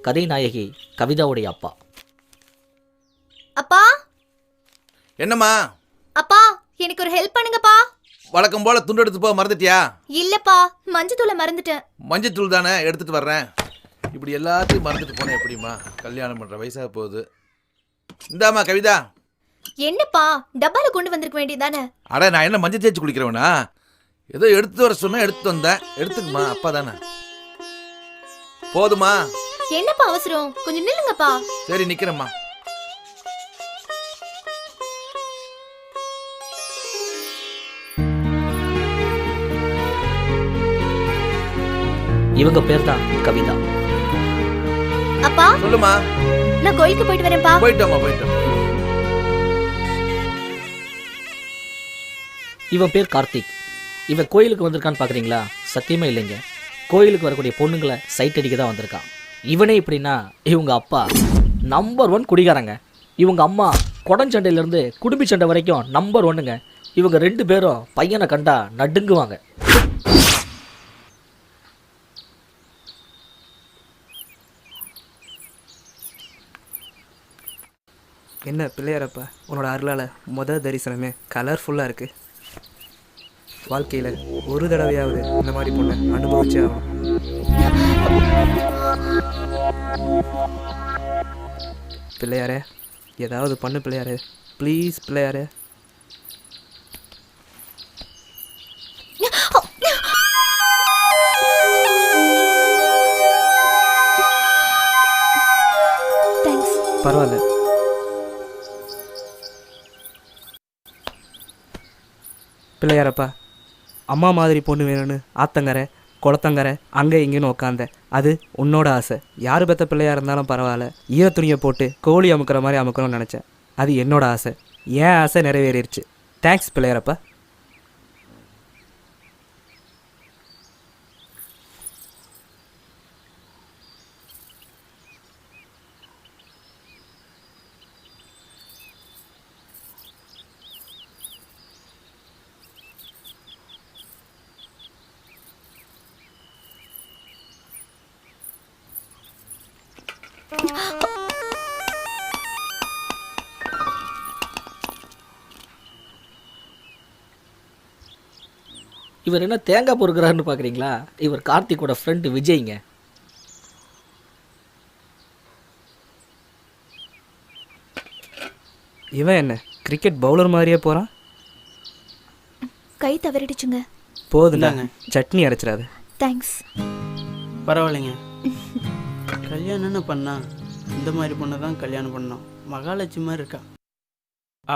கதை நாயகி கவிதாவுடைய அப்பா. அப்பா. என்னம்மா? அப்பா, எனக்கு ஒரு ஹெல்ப் பண்ணுங்கப்பா. வழக்கம் போல துண்டு எடுத்து போக மறந்துட்டியா? இல்லப்பா, மஞ்சத்தூளை மறந்துட்டேன். மஞ்சத்தூள் தானே, எடுத்துட்டு வர்றேன். இப்படி எல்லாத்தையும் மறந்துட்டு போனேன் எப்படிமா? கல்யாணம் பண்ற வயசாக போகுது. இந்தாமா கவிதா. என்னப்பா, டப்பால கொண்டு வந்திருக்க வேண்டியதானே? அட, நான் என்ன மஞ்சள் தேய்ச்சி குடிக்கிறவனா? ஏதோ எடுத்து வர சொன்னா எடுத்து வந்தேன். எடுத்துக்குமா, அப்பா தானே. போதுமா? என்னப்பா அவசரம், கொஞ்சம் நில்லுங்கப்பா. சரி, நிக்கிறேம்மா. இவங்க பேர் தான் கவிதா. அப்பா, சொல்லுமா. நான் கோயிலுக்கு போயிட்டு வரேன்ப்பா. போயிட்டோமா, போயிட்டோம். இவன் பேர் கார்த்திக். இவன் கோயிலுக்கு வந்திருக்கான்னு பார்க்குறீங்களா? சத்தியமே இல்லைங்க. கோயிலுக்கு வரக்கூடிய பொண்ணுங்களை சைட் அடிக்க தான் வந்திருக்கான். இவனே இப்படின்னா இவங்க அப்பா நம்பர் 1 குடிகாரங்க. இவங்க அம்மா கொடஞ்சண்டையிலேருந்து குடும்பி சண்டை வரைக்கும் நம்பர் 1ங்க. இவங்க 2 பேரும் பையனை கண்டா நடுங்குவாங்க. என்ன பிள்ளையாரப்பா, உன்னோட அருளால் முதல் தரிசனமே கலர்ஃபுல்லாக இருக்குது. வாழ்க்கையில் ஒரு தடவையாவது இந்த மாதிரி பொண்ணை அனுபவிச்சே ஆகணும். பிள்ளையாரே, ஏதாவது பண்ணு பிள்ளையாரே, ப்ளீஸ் பிள்ளையாரே. பரவாயில்ல. பிள்ளையாரப்பா, அம்மா மாதிரி பொண்ணு வேணும்னு ஆத்தங்கரை குளத்தங்கரை அங்கே இங்கேன்னு உக்காந்த அது உன்னோட ஆசை. யார் பெற்ற பிள்ளையாக இருந்தாலும் பரவாயில்ல, ஈரத்துணியை போட்டு கோழி அமுக்கிற மாதிரி அமுக்கணும்னு நினச்சேன். அது என்னோட ஆசை. என் ஆசை நிறைவேறிடுச்சு. தேங்க்ஸ் பிள்ளையாரப்பா. இவர் என்ன தேங்காய் பொறுக்கிறாருன்னு பார்க்குறீங்களா? இவர் கார்த்திக்கோட ஃப்ரெண்டு விஜய்ங்க. இவன் என்ன கிரிக்கெட் பவுலர் மாதிரியே போகிறான்? கை தவறிடுச்சுங்க. போதுங்க, சட்னி அரைச்சிடாது. தேங்க்ஸ். பரவாயில்லைங்க. கல்யாணம்னு பண்ணா இந்த மாதிரி பொண்ணை தான் கல்யாணம் பண்ணோம். மகாலட்சுமி மாதிரி இருக்கா.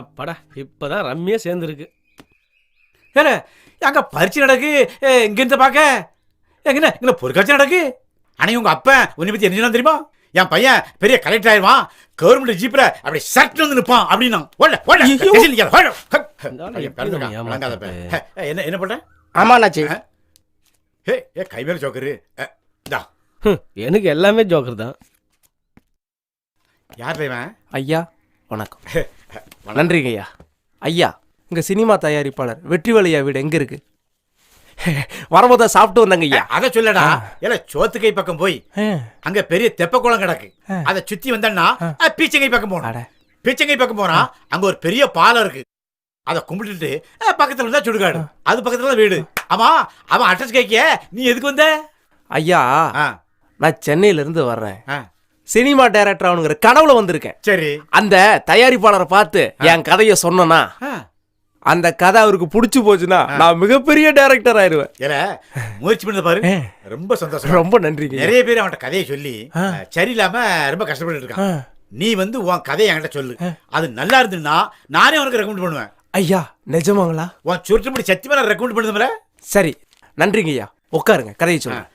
அப்பாடா, இப்போதான் ரம்மியாக சேர்ந்துருக்கு. ஏல அங்கே பரிச்சு நடக்கு. இங்கேருந்து பார்க்க எங்கண்ணே இங்கே பொருட்காட்சி நடக்கு. ஆனால் உங்கள் அப்பா உன்னை பற்றி என்ன தெரியுமா? என் பையன் பெரிய கலெக்டர் ஆயிடுவான், கவர்மெண்ட் ஜீப்பில் அப்படி சட்டு வந்து நிற்பான் அப்படின்னா. என்ன என்ன பண்ணுறேன்? ஆமாண்ணாச்சி. ஏ கை மேலே ஜோக்கரு. எனக்கு எல்லாமே ஜோக்கர் தான். யார் தெரியுமா? ஐயா வணக்கம். நன்றிங்க ஐயா. ஐயா, இங்கே சினிமா தயாரிப்பாளர் வெற்றிவேலையா வீடு எங்கே இருக்கு? வரும்போது சாப்பிட்டு வந்தாங்க ஐயா. அதை சொல்லடா. ஏல சோத்துக்கை பக்கம் போய் அங்க பெரிய தெப்ப குளம் கிடக்கு. அதை சுத்தி வந்தா பீச்சங்கை பக்கம் போன. பீச்சங்கை பக்கம் போனா அங்க ஒரு பெரிய பாலம் இருக்கு. அதை கும்பிட்டுட்டு பக்கத்துல இருந்தா சுடுகாடு, அது பக்கத்துல வீடு. ஆமா, அவன் அட்ரஸ் கேட்க நீ எதுக்கு வந்த? ஐயா, நான் சென்னையில இருந்து வர்றேன். சினிமா டைரக்டர் அவனுங்கிற கனவுல வந்திருக்கேன். சரி. அந்த தயாரிப்பாளரை பார்த்து என் கதையை சொன்னா அந்த கதை அவருக்கு பிடிச்சு போச்சுன்னா நான் மிகப்பெரிய டைரக்டர் ஆயிடுவேன். முயற்சி பண்ணது பாரு, ரொம்ப சந்தோஷம். ரொம்ப நன்றிங்க. நிறைய பேர் அவன்கிட்ட கதையை சொல்லி சரியில்லாம ரொம்ப கஷ்டப்பட்டு இருக்கான். நீ வந்து உன் கதையை என்கிட்ட சொல்லு. அது நல்லா இருந்துன்னா நானே உனக்கு ரெக்கமெண்ட் பண்ணுவேன். ஐயா நிஜமாங்களா? உன் சுருட்டுப்படி சத்தியமா நான் ரெக்கமெண்ட் பண்ணுதுல. சரி, நன்றிங்க ஐயா. உட்காருங்க, கதையை சொல்லுங்க.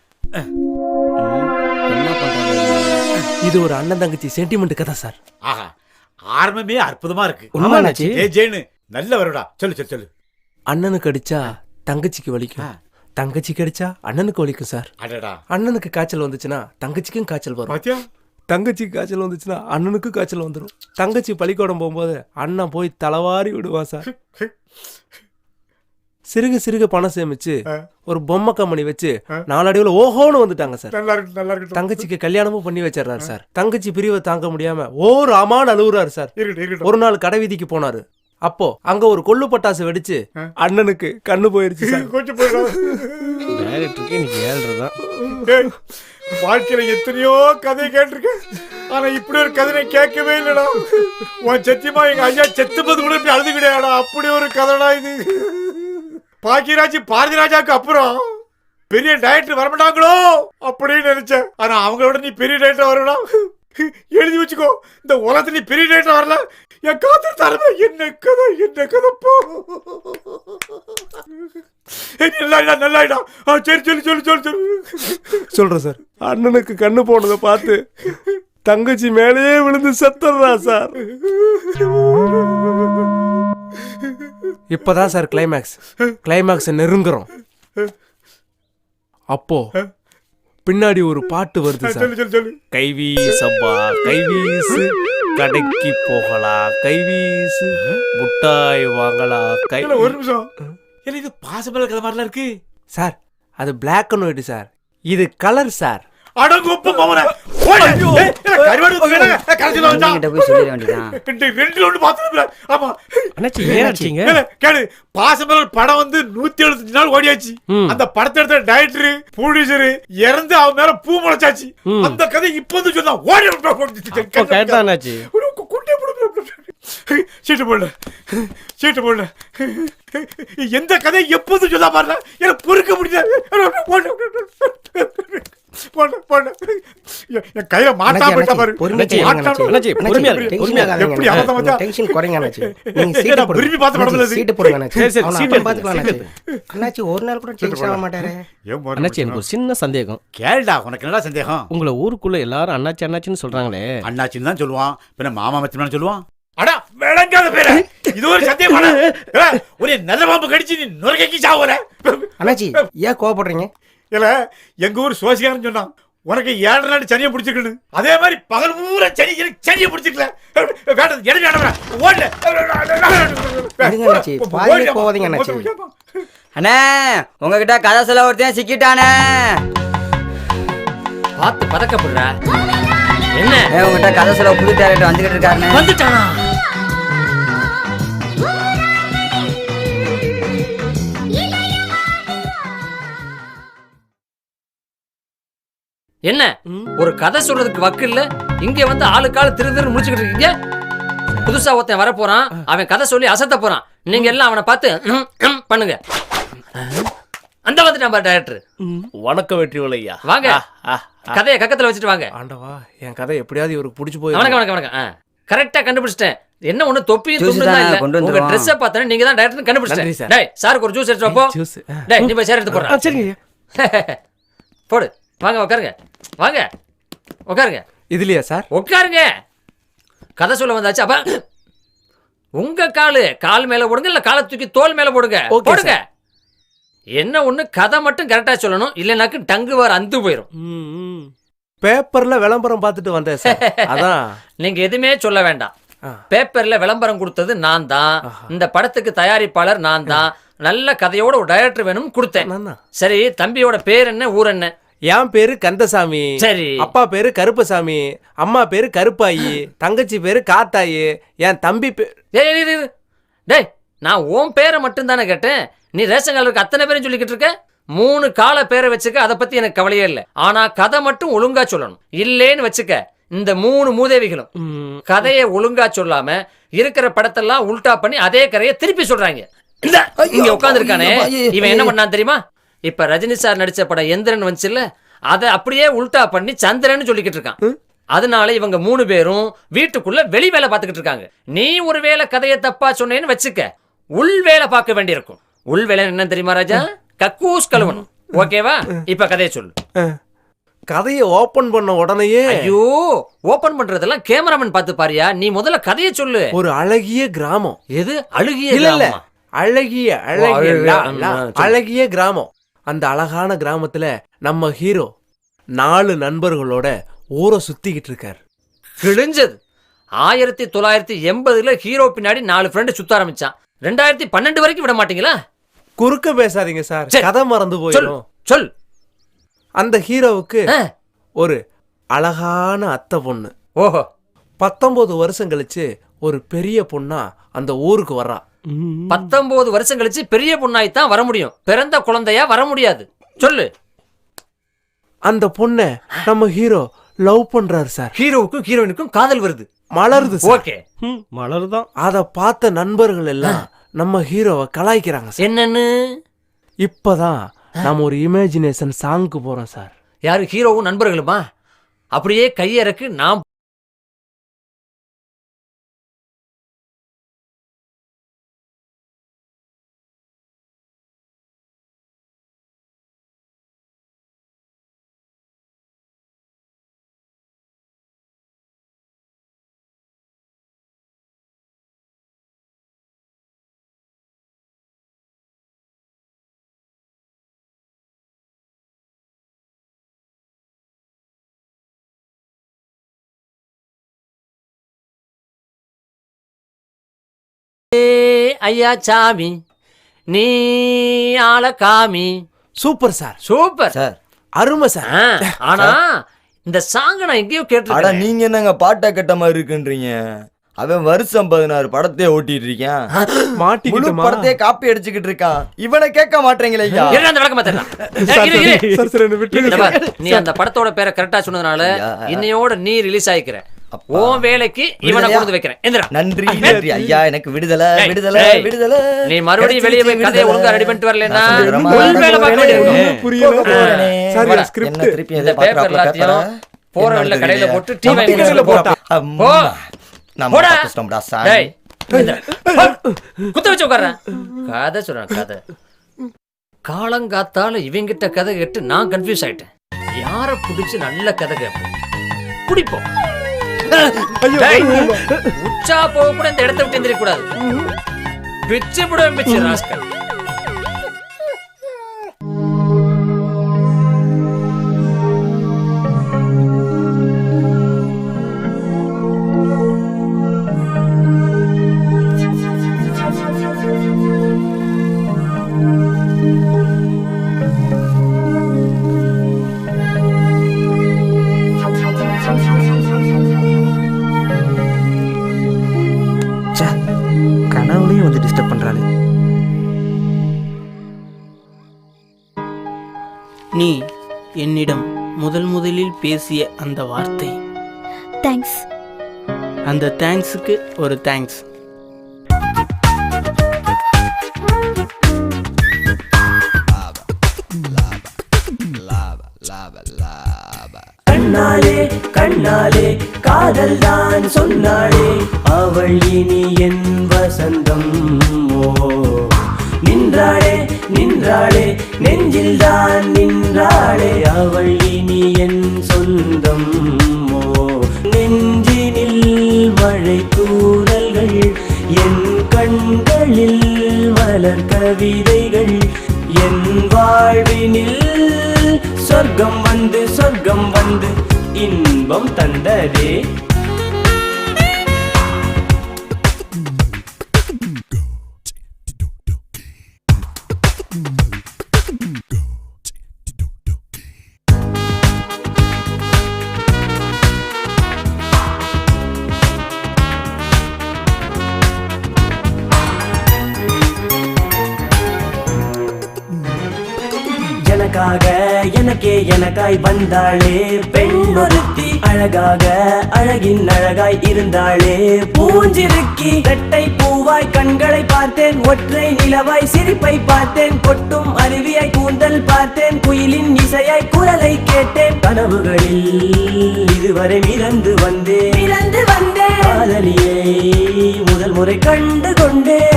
இது ஒரு அண்ணன் தங்கச்சி சென்டிமெண்ட் கதை சார். ஆஹா, ஆரம்பமே அற்புதமா இருக்கு. உண்மையாச்சு. ஜெயினு நல்ல வருடா. சொல்லு சொல்லு சொல்லு. அண்ணனுக்கு அடிச்சா தங்கச்சிக்கு வலிக்கும், தங்கச்சிக்கு அடிச்சா அண்ணனுக்கு வலிக்கும் சார். அடடா. அண்ணனுக்கு காய்ச்சல் வந்துச்சுன்னா தங்கச்சிக்கும் காய்ச்சல் வரும். பாத்தியா? தங்கச்சிக்கு காய்ச்சல் வந்துச்சுன்னா அண்ணனுக்கும் காய்ச்சல் வந்துடும். தங்கச்சி பள்ளிக்கூடம் போகும்போது அண்ணன் போய் தலைவாரி விடுவான் சார். சிறுக சிறுக பணம் சேமிச்சு ஒரு பொம்மை கம்பெனி வச்சு நாளடைவுல ஓஹோன்னு வந்துட்டாங்க சார். நல்லா இருக்கு, நல்லா இருக்கு. தங்கச்சிக்கு கல்யாணமும் பண்ணி வச்சிடறாரு சார். தங்கச்சி பிரிவை தாங்க முடியாம ஒரு அமான் அழுகுறாரு சார். இருக்கட்டும், இருக்கட்டும். ஒரு நாள் கடை வீதிக்கு போனாரு. அப்போ அங்க ஒரு கொள்ளு பட்டாசு வெடிச்சு அண்ணனுக்கு கண்ணு போயிருச்சு சார். கொஞ்சம் போயிடும். டைரக்டருக்கு இன்னைக்கு 7:30 தான். டேய், வாழ்க்கையில எத்தனையோ கதை கேட்டிருக்கேன். ஆனா இப்படி ஒரு கதை நான் கேட்கவே இல்லடா. உன் சத்தியமா எங்க ஐயா செத்துப்பது கூட இப்படி அழுது கிடையாடா. அப்படி ஒரு கதைடா இது. பாக்கியராஜ் பாரதிராஜாவுக்கு அப்புறம் பெரிய டைரக்டர் வரமாட்டாங்களோ அப்படின்னு நினைச்சேன். ஆனா அவங்களோட நீ பெரிய டைரக்டர் வரலாம். எழுதி வச்சுக்கோ, இந்த உலகத்துல நீ பெரிய டைரக்டர் வரல. என் காத்து தரமா என்ன கதைப்போ. நல்லாயிடா. சரி சொல்லு சொல்லு சொல்லு சொல்லு சொல்றேன் சார். அண்ணனுக்கு கண்ணு போனதை பார்த்து தங்கச்சி மேலேயே விழுந்து செத்துறா சார். இப்பதான் சார் கிளைமேக்ஸ் நெருங்குறோம். அப்போ பின்னாடி ஒரு பாட்டு வருது சார். சொல்லு சொல்லு சொல்லு. கைவீசப்பா கைவீசு, கடைக்கு போகலாம் கைவீசு, முட்டாய் வாங்கலாம் கை. ஒரு நிமிஷம், என்ன இது பாசமல கதை மாதிரிலாம் இருக்கு சார்? அது பிளாக் அண்ட் ஒயிட் சார், இது கலர் சார். அடங்கொப்ப மவனே. கருவாடு கடைசில வந்தா போய் சொல்லிட வேண்டியதான். ரெண்டு ஒன்று பார்த்துருப்ப. ஆமா அண்ணாச்சி ஏன் அடிச்சீங்க? கேளு, பாசமலர் படம் வந்து 175 நாள் ஓடியாச்சு. அந்த படத்தை எடுத்த டைரக்டர் ப்ரொடியூசர் இறந்து அவன் மேல பூ முளைச்சாச்சு. அந்த கதை இப்ப வந்து சொன்னா ஓடி கேட்டா அண்ணாச்சி. குண்டே சீட்டு போடல. எந்த கதை எப்போது சொல்ல பாருல, எனக்கு பொறுக்க முடியாது. என் கையில மாட்டா போயிட்டா பாரு. விரும்பி பார்த்த படத்துல அண்ணாச்சி ஒரு நாள் கூட டென்ஷன் ஆக மாட்டாரு. அண்ணாச்சி எனக்கு ஒரு சின்ன சந்தேகம். கேளுடா, உனக்கு என்னடா சந்தேகம்? உங்களை ஊருக்குள்ள எல்லாரும் அண்ணாச்சி அண்ணாச்சின்னு சொல்றாங்களே. அண்ணாச்சின்னு தான் சொல்லுவான், பின்ன மாமா மச்சான்னு சொல்லுவான். அடா விளங்காத பேர, இது ஒரு சந்தேகமான ஒரு நல்ல பாம்பு கடிச்சு நீ நுரைக்கி சாவுற. அண்ணாச்சி ஏன் கோவப்படுறீங்க? இல்ல, எங்க ஊர் சோசியாரன்னு சொன்னான், உனக்கு 7 நாள் சனியை பிடிச்சிருக்குன்னு. அதே மாதிரி பகல் பூரா சனியை பிடிச்சிக்கல. அண்ணே, உங்ககிட்ட கதை சொல்ல ஒருத்தன் சிக்கிட்டானே. பார்த்து பதக்கப்படுற. என்ன உங்ககிட்ட கதை சொல்ல புது டேரக்டர் வந்துகிட்டு இருக்காருன்னு. வந்துட்டானா? என்ன ஒரு கதை சொல்றதுக்கு வக்கு இல்ல, இங்க வந்து ஆளுக்கால திரு முடிச்சுக்கிட்டு இருக்கீங்க. புதுசா ஒருத்தன் வர போறான், அவன் கதை சொல்லி அசத்த போறான். நீங்க எல்லாம் அவனை பார்த்து பண்ணுங்க. அந்த வந்துட்டான் பாரு டைரக்டர். வணக்கம் வெற்றிவேலையா. வாங்க, கதையை கக்கத்துல வச்சுட்டு வாங்க. ஆண்டவா, என் கதை எப்படியாவது இவருக்கு பிடிச்சு போய். வணக்கம் வணக்கம் வணக்கம். கரெக்டா கண்டுபிடிச்சிட்டேன். என்ன ஒண்ணு தொப்பியும் துண்டுதான் இல்ல. உங்க ட்ரெஸ்ஸ பார்த்தா நீங்க தான் டைரக்டர் கண்டுபிடிச்சிட்டேன். டேய் சாருக்கு ஒரு ஜூஸ் எடுத்து போ. டேய் நீ போய் சேர் எடுத்து போறா. சரிங்க. போடு. வாங்க உட்காருங்க. வாங்க உட்காருங்க. இதுலயா சார்? உட்காருங்க. கதை சொல்ல வந்தாச்சு. அப்ப உங்க கால் மேல போடுங்க, இல்ல காலை தூக்கி தோல் மேல போடுங்க. போடுங்க. என்ன ஒண்ணு, கதை மட்டும் கரெக்டா சொல்லணும், இல்லைனாக்கு டங்கு வார் அந்து போயிரும். பேப்பர்ல விளம்பரம் பார்த்துட்டு வந்தேன் சார். அதான். நீங்க எதுவுமே சொல்ல வேண்டாம். பேப்பர்ல விளம்பரம் கொடுத்தது நான் தான். இந்த படத்துக்கு தயாரிப்பாளர் நான் தான். நல்ல கதையோட ஒரு டைரக்டர் வேணும்னு கொடுத்தேன். சரி, தம்பியோட பேர் என்ன, ஊர் என்ன? என் பேரு கந்தசாமி. சரி. அப்பா பேரு கருப்பசாமி, அம்மா பேரு கருப்பாயி, தங்கச்சி பேரு காத்தாயி, என் தம்பி பேரு. டேய், நான் உன் பேரை மட்டும் தானே கேட்டேன். நீ ரேஷன் கார்டுக்கு அத்தனை பேரும் சொல்லிக்கிட்டு இருக்க. 3 கால பேரை வச்சுக்க, அதை பத்தி எனக்கு கவலையே இல்லை. ஆனா கதை மட்டும் ஒழுங்கா சொல்லணும். இல்லேன்னு வச்சுக்க, இந்த 3 மூதேவிகளும் கதையை ஒழுங்கா சொல்லாம இருக்கிற படத்தெல்லாம் உல்டா பண்ணி அதே கதையை திருப்பி சொல்றாங்க. இங்க உட்கார்ந்து இருக்கானே, இவன் என்ன பண்ணான் தெரியுமா? இப்ப ரஜினி சார் நடிச்ச படம் எந்திரன் வந்துச்சுல்ல, அதை அப்படியே உல்டா பண்ணி சந்திரன் சொல்லிக்கிட்டு இருக்கான். அதனால இவங்க 3 பேரும் வீட்டுக்குள்ள வெளி வேலை பார்த்துக்கிட்டு இருக்காங்க. நீ ஒரு வேலை கதையை தப்பா சொன்னேன்னு வச்சுக்க, உள் வேலை பார்க்க வேண்டியிருக்கும். உள் வேலை என்ன தெரியுமா ராஜா? கக்கூஸ் கழுவணும். ஓகேவா? இப்ப கதையை சொல்லு. கதையை ஓபன் பண்ண உடனேயே, ஐயோ, ஓபன் பண்றதெல்லாம் கேமராமேன் பார்த்து பாரியா. நீ முதல்ல கதையை சொல்லு. ஒரு அழகிய கிராமம். எது அழகிய? இல்ல, அழகிய கிராமம். அந்த அழகான கிராமத்துல நம்ம ஹீரோ 4 நண்பர்களோட ஊரை சுத்திக்கிட்டு இருக்காரு. கிழிஞ்சது. 1980ல ஹீரோ பின்னாடி 4 ஃப்ரெண்டு சுத்த ஆரம்பிச்சான். 2012 வரைக்கும் விட மாட்டீங்களா? குறுக்க பேசாதீங்க சார், சரி. கதை மறந்து போயிடும். சொல். அந்த ஹீரோவுக்கு ஆ. ஒரு அழகான அத்தை பொண்ணு. ஓஹோ. 19 வருஷம் கழிச்சு ஒரு பெரிய பொண்ணா அந்த ஊருக்கு வர்றா. 19 வருஷம் கழிச்சு பெரிய பொண்ணாய்த்தான் வர முடியும், பிறந்த குழந்தையா வர முடியாது. சொல்லு. அந்த பொண்ணை நம்ம ஹீரோ லவ் பண்றாரு சார். ஹீரோவுக்கும் ஹீரோயினுக்கும் காதல் வருது. மலருது சார். ஓகே. மலர்தான். அத பார்த்த நண்பர்கள் எல்லாம் நம்ம ஹீரோவை கலாய்க்கிறாங்க சார். என்னன்னு? இப்பதான் நம்ம ஒரு இமேஜினேஷன் சாங்க்கு போறோம் சார். யாரு? ஹீரோவும் நண்பர்களுமா? அப்படியே கையறக்கு நான் ஐயா சாமி நீ ஆள காமி. Super sir, super. அருமை சார். ஆனா இந்த சாங் நான் எங்கேயோ அட கேட்டிருக்கேன். நீங்க என்னங்க பாட்டா கட்ட மாதிரி இருக்குன்றீங்க? அவன் வருஷம் 16 படத்தையே ஓட்டிட்டு இருக்கான், முழு மாட்டிக்கிட்டோமா? படத்தையே காப்பி அடிச்சுக்கிட்டு இருக்கான். இவனை கேட்க மாட்டேங்களே ஐயா. என்ன அந்த விளக்கம் மாத்தலாம்? சார், சார், என்னை விட்டுருங்க. நீ அந்த படத்தோட பேரை கரெக்டா சொன்னதுனால இன்னையோட நீ ரிலீஸ் ஆயிக்கிற. அப்பா. உன் வேலைக்கு இவனை விடுதலையா? கொண்டு வைக்கிறேன். எந்திரா. நன்றி நன்றி ஐயா, எனக்கு விடுதலை ஏய், விடுதலை ஏய். விடுதலை. நீ மறுபடியும் வெளியே போய் கதையை ஒழுங்கா ரெடி பண்ணிட்டு வரலன்னா நான் சொல்றேம்மா. உன் வேலை பார்க்க வேண்டியிருக்கும். ஒண்ணும் புரியல. சார், என் script. என்ன திருப்பி இந்த பேப்பர் எல்லாத்தையும் போற வழியில கடையில போட்டு டீ வாங்கி கடையில போட்டா. போ. நம்ம போடா. தப்பிச்சிட்டோம்டா சாமி. டேய், எந்திரா. குத்த வச்சு உட்கார்றேன். கதை சொல்றேன் கதை. காலங்காத்தால இவங்கிட்ட கதை கேட்டு நான் கன்ஃபியூஸ் ஆயிட்டேன். யார புடிச்சு நல்ல கதை கேட்போம், பிடிப்போம். டேய், உச்சா போக கூட இந்த இடத்தை விட்டு எந்திரிக்க கூடாது. பிச்சு விடுவேன், பிச்சு ராஸ்கல். ச்சே, கனவுலையும் வந்து டிஸ்டர்ப் பண்றாரு. நீ என்னிடம் முதலில் பேசிய அந்த வார்த்தை, தேங்க்ஸ். அந்த தேங்க்ஸுக்கு ஒரு தேங்க்ஸ். கண்ணாலே கண்ணாலே காதல் தான் சொன்னாளே, அவள் இனி என் வசந்தம். நின்றாளே நின்றாளே நெஞ்சில் தான் நின்றாளே, அவள் இனி என் சொந்தம். நெஞ்சினில் மழை தூறல்கள், என் கண்களில் மலர் கவிதைகள், என் வாழ்வினில் சொர்க்கம் வந்து இன்பம் தந்ததே. எனக்காக எனக்கே எனக்காய் வந்தாளே பெண் ஒருத்தி, அழகாக அழகின் அழகாய் இருந்தாளே பூஞ்சிருக்கி. இரட்டை பூவாய் கண்களை பார்த்தேன், ஒற்றை நிலவாய் சிரிப்பை பார்த்தேன், கொட்டும் அருவியாய் கூந்தல் பார்த்தேன், குயிலின் இசையாய் குரலை கேட்டேன். கனவுகளில் இதுவரை மிதந்து வந்தேன் காதலியை முதல் முறை கண்டு கொண்டேன்.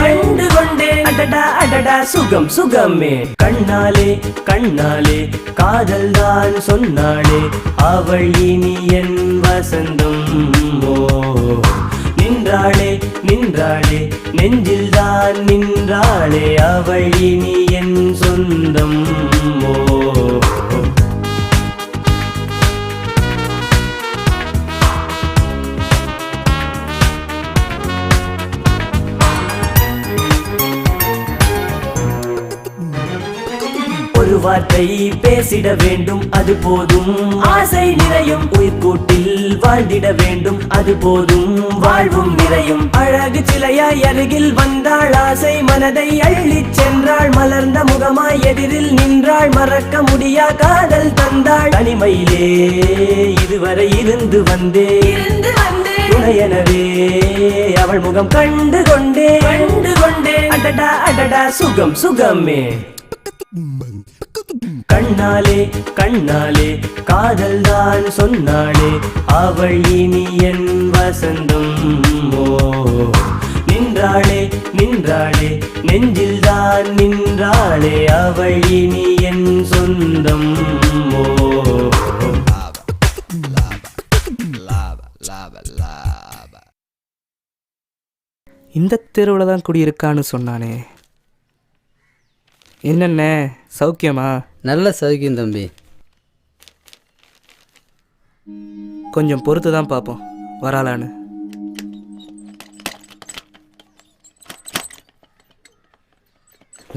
அடடா அடடா சுகம் சுகமே. கண்ணாலே கண்ணாலே காதல் தான் சொன்னாளே, அவள் இனி என் வசந்தம். நின்றாளே நின்றாளே நெஞ்சில் தான் நின்றாளே, அவள் இனி என் சொந்தம். வார்த்தை பேசிட வேண்டும் அது போதும் ஆசை நிறையும் உயிர்கூட்டில் வாழ்ந்திட வேண்டும் அது போதும் வாழ்வும் நிறையும் அழகு சிலையாய் அருகில் வந்தாள் ஆசை மனதை அள்ளிச் சென்றாள் மலர்ந்த முகமாய் எதிரில் நின்றாள் மறக்க முடியா காதல் தந்தாள் தனிமையிலே இதுவரை இருந்து வந்தேன் துணையெனவே அவள் முகம் கண்டு கொண்டேன் அடடா அடடா சுகம் சுகமே கண்ணாலே கண்ணாலே காதல் தான் சொன்னாளே அவள் இனி என் வசந்தம் ஓ நின்றாளே நின்றாளே நெஞ்சில் தான் நின்றாளே அவள் இனி என் சொந்தம் ஓ இந்த தெருவில் தான் குடியிருக்கான்னு சொன்னானே. என்னென்ன சௌக்கியமா? நல்ல சௌக்கியம் தம்பி. கொஞ்சம் பொறுத்து தான் பார்ப்போம் வராளான்னு.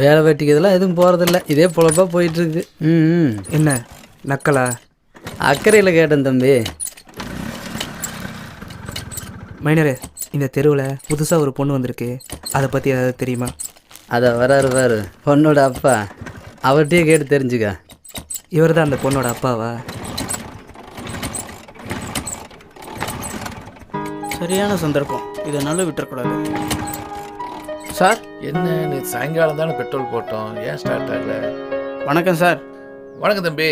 வேலை வெட்டிக்கிறதுலாம் எதுவும் போகிறதில்ல, இதே பொழப்பாக போயிட்டுருக்கு. என்ன நக்கலா? அக்கறையில் கேட்டேன் தம்பி. மைனரே, இந்த தெருவில் புதுசாக ஒரு பொண்ணு வந்திருக்கு, அதை பற்றி ஏதாவது தெரியுமா? அதை வராரு பொண்ணோட அப்பா, அவர்கிட்டயே கேட்டு தெரிஞ்சுக்க. இவர் தான் அந்த பொண்ணோட அப்பாவா? சரியான சந்தர்ப்பம், இதனால விட்டுறக்கூடாது. சார் என்ன நீ சாயங்காலம் தானே பெட்ரோல் போட்டோம், ஏன் ஸ்டார்ட் ஆகல? வணக்கம் சார். வணக்கம் தம்பி.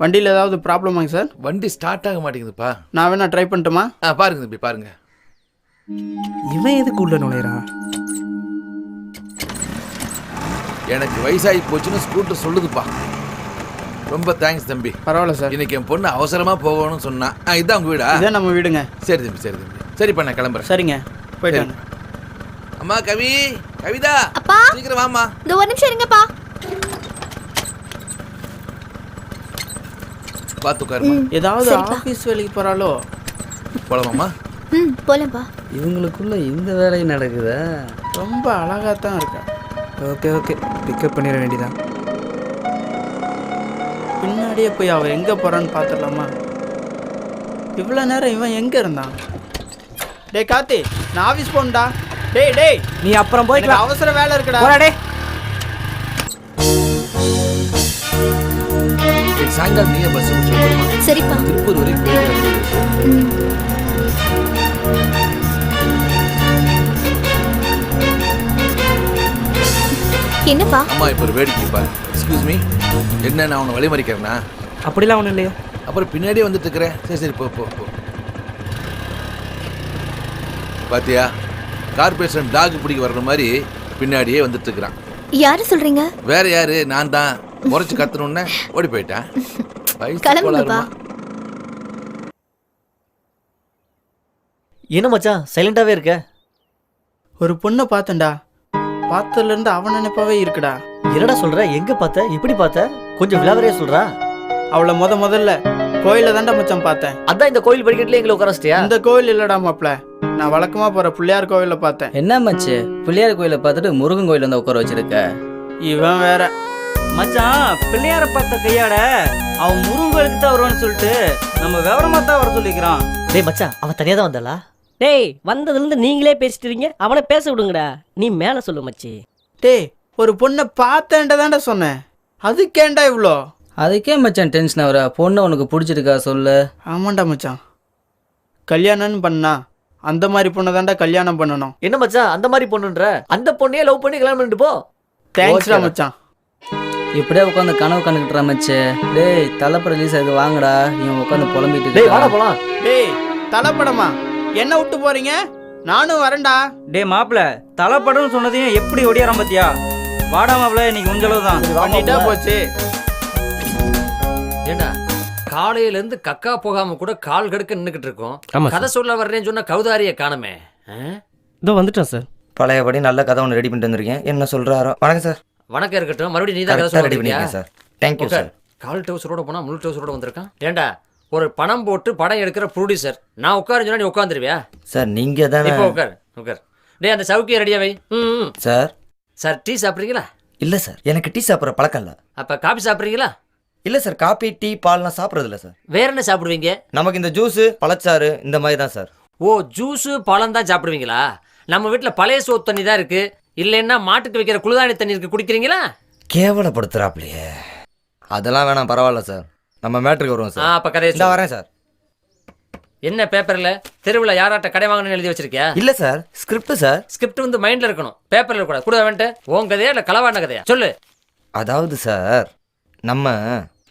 வண்டியில் ஏதாவது ப்ராப்ளமாங்க சார்? வண்டி ஸ்டார்ட் ஆக மாட்டேங்குதுப்பா. நான் வேணா ட்ரை பண்ணட்டுமா? பாருங்க தம்பி பாருங்க. இவன் எதுக்கு உள்ள நுழையிறான்? எனக்கு வயசாகி போச்சுன்னு ஸ்கூட்டர் சொல்லுதுப்பா. ரொம்ப தேங்க்ஸ் தம்பி. பரவாயில்ல சார். இன்னைக்கு என் பொண்ணு அவசரமா போகணும்னு சொன்னா. இதான் உங்க வீடா? இதான் நம்ம வீடுங்க. சரி தம்பி சரி தம்பி. சரிப்பா நான் கிளம்புறேன். சரிங்க போயிட்டு வாங்க. அம்மா கவிதா அப்பா சீக்கிரம் வாமா. இந்த ஒரு நிமிஷம் இருங்கப்பா. பார்த்து உட்காருமா. ஏதாவது ஆஃபீஸ் வேலைக்கு போகிறாளோ? போலாமாம்மா? போலப்பா. இவங்களுக்குள்ள இந்த வேலையும் நடக்குதா? ரொம்ப அழகாக தான் இருக்கா. ஓகே ஓகே, பிக்கப் பண்ணிட வேண்டியதான். பின்னாடியே போய் அவள் எங்கே போகிறான்னு பார்த்துடலாமா? இவ்வளோ நேரம் இவன் எங்கே இருந்தான்? டேய் கார்த்தி, நான் ஆஃபீஸ் போகணும்டா. டேய் நீ அப்புறம் போய் அவசர வேலை இருக்குடா. போடா. சாயங்காலம் நீங்க பஸ் முடிச்சு சரிப்பா. திருப்பூர் வரைக்கும் போயிட்டு என்னப்பா? அம்மா இப்போ ஒரு வேடிக்கை பாரு. எக்ஸ்கியூஸ் மீ, என்ன நான் உன்னை வழி மறிக்கிறேன்னா? அப்படிலாம் ஒன்றும் இல்லையா? அப்புறம் பின்னாடியே வந்துட்டு இருக்கிறேன். சரி சரி போ போ போ. பாத்தியா, கார்பரேஷன் டாக் பிடிக்க வர்ற மாதிரி பின்னாடியே வந்துட்டு இருக்கிறான். யாரு சொல்றீங்க? வேற யாரு, நான் தான். முறைச்சு கத்தணுன்னு ஓடி போயிட்டேன். கிளம்புங்கப்பா. என்ன மச்சான் சைலண்டாவே இருக்க? ஒரு பொண்ணை பார்த்தேன்டா, பார்த்ததுலேருந்து அவன் நினைப்பாவே இருக்குடா. என்னடா சொல்ற? எங்க பார்த்த? எப்படி பார்த்த? கொஞ்சம் விலாவரியா சொல்றா. அவளை முதல்ல கோயில தாண்டா மச்சான் பார்த்தேன். அதான் இந்த கோயில் படிக்கட்டுல எங்களை உட்காரச்சிட்டியா? இந்த கோயில் இல்லடா மாப்ள, நான் வழக்கமா போற பிள்ளையார் கோயில பார்த்தேன். என்ன மச்சு, பிள்ளையார் கோயிலை பார்த்துட்டு முருகன் கோயில வந்து உட்கார வச்சிருக்க? இவன் வேற மச்சான். பிள்ளையார பார்த்த கையாட அவன் முருகன் கோயிலுக்கு தான் வருவான்னு சொல்லிட்டு நம்ம விவரமா தான் வர சொல்லிக்கிறான். டேய் மச்சான், அவன் தனியா தான் வந்தாளா? டேய், வந்ததுலேருந்து நீங்களே பேசிட்டு இருக்கீங்க, அவனை பேச விடுங்கடா. நீ மேலே சொல்லு மச்சி. டேய், ஒரு பொண்ணை பார்த்தேன்டா தாண்டா சொன்னேன், அதுக்கேண்டா இவ்வளோ? அதுக்கே மச்சான் டென்ஷன் ஆகுற? பொண்ணு உனக்கு பிடிச்சிருக்கா சொல்லு. ஆமாண்டா மச்சான், கல்யாணம்னு பண்ணா அந்த மாதிரி பொண்ணை தாண்டா கல்யாணம் பண்ணணும். என்ன மச்சான் அந்த மாதிரி பொண்ணுன்ற? அந்த பொண்ணையே லவ் பண்ணி கல்யாணம் பண்ணிட்டு போ. தேங்க்ஸ்டா மச்சான். இப்படியே உட்காந்து கனவு கண்டுக்கிட்டுறா மச்சு. டேய் தலைப்பட ரிலீஸ் ஆகுது வாங்கடா. இவன் உட்காந்து புலம்பிட்டு டேய் வாடா போலாம். டேய் தலைப்படமா என்ன விட்டு போறீங்க? நானும் வரேன்டா. டேய் மாப்பிள்ள, தலைப்படம்னு சொன்னதையும் எப்படி ஒடியாராம் பாத்தியா? வாடா மாப்பிள்ள, இன்னைக்கு உஞ்சளவு தான் பண்ணிட்டா போச்சு. ஏண்டா காலையில இருந்து கக்கா போகாம கூட கால் கடுக்க நின்னுக்கிட்டு இருக்கோம். ஆமா கதை சொல்ல வர்றேன்னு சொன்ன கௌதாரிய காணமே. இதோ வந்துட்டேன் சார். பழையபடி நல்ல கதை ஒன்று ரெடி பண்ணிட்டு வந்திருக்கேன். என்ன சொல்றாரோ? வணக்கம் சார். வணக்கம் இருக்கட்டும். மறுபடியும் நீ தான் கதை ரெடி சொல்ல பண்ணிருக்கேன் சார். Thank you sir. கால் டவுசரோட போனா முழு டவுசரோட வந்திருக்கான். ஏண்டா ஒரு பணம் போட்டு படம் எடுக்கிற ப்ரொடியூசர் நான் உட்காரு சொன்னா நீ உட்காந்துருவியா? சார் நீங்க தானே? இப்போ உட்கார் உட்கார். டேய் அந்த சவுக்கிய ரெடியா வை. சார். சார் டீ சாப்பிட்றீங்களா? இல்லை சார், எனக்கு டீ சாப்பிட்ற பழக்கம் இல்லை. அப்ப காபி சாப்பிடுறீங்களா? இல்லை சார், காபி டீ பால்லாம் சாப்பிட்றது இல்லை சார். வேற என்ன சாப்பிடுவீங்க? நமக்கு இந்த ஜூஸு பழச்சாறு இந்த மாதிரி தான் சார். ஓ, ஜூஸு பழம் தான் சாப்பிடுவீங்களா? நம்ம வீட்டில் பழைய சோத்து தண்ணி தான் இருக்கு. இல்லைன்னா மாட்டுக்கு வைக்கிற குளிர்தானி தண்ணி இருக்கு, குடிக்கிறீங்களா? கேவலப்படுத்துறாப்லையே. அதெல்லாம் வேணாம், பரவாயில்ல சார். நம்ம மேட்ருக்கு வருவோம் சார். அப்ப கதையை இந்த வரேன் சார். என்ன பேப்பர்ல தெருவில் யாராட்ட கடை வாங்கணும்னு எழுதி வச்சிருக்கியா? இல்லை சார், ஸ்கிரிப்ட் சார். ஸ்கிரிப்ட் வந்து மைண்ட்ல இருக்கணும், பேப்பர்ல கூட கூட வந்துட்டு உன் கதையா இல்லை களவான கதையா சொல்லு. அதாவது சார், நம்ம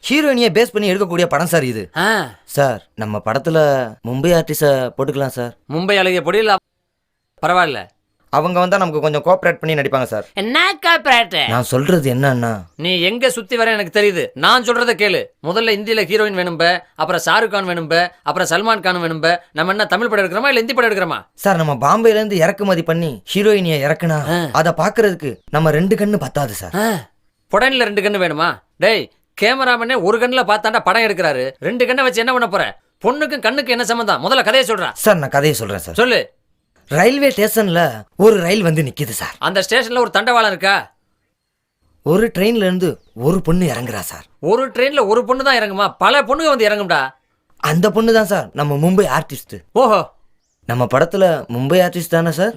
ஹீரோயினியை பேஸ் பண்ணி எடுக்கக்கூடிய படம் சார் இது. சார், நம்ம படத்துல மும்பை ஆர்டிஸ்ட போட்டுக்கலாம் சார். மும்பை அழகிய பொடியில் பரவாயில்ல, அவங்க வந்தா நமக்கு கொஞ்சம் கோஆப்ரேட் பண்ணி நடிப்பாங்க சார். என்ன கோஆப்ரேட்? நான் சொல்றது என்னன்னா, நீ எங்க சுத்தி வர எனக்கு தெரியுது. நான் சொல்றத கேளு. முதல்ல இந்தியில ஹீரோயின் வேணும்ப, அப்புறம் ஷாருக் கான் வேணும்ப, அப்புறம் சல்மான் கான் வேணும்ப. நம்ம என்ன தமிழ் படம் எடுக்கிறோமா இல்ல ஹிந்தி படம் எடுக்கிறோமா? சார், நம்ம பாம்பேல இருந்து இறக்குமதி பண்ணி ஹீரோயினியை இறக்குனா அதை பாக்குறதுக்கு நம்ம 2 கண்ணு பத்தாது சார். புடனில 2 கண்ணு வேணுமா? டேய், கேமராமேனே ஒரு கண்ணுல பார்த்தாண்டா படம் எடுக்கிறாரு. 2 கண்ணை வச்சு என்ன பண்ண போற? பொண்ணுக்கும் கண்ணுக்கு என்ன சம்பந்தம்? முதல்ல கதையை சொல்றா. சார், நான் கதையை சொல்றேன் சார். சொல்லு. ரயில்வே ஸ்டேஷன்ல ஒரு ரயில் வந்து நிக்குது சார். அந்த ஸ்டேஷன்ல ஒரு தண்டவாளம் இருக்கா? ஒரு ட்ரெயின்ல இருந்து ஒரு பொண்ணு இறங்குறா சார். ஒரு ட்ரெயின்ல ஒரு பொண்ணு தான் இறங்குமா? பல பொண்ணுங்க வந்து இறங்கும்டா. அந்த பொண்ணு தான் சார் நம்ம மும்பை ஆர்டிஸ்ட். ஓஹோ, நம்ம படத்துல மும்பை ஆர்டிஸ்ட் தானே சார்.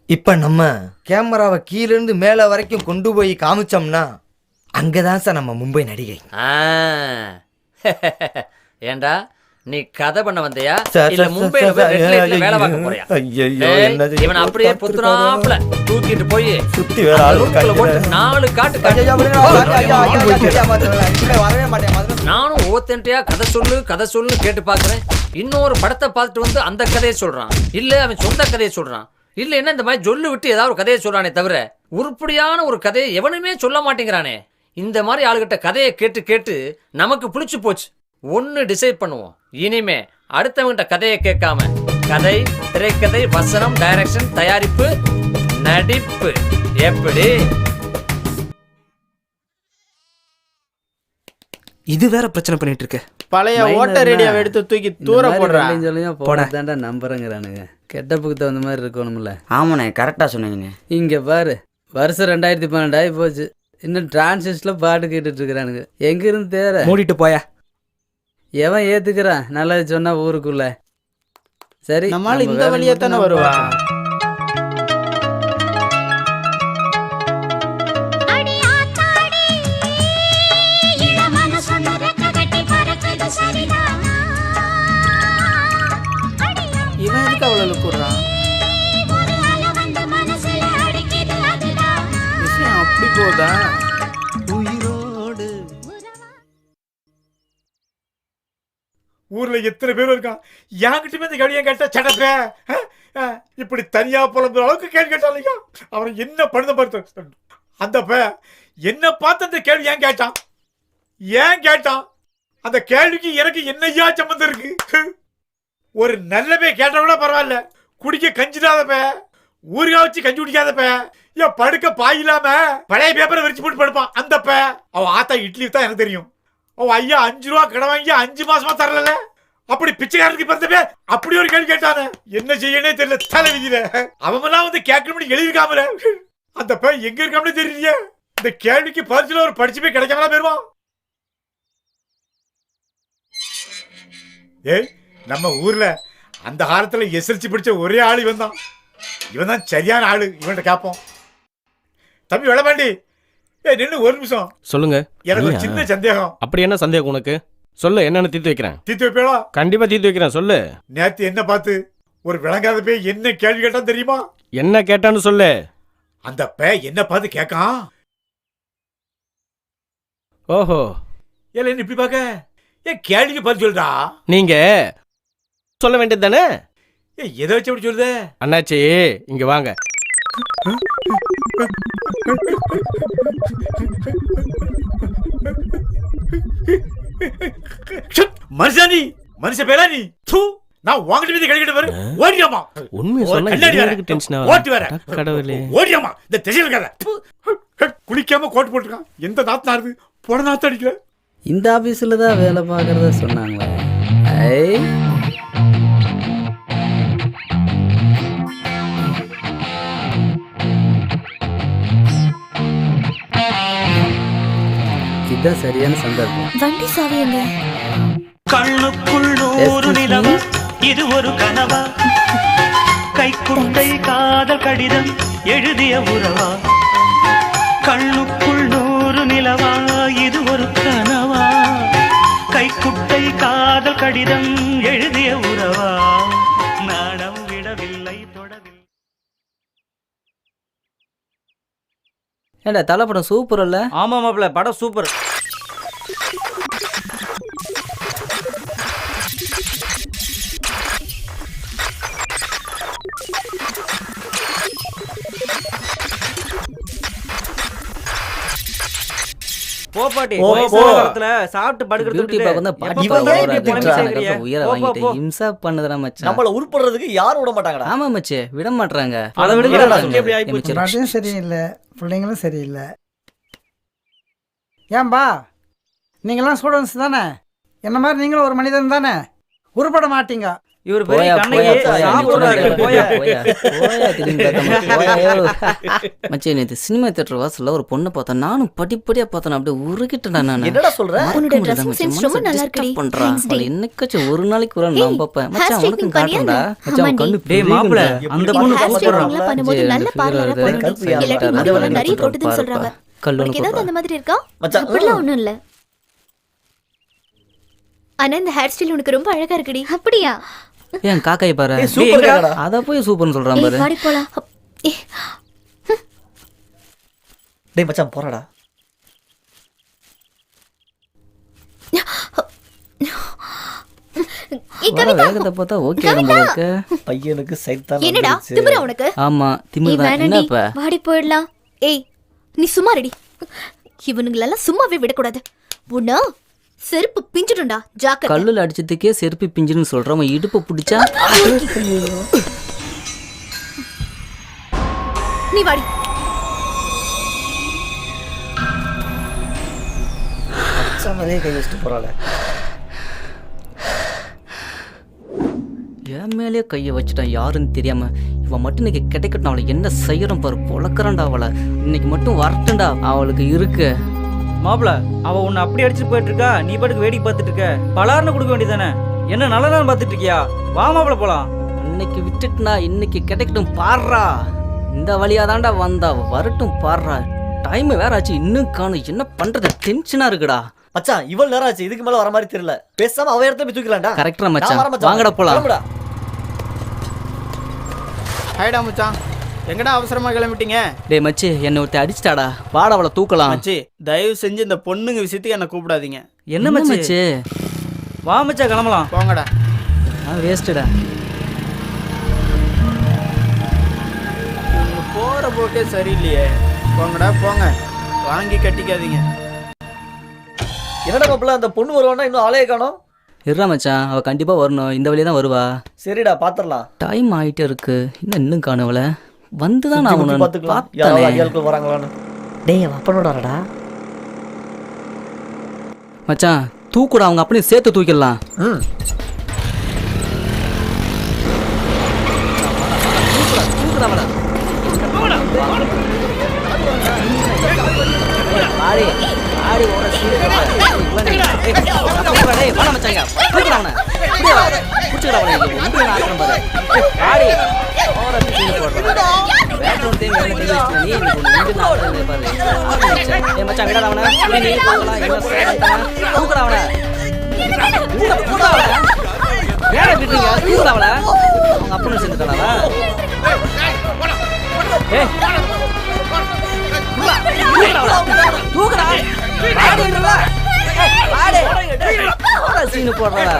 இப்ப நம்ம கேமராவை கீழ இருந்து மேல வரைக்கும் கொண்டு போய் காமிச்சோம்னா அங்கதான் சார் நம்ம மும்பை நடிகை. ஏண்டா நீ கதை பண்ண வந்தியா சார், இல்ல சார், மும்பைல சார், போய் சார், ரெட் லைட்ல வேலை பார்க்க போறியா? இவன் அப்படியே புத்துனாப்ல தூக்கிட்டு போய் சுத்தி வேற ஆளு போட்டு 4 காட்டு நானும் ஓத்தன்ட்டியா கதை சொல்லு கேட்டு பாக்குறேன். இன்னொரு படத்தை பார்த்துட்டு வந்து அந்த கதையை சொல்றான். இல்ல அவன் சொந்த கதையை சொல்றான். இல்ல என்ன இந்த மாதிரி சொல்லு விட்டு ஏதாவது ஒரு கதையை சொல்றானே தவிர உருப்படியான ஒரு கதையை எவனுமே சொல்ல மாட்டேங்கிறானே. இந்த மாதிரி ஆளுகிட்ட கதையை கேட்டு கேட்டு நமக்கு பிடிச்சு போச்சு. ஒன்னு டிசைட் பண்ணுவோம், இனிமே அடுத்தவங்கிட்ட கதையை கேட்காம கதை, திரைக்கதை, வசனம், டைரக்ஷன், தயாரிப்பு, நடிப்பு எப்படி? இது வேற பிரச்சனை பண்ணிட்டு இருக்கு. பழைய ஓட்ட ரேடியோவை எடுத்து தூக்கி தூர போடுறான். போடாதாண்டா நம்புறேங்கிறானுங்க. கெட்டப்புக்கு தகுந்த மாதிரி இருக்கணும்ல. ஆமாண்ணே, கரெக்டாக சொன்னீங்கண்ணே. இங்க பாரு, வருஷம் 2012 ஆகி போச்சு. இன்னும் டிரான்சிஸ்ட்ல பாட்டு கேட்டுட்டு இருக்கிறானுங்க. எங்க இருந்து தேர மூடிட்டு போயா. எவன் ஏத்துக்கிறான் நல்லது சொன்னா ஊருக்குள்ள? சரி, நம்மளால இந்த வழியா தானே வருவா. இவன் எதுக்கு அவ்வளவு கூடுறான்? விஷயம் அப்படி போதா? ஊர்ல எத்தனை பேர் இருக்கான். என்கிட்டயுமே இந்த கேள்வி கேட்டா சடப்ப இப்படி தனியா புலம்புற அளவுக்கு கேள்வி கேட்டாங்க. அவன் என்ன பண்ணுத பார்த்து அந்த என்ன பார்த்து அந்த கேள்வி ஏன் கேட்டான்? அந்த கேள்விக்கு எனக்கு என்னையா சம்பந்தம் இருக்கு? ஒரு நல்ல கேட்ட கூட பரவாயில்ல, குடிக்க கஞ்சிடாதப்ப, ஊருகா வச்சு கஞ்சி குடிக்காதப்ப, ஏன் படுக்க பாயில்லாம பழைய பேப்பரை விரிச்சு போட்டு படுப்பான். அந்த அவன் ஆத்தா இட்லி தான் எனக்கு தெரியும். அவன் ஐயா 5 ரூபா கடை வாங்கி 5 மாசமா தரல. அப்படி பிச்சைக்காரனுக்கு பிறந்தப்ப அப்படி ஒரு கேள்வி கேட்டானே. என்ன செய்யனே தெரியல, தலை விதியில அவமெல்லாம் வந்து கேட்கணும்னு எழுதிருக்காமல. அந்த எங்க இருக்காமலே தெரியலையே. இந்த கேள்விக்கு பரிசுல ஒரு படிச்சு போய் கிடைக்காமலா போயிருவான். ஏய், நம்ம ஊர்ல அந்த காலத்துல எஸ்எல்சி படிச்ச ஒரே ஆளு இவன் தான் சரியான ஆளு. இவன்கிட்ட கேட்போம். தம்பி வெளபாண்டி, நின்று ஒரு நிமிஷம் சொல்லுங்க. எனக்கு ஒரு சின்ன சந்தேகம். அப்படி என்ன சந்தேகம் உனக்கு? சொல்லு, என்னன்னு தீர்த்து வைக்கிறேன். தீர்த்து வைப்பேளா? கண்டிப்பா தீர்த்து வைக்கிறேன், சொல்லு. நேத்து என்ன பார்த்து ஒரு விளங்காத பேய் என்ன கேள்வி கேட்டான் தெரியுமா? என்ன கேட்டான்னு சொல்லு. அந்த என்ன பார்த்து கேட்கான். ஓஹோ, ஏல என்ன இப்படி பாக்க? ஏன் கேள்விக்கு பதில் சொல்றா? நீங்க சொல்ல வேண்டியது தானே. எதை வச்சு அப்படி சொல்லுத? அண்ணாச்சி இங்க வாங்க. மனுஷானி, மனுஷ பேரா நீ? நான் வாங்கிட்டு வந்து கழிக்கிட்டு வர ஓடியாமா. உண்மை சொன்னா எனக்கு டென்ஷன் ஆகுது. ஓடி வர கடவுளே, ஓடியாமா. இந்த திசையில இருக்காத குளிக்காம கோட் போட்டுருக்கான். எந்த நாத்து நாடுது? போன நாத்து அடிக்கல. இந்த ஆபீஸ்ல தான் வேலை பார்க்கறத சொன்னாங்களே. இதுதான் சரியான சந்தர்ப்பம். வண்டி சாவி எங்க? கண்ணுக்குள் நூறு நிலவா, இது ஒரு கனவா, கைக்குட்டை காதல் கடிதம் எழுதிய உறவா, கண்ணுக்குள் நூறு நிலவா, இது ஒரு கனவா, கைக்குட்டை காதல் கடிதம் எழுதிய உறவா, நாடம் விடவில்லை தொடவில்லை. ஏண்டா தலை படம் சூப்பர் இல்ல? ஆமா மாப்பிள்ள, படம் சூப்பர். போ பாட்டி, வயசான காலத்துல சாப்பிட்டு பியூட்டி பார்க்க வந்தா பாட்டி எப்ப பார்க்க ஏன் இப்படி வராது. திட்டுற? உயிரை போ, வாங்கிட்டு போ. இம்சா பண்ணுதுடா மச்சான். நம்மள உருப்படுறதுக்கு யாரும் விட மாட்டாங்கடா. ஆமா மச்சி, விட மாட்றாங்க. அதை விடுங்க, விட சுத்தி எப்படி ஆகி போச்சு. பாட்டியும் சரியில்லை, பிள்ளைங்களும் சரியில்லை. ஏன்பா நீங்களாம் ஸ்டூடெண்ட்ஸ் தானே? என்ன மாதிரி நீங்களும் ஒரு மனிதன் தானே? உருப்பட மாட்டீங்க. இவர் பெரிய போயா, கண்ணையே போயா, போயா, சாப்பிடுறாரு. நீ போயா. போயா, போயா, திரும்பி பார்க்காம போயா. மச்சி, நேத்து சினிமா தியேட்டர் வாசல்ல ஒரு பொண்ணை பார்த்தேன். நானும் படிப்படியா பார்த்தேன். அப்படியே உருகிட்டேன்டா நானு. என்னடா சொல்ற? உன்னோட dressing sense ரொம்ப நல்லா இருக்குடி. பண்றா Thanks டி. என்னைக்காச்சும் ஒரு நாளைக்கு ஒரு ஏய், நான் பார்ப்பேன். hair மச்சான் straightening உனக்கும் பண்ணியா காட்டுறா. என்ன? மச்சான் ஆமாண்டி. கண்ணு டேய் மாப்பிள்ள, அந்த இந்த பொண்ணு hair பார்க்க straightening போறான். எல்லாம் பண்ணும்போது நல்ல பார்லரா போகணும். இல்லாட்டி முடி எல்லாம் நிறைய கொட்டுதுன்னு சொல்றாங்க. உனக்கு ஏதாவது அந்த மாதிரி இருக்கா? மச்சான், அப்படிலாம் ஒண்ணும் இல்ல. ஆனா இந்த ஹேர் ஸ்டைல் உனக்கு ரொம்ப அழகா இருக்குடி. அப்படியா? ஏன் காக்காய் பாரு. சூப்பர் காக்கடா. அத போய் சூப்பர்னு சொல்றான் ஏய், பாரு. வாடி போலாம். ஏய், டேய் மச்சான் போறடா. ஏய், வர கவிதா. வேகத்தை பார்த்தா ஓகே போல இருக்கு. பையனுக்கு சைத்தான் என்னடா வந்துருச்சு. திமிரா உனக்கு? ஆமா ஏய், திமிர் தான். என்ன வேணாண்டி. இப்ப? வாடி போயிடலாம். ஏய், நீ சும்மா ரெடி. இவனுங்களெல்லாம் சும்மாவே விடக்கூடாது. உன்னா செருப்பு பிஞ்சிடும்டா, ஜாக்கிரதை. கல்லுல அடிச்சதுக்கே செருப்பு பிஞ்சுன்னு சொல்றோம். இடுப்பு பிடிச்சா நீ வாடி. மச்சான் மேலே கை வச்சுட்டு போறாள. என் மேலே கையை வச்சுட்டான் யாருன்னு தெரியாம. இவன் மட்டும் இன்னைக்கு கிடைக்கட்டும். அவளை என்ன செய்யறோம் பாரு. பொழக்கிறான்டா அவளை. இன்னைக்கு மட்டும் வரட்டும்டா. அவளுக்கு இருக்கு. மாப்பிள்ள, அவ உன்னை அப்படி அடிச்சுட்டு போயிட்டு இருக்கா, நீ பாட்டுக்கு வேடிக்கை பார்த்துட்டு இருக்க. பலார்னு கொடுக்க வேண்டியதானே? என்ன நல்லதான் பார்த்துட்டு இருக்கியா? வா மாப்பிள்ள போலாம். இன்னைக்கு விட்டுட்டுனா இன்னைக்கு கிடைக்கட்டும் பாடுறா. இந்த வழியா தான்டா வந்தா. வரட்டும் பாடுறா. டைம் வேற ஆச்சு, இன்னும் காணும். என்ன பண்றது? டென்ஷனா இருக்குடா. மச்சான் இவ்வளவு நேரம் ஆச்சு, இதுக்கு மேல வர மாதிரி தெரியல. பேசாம அவ இடத்துல போய் தூக்கலாம்டா. கரெக்டா நான் வரேன் மச்சான். மச்சான். வாங்கடா போலாம். கிளம்புடா. ஹைடா மச்சான், எங்கடா அவசரமா கிளம்பிட்டீங்க? டேய் மச்சி, என்ன ஒருத்த அடிச்சிட்டாடா. வாடா அவளை தூக்கலாம். மச்சி, தயவு செஞ்சு இந்த பொண்ணுங்க விஷயத்துக்கு என்ன கூப்பிடாதீங்க. என்ன மச்சி? வா மச்சா, கிளம்பலாம். போங்கடா. வேஸ்ட்டுடா. இவங்க போற போக்கே சரியில்லையே. போங்கடா போங்க, வாங்கி கட்டிக்காதீங்க. என்னடா மாப்பிள்ள, அந்த பொண்ணு வருவானா? இன்னும் ஆளையே காணோம். இருடா மச்சான், அவ கண்டிப்பா வரணும். இந்த வழியா தான் வருவா. சரிடா பாத்துடலாம். டைம் ஆயிட்டே இருக்கு. இன்னும் காணவள. வந்துதான் நான் உன்னை பாத்துக்கலாம். யாராவது பார்த்தேனே. அடியாட்கள் வராங்களான்னு. டேய் அவன் அப்பனோடாடா. மச்சான் தூக்குடா. அவங்க அப்படியே சேர்த்து தூக்கிடலாம். அப்பன்னு செஞ்சுட்டானா? சீனு போடுறா.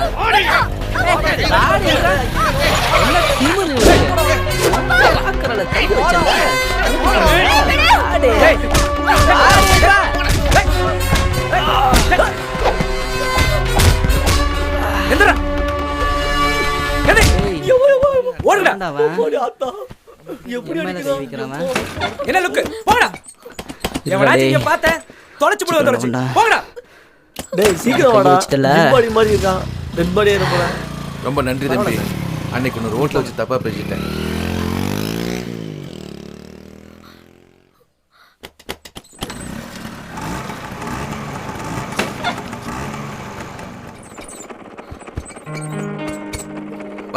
என்ன லுக்கு? போடா. எவனாச்சும் இங்க பார்த்த தொலைச்சு போடுவ தொலைச்சு. போடா. டேய் சீக்கிரம் வாடா. வச்சிட்டல. ஜிம்பாடி மாதிரி இருக்கான். டெட் பாடியா இருப்பான். ரொம்ப நன்றி தம்பி. அன்னைக்கு ஒன்று ரோட்ல வச்சு தப்பா பேசிட்டேன்.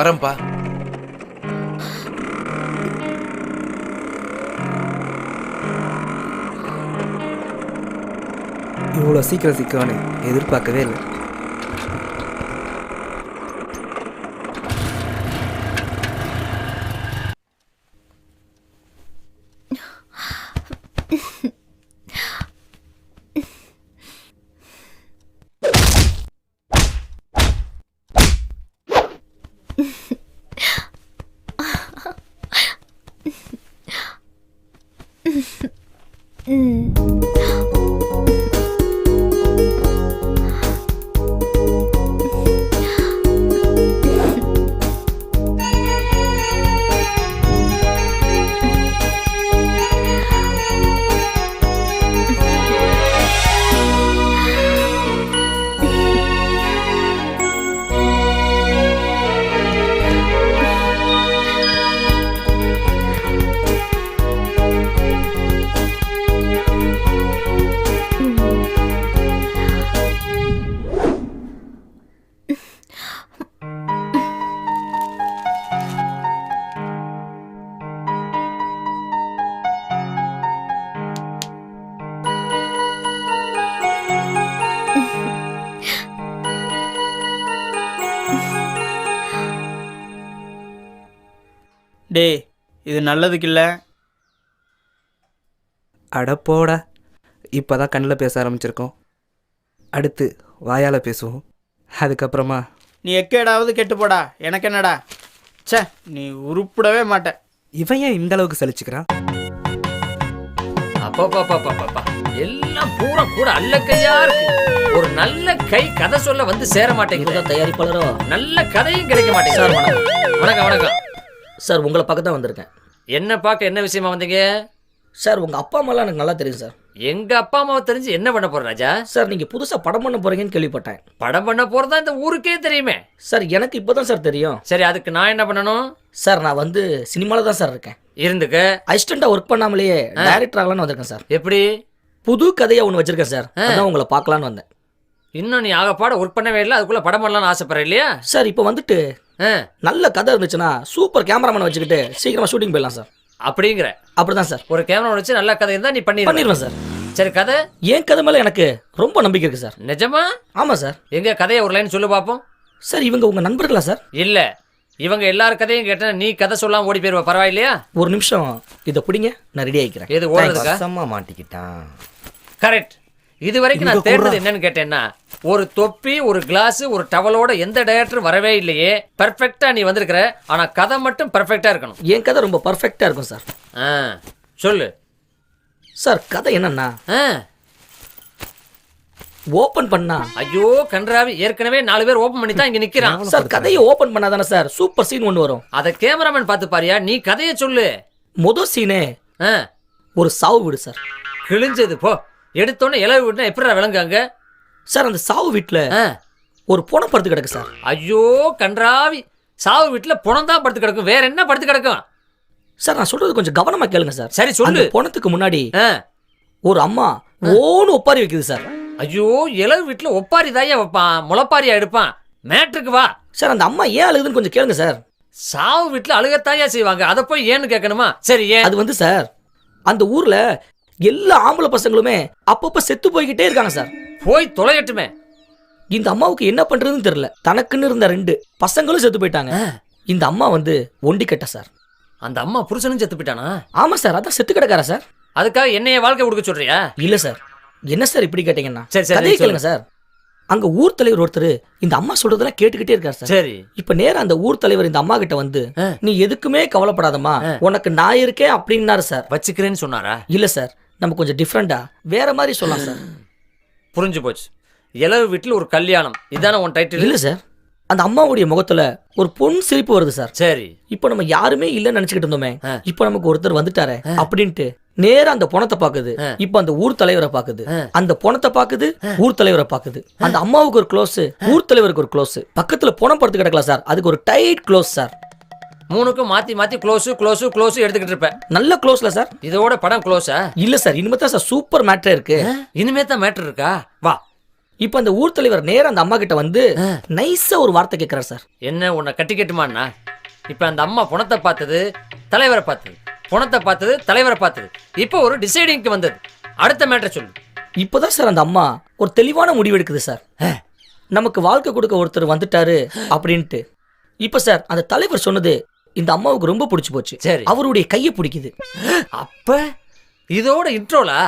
வரேன்ப்பா. இவ்வளோ சீக்கிரம் சிக்குவானு எதிர்பார்க்கவே இல்லை. டேய் இது நல்லதுக்கு இல்லை. அடப்போடா, இப்போ தான் கண்ணில் பேச ஆரம்பிச்சிருக்கோம். அடுத்து வாயால் பேசுவோம். அதுக்கப்புறமா நீ எக்கேடாவது கெட்டு போடா, எனக்கு என்னடா. ச்சே, நீ உருப்பிடவே மாட்ட. இவன் ஏன் இந்த அளவுக்கு சலிச்சுக்கிறான்? அப்பா எல்லாம் பூரா கூட அல்லக்கையா இருக்கு. ஒரு நல்ல கை கதை சொல்ல வந்து சேர மாட்டேங்குது. தயாரிப்பாளரோ நல்ல கதையும் கிடைக்க மாட்டேங்குது. சார் வணக்கம். வணக்கம் வணக்கம் சார், உங்களை பார்க்க தான் வந்திருக்கேன். என்ன பார்க்க என்ன விஷயமா வந்தீங்க? சார், உங்கள் அப்பா அம்மாலாம் எனக்கு நல்லா தெரியும் சார். எங்க அப்பா அம்மாவை தெரிஞ்சு என்ன பண்ண போற ராஜா? சார், நீங்கள் புதுசாக படம் பண்ண போறீங்கன்னு கேள்விப்பட்டேன். படம் பண்ண போறதா இந்த ஊருக்கே தெரியுமே. சார், எனக்கு இப்போ தான் சார் தெரியும். சரி, அதுக்கு நான் என்ன பண்ணணும்? சார், நான் வந்து சினிமாவில் தான் சார் இருக்கேன். இருந்துக்க அசிஸ்டண்டாக ஒர்க் பண்ணாமலேயே டைரக்டர் ஆகலான்னு வந்திருக்கேன் சார். எப்படி? புது கதையாக ஒன்று வச்சிருக்கேன் சார். அதான் உங்களை பார்க்கலான்னு வந்தேன். இன்னும் நீ ஆகப்பாட ஒர்க் பண்ணவே இல்லை, அதுக்குள்ள படம் பண்ணலாம்னு ஆசைப்படுற இல்லையா? சார், இப்போ வந்துட்டு நல்ல கதை இருந்துச்சுன்னா சூப்பர் கேமராமேனை வச்சுக்கிட்டு சீக்கிரமா ஷூட்டிங் போயிடலாம் சார். அப்படிங்கிற? அப்படிதான் சார். ஒரு கேமரா வச்சு நல்ல கதை இருந்தா நீ பண்ணிடுவேன் சார். சரி, கதை? என் கதை மேல எனக்கு ரொம்ப நம்பிக்கை இருக்கு சார். நிஜமா? ஆமா சார். எங்க கதையை ஒரு லைன் சொல்லு பாப்போம். சார், இவங்க உங்க நண்பர்களா சார்? இல்ல, இவங்க எல்லார் கதையும் கேட்டா நீ கதை சொல்லாம ஓடி போயிருவ. பரவாயில்லையா? ஒரு நிமிஷம் இதை பிடிங்க, நான் ரெடி ஆயிக்கிறேன். எது ஓடுறதுக்கா? சம்மா மாட்டிக்கிட்டான். கரெக்ட். இது வரைக்கும் நான் தேடுறது என்னன்னு கேட்டேன்னா, ஒரு தொப்பி, ஒரு கிளாஸ், ஒரு டவலோட எந்த டைரக்டரும் வரவே இல்லையே. பெர்ஃபெக்ட்டா நீ வந்திருக்கிற. ஆனா கதை மட்டும் பெர்ஃபெக்ட்டா இருக்கணும். என் கதை ரொம்ப பெர்ஃபெக்ட்டா இருக்கும் சார். சொல்லு சார். கதை என்னன்னா, ஓபன் பண்ணா, ஐயோ கன்றாவி, ஏற்கனவே 4 பேர் ஓபன் பண்ணி தான் இங்க நிக்கிறான் சார். கதையை ஓபன் பண்ணாதானே சார் சூப்பர் சீன் ஒன்று வரும். அத கேமராமேன் பார்த்து பாரியா. நீ கதையை சொல்லு. முதல் சீனே ஒரு சாவு வீடு சார். கிழிஞ்சது போ. எடுத்தோன்னே இலவு வீட்டுனா எப்படிடா விளங்குங்க சார்? அந்த சாவு வீட்டுல ஒரு புணம் படுத்து கிடக்கு சார். ஐயோ கன்றாவி, சாவு வீட்டுல புணம் தான் படுத்து கிடக்கும், வேற என்ன படுத்து கிடக்கும்? சார், நான் சொல்றது கொஞ்சம் கவனமா கேளுங்க சார். சரி சொல்லு. புணத்துக்கு முன்னாடி ஒரு அம்மா ஓன்னு ஒப்பாரி வைக்குது சார். ஐயோ, இலவு வீட்டுல ஒப்பாரி தாயா வைப்பான், முளப்பாரியா எடுப்பான். மேட்ருக்கு வா சார். அந்த அம்மா ஏன் அழுகுதுன்னு கொஞ்சம் கேளுங்க சார். சாவு வீட்டுல அழுகத்தாயா செய்வாங்க, அதை போய் ஏன்னு கேட்கணுமா? சரி, ஏன்? அது வந்து சார், அந்த ஊர்ல எல்லா ஆம்பளை பசங்களுமே அப்பப்ப செத்து போய்கிட்டே இருக்காங்க சார். போய் தொலையட்டுமே. இந்த அம்மாவுக்கு என்ன பண்றதுன்னு தெரியல. தனக்குன்னு இருந்த 2 பசங்களும் செத்து போயிட்டாங்க. இந்த அம்மா வந்து ஒண்டி கட்ட சார். அந்த அம்மா புருஷனும் செத்து போயிட்டானா? ஆமா சார், அதான் செத்து கிடக்காரா சார். அதுக்காக என்னைய வாழ்க்கை கொடுக்க சொல்றியா? இல்ல சார். என்ன சார் இப்படி கேட்டீங்கன்னா? சரி கதையை கேளுங்க சார். அங்க ஊர் தலைவர் ஒருத்தர் இந்த அம்மா சொல்றதெல்லாம் கேட்டுக்கிட்டே இருக்காரு சார். சரி. இப்ப நேரா அந்த ஊர் தலைவர் இந்த அம்மா கிட்ட வந்து, நீ எதுக்குமே கவலைப்படாதம்மா, உனக்கு நான் இருக்கேன் அப்படின்னாரு சார். வச்சுக்கிறேன்னு சொன்னாரா? இல்ல சார், நம்ம கொஞ்சம் டிஃப்ரெண்டா வேற மாதிரி சொல்லலாம் சார். புரிஞ்சு போச்சு. இலவு வீட்டில் ஒரு கல்யாணம், இதான உன் டைட்டில்? இல்ல சார், அந்த அம்மாவுடைய முகத்துல ஒரு பொன் சிரிப்பு வருது சார். சரி. இப்போ நம்ம யாருமே இல்லன்னு நினைச்சுக்கிட்டு இருந்தோமே, இப்போ நமக்கு ஒருத்தர் வந்துட்டாரே அப்படின்ட்டு நேரா அந்த பொணத்தை பாக்குது. இப்ப அந்த ஊர் தலைவரை பாக்குது, அந்த பொணத்தை பாக்குது, ஊர் தலைவரை பாக்குது. அந்த அம்மாவுக்கு ஒரு க்ளோஸ், ஊர் தலைவருக்கு ஒரு க்ளோஸ். பக்கத்துல பொணம் படுத்து கிடக்கலாம் சார், அதுக்கு ஒரு டைட் க்ளோஸ் சார். 3க்கும் மாத்தி மாத்தி க்ளோஸ் க்ளோஸ் க்ளோஸ் எடுத்துக்கிட்டு இருப்பேன். நல்ல க்ளோஸ்ல சார். இதோட படம் க்ளோஸா? இல்ல சார், இனிமே தான் சார் சூப்பர் மேட்டர் இருக்கு. இனிமே தான் மேட்டர் இருக்கா? வா இப்போ அந்த ஊர் தலைவர் நேரா அந்த அம்மா கிட்ட வந்து நைஸா ஒரு வார்த்தை கேட்கிறார் சார். என்ன உன்னை கட்டி கட்டுமாண்ணா? இப்போ அந்த அம்மா பணத்தை பார்த்தது, தலைவரை பார்த்தது, பணத்தை பார்த்தது, தலைவரை பார்த்தது. இப்போ ஒரு டிசைடிங்க்கு வந்தது. அடுத்த மேட்டர் சொல்லு. இப்போதான் சார் அந்த அம்மா ஒரு தெளிவான முடிவு எடுக்குது சார். நமக்கு வாழ்க்கை கொடுக்க ஒருத்தர் வந்துட்டாரு அப்படின்ட்டு. இப்போ சார் அந்த தலைவர் சொன்னது இந்த அம்மாவுக்கு ரொம்ப பிடிச்சி போச்சு. சரி, அவருடைய கையை பிடிக்குது. அப்ப இதோட இன்ட்ரோலா?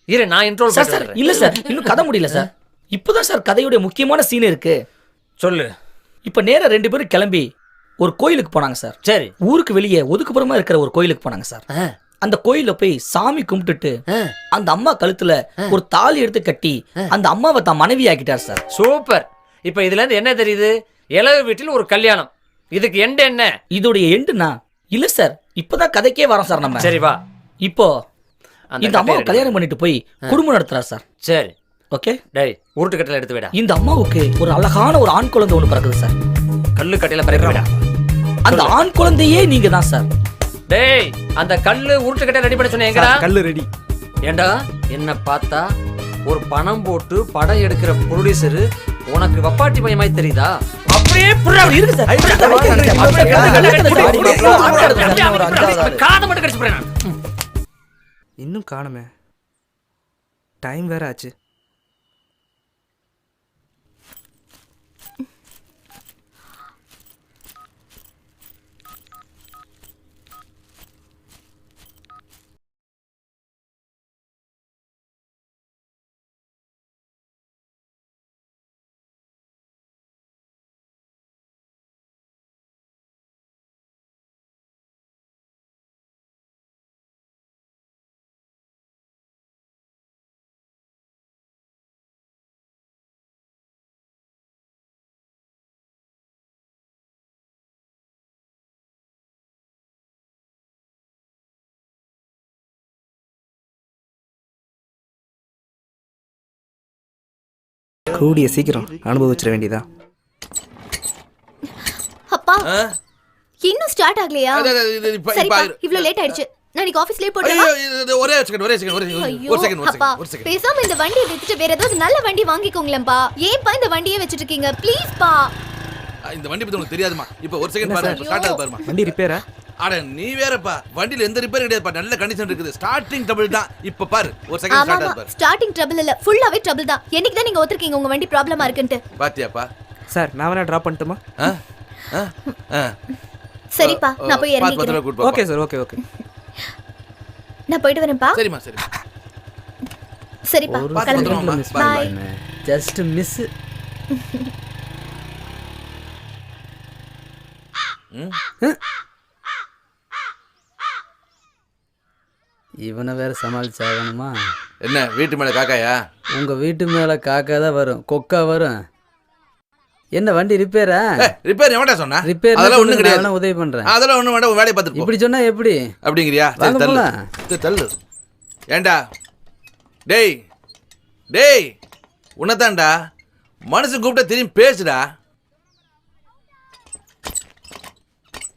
இரு, நான் இன்ட்ரோல் சார். சார் இல்ல சார், இன்னும் கதை முடியல சார். இப்போதான் சார் கதையுடைய முக்கியமான சீன் இருக்கு. சொல்லு. இப்போ நேரா 2 பேரும் கிளம்பி ஒரு கோயிலுக்கு போனாங்க சார். சரி. ஊருக்கு வெளியே ஒதுக்குப்புறமா இருக்கிற ஒரு கோயிலுக்கு போனாங்க சார். அந்த கோயில போய் சாமி கும்பிட்டுட்டு அந்த அம்மா கழுத்துல ஒரு தாலி எடுத்து கட்டி அந்த அம்மாவை தான் மனைவி ஆக்கிட்டார் சார். சூப்பர். இப்ப இதுல இருந்து என்ன தெரியுது? இளவு வீட்டில் ஒரு கல்யாணம். இதுக்கு எண்டு என்ன? இதோடைய எண்டுனா இல்ல சார், இப்பதான் கதைக்கே வரோம் சார் நம்ம. சரி வா. இப்போ இந்த அம்மாவை கல்யாணம் பண்ணிட்டு போய் குடும்பம் நடத்துறார் சார். சரி, ஓகே. டேய், உருட்டு கட்டையில எடுத்து விடா. இந்த அம்மாவுக்கு ஒரு அழகான ஒரு ஆண் குழந்தை ஒன்று பிறகுது சார். கல்லு கட்டையில பிறகு விடா. அந்த ஆண் குழந்தையே நீங்க தான் சார். டேய், அந்த கல்லு உருட்டு கட்டை ரெடி பண்ண சொன்னேன். எங்கடா கல்லு ரெடி? ஏண்டா, என்ன பார்த்தா ஒரு பணம் போட்டு படம் எடுக்கிற ப்ரொடியூசர் உனக்கு வப்பாட்டி பையமாய் தெரியுதா? அப்படியே இருக்கு சார். காதை மட்டும் கடிச்சு போறேன். இன்னும் காணுமே, டைம் வேற ஆச்சு. கூடிய சீக்கிரம் அனுபவிச்சிட வேண்டியதா. அப்பா இன்னும் ஸ்டார்ட் ஆகலையா? சரிப்பா, இவ்ளோ லேட் ஆயிடுச்சு. நான் இன்னைக்கு ஆபீஸ்லயே போறேன். ஒரே செகண்ட். அப்பா, பேசாம இந்த வண்டியை வித்துட்டு வேற ஏதாவது நல்ல வண்டி வாங்கிக்கோங்களேன்பா. ஏன்பா இந்த வண்டியை வச்சிட்டு இருக்கீங்க? ப்ளீஸ் பா. இந்த வண்டி பத்தி உனக்கு தெரியாதுமா? இப்போ ஒரு செகண்ட் பாரு, ஸ்டார்ட் ஆகுது பாருமா. வண்டி ரிப்பேரா? அட நீ வேறப்பா, வண்டில எந்த ரிப்பேர் கிடையாதுப்பா, நல்ல கண்டிஷன் இருக்குது. ஸ்டார்டிங் ட்ரபிள் தான். இப்ப பாரு, ஒரு செகண்ட் ஸ்டார்ட் ஆகுது பாரு. ஸ்டார்டிங் ட்ரபிள் இல்ல, ஃபுல்லாவே ட்ரபிள் தான். என்னைக்கு தான் நீங்க ஒத்துறீங்க உங்க வண்டி ப்ராப்ளமா இருக்குன்னு? பாத்தியாப்பா? சார், நான் வேணா டிராப் பண்ணட்டுமா? சரிப்பா, நான் போய் இறங்கிக்கிறேன். Okay sir, okay. நான் போயிட்டு வரேன்ப்பா. சரிம்மா, சரி. சரிப்பா, கிளம்புறேன். பை. Just miss. இவனை வேற சமாளிச்சாகணுமா? என்ன வீட்டு மேல காக்காயா? உங்க வீட்டு மேல காக்கா தான் வரும், கொக்கா வரும். என்ன வண்டி ரிப்பேரா? ரிப்பேர் எவன்டா சொன்னா? ரிப்பேர் அதெல்லாம் ஒண்ணும் கிடையாது. நான் உதவி பண்றேன். அதெல்லாம் ஒண்ணும் வேண்டாம், வேலைய பார்த்துட்டு போ. இப்படி சொன்னா எப்படி? அப்படிங்கறியா? வாங்க தள்ளு. தள்ளு. ஏண்டா டேய் உன்னதான்டா மனுஷன் கூப்பிட்டா திரும்பி பேசுடா.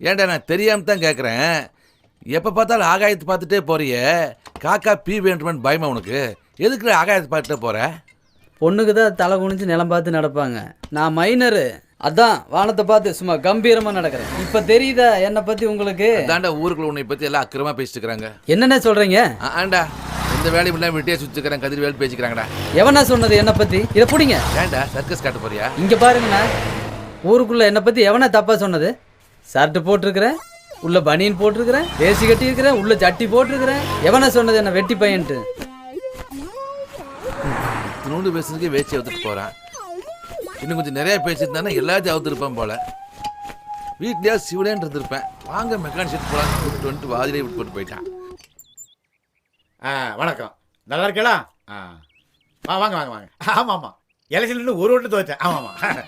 ஏண்டா நான் தெரியாம தான் கேட்குறேன். எப்போ பார்த்தாலும் ஆகாயத்தை பார்த்துட்டே போறிய, காக்கா பீ வேண்டுமென்னு பயமா உனக்கு? எதுக்கு ஆகாயத்தை பார்த்துட்டே போற? பொண்ணுக்கு தான் தலை குனிஞ்சு நிலம் பார்த்து நடப்பாங்க. நான் மைனரு, அதான் வானத்தை பார்த்து சும்மா கம்பீரமா நடக்கிறேன். இப்ப தெரியுதா என்னை பத்தி உங்களுக்கு? தாண்டா ஊருக்குள்ள உன்னை பத்தி எல்லாம் அக்கிரமா பேசிட்டு இருக்காங்க. என்னென்ன சொல்றீங்க? ஆண்டா இந்த வேலையும் இல்லாம வெட்டியா சுத்திக்கிறாங்க, கதிர் வேலை பேசிக்கிறாங்கடா. எவனா சொன்னது என்னை பத்தி? இதை பிடிங்க. ஏண்டா சர்க்கஸ் காட்ட போறியா? இங்க பாருங்கண்ணா, ஊருக்குள்ள என்னை பத்தி எவனா தப்பா சொன்னது? ஷர்ட் போட்டிருக்கிறேன், உள்ள பனியன் போட்டிருக்கிறேன், வேசி கட்டி இருக்கிறேன், உள்ள சட்டி போட்டிருக்கிறேன். எவனா சொன்னது என்ன வெட்டி பையன்ட்டு? நூண்டு பேசுறதுக்கே வேச்சி அவுத்துட்டு போறான். இன்னும் கொஞ்சம் நிறைய பேசியிருந்தானே எல்லாத்தையும் அவுத்துருப்பேன் போல. வீட்லயா சிவலேன்னு இருந்திருப்பேன். வாங்க மெக்கானிக் ஷெட் போலாம் கூப்பிட்டு வந்துட்டு வாதிலே விட்டு போட்டு போயிட்டான். வணக்கம், நல்லா இருக்கலாம்? வாங்க. ஆமாம், எலெக்ஷன் ஒரு ஓட்டு துவைச்சேன். ஆமாம்.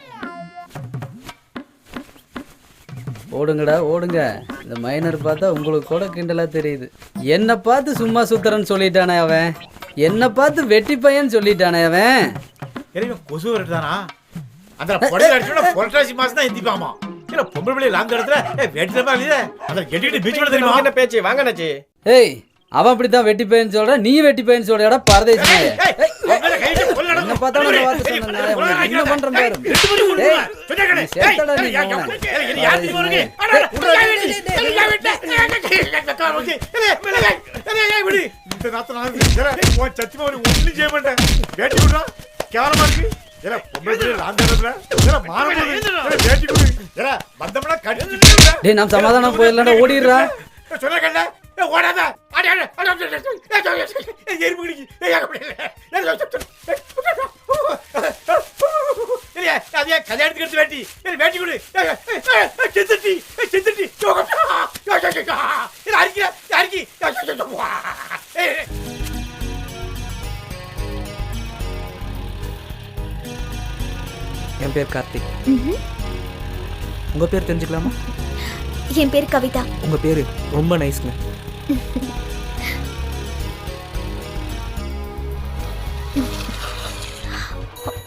ஓடுங்கடா ஓடுங்க. இந்த மைனர் பார்த்தா உங்களுக்கு கூட கிண்டலா தெரியுது. என்னை பார்த்து சும்மா சுத்துறன்னு சொல்லிட்டானே அவன். என்னை பார்த்து வெட்டி பையன் சொல்லிட்டானே அவன். கொசு வரட்டுதானா? அந்த பொடை அடிச்சோட புரட்டாசி மாசம் தான் எந்திப்பாமா. இல்ல பொம்பளை பிள்ளை லாங்க இடத்துல வெட்டி இல்லையே, அதை கெட்டிட்டு பீச் கூட தெரியுமா? என்ன பேச்சு? வாங்கண்ணாச்சி. ஏய், அவன் அப்படித்தான் வெட்டி பையன் சொல்ற, நீ வெட்டி பையன் சொல்றடா பரதேசி. பார்த்தாலும் அந்த வார்த்தை சொன்னேன். உனக்கு என்ன பண்றேன் பாரு. டேய், நீ செத்தடா நீ மகனே. டேய் நாம் சமாதானம் போயிடலாம்டா, ஓடிடுறா. ஓடாத கல்யாணத்துக்கு எடுத்து வேட்டி வேட்டி கொடு செத்துட்டி செத்துட்டி அரிக்கி என் பேர் கார்த்திக். உங்க பேர் தெரிஞ்சுக்கலாமா? என் பேர் கவிதா. உங்க பேரு ரொம்ப நைஸ்ங்க.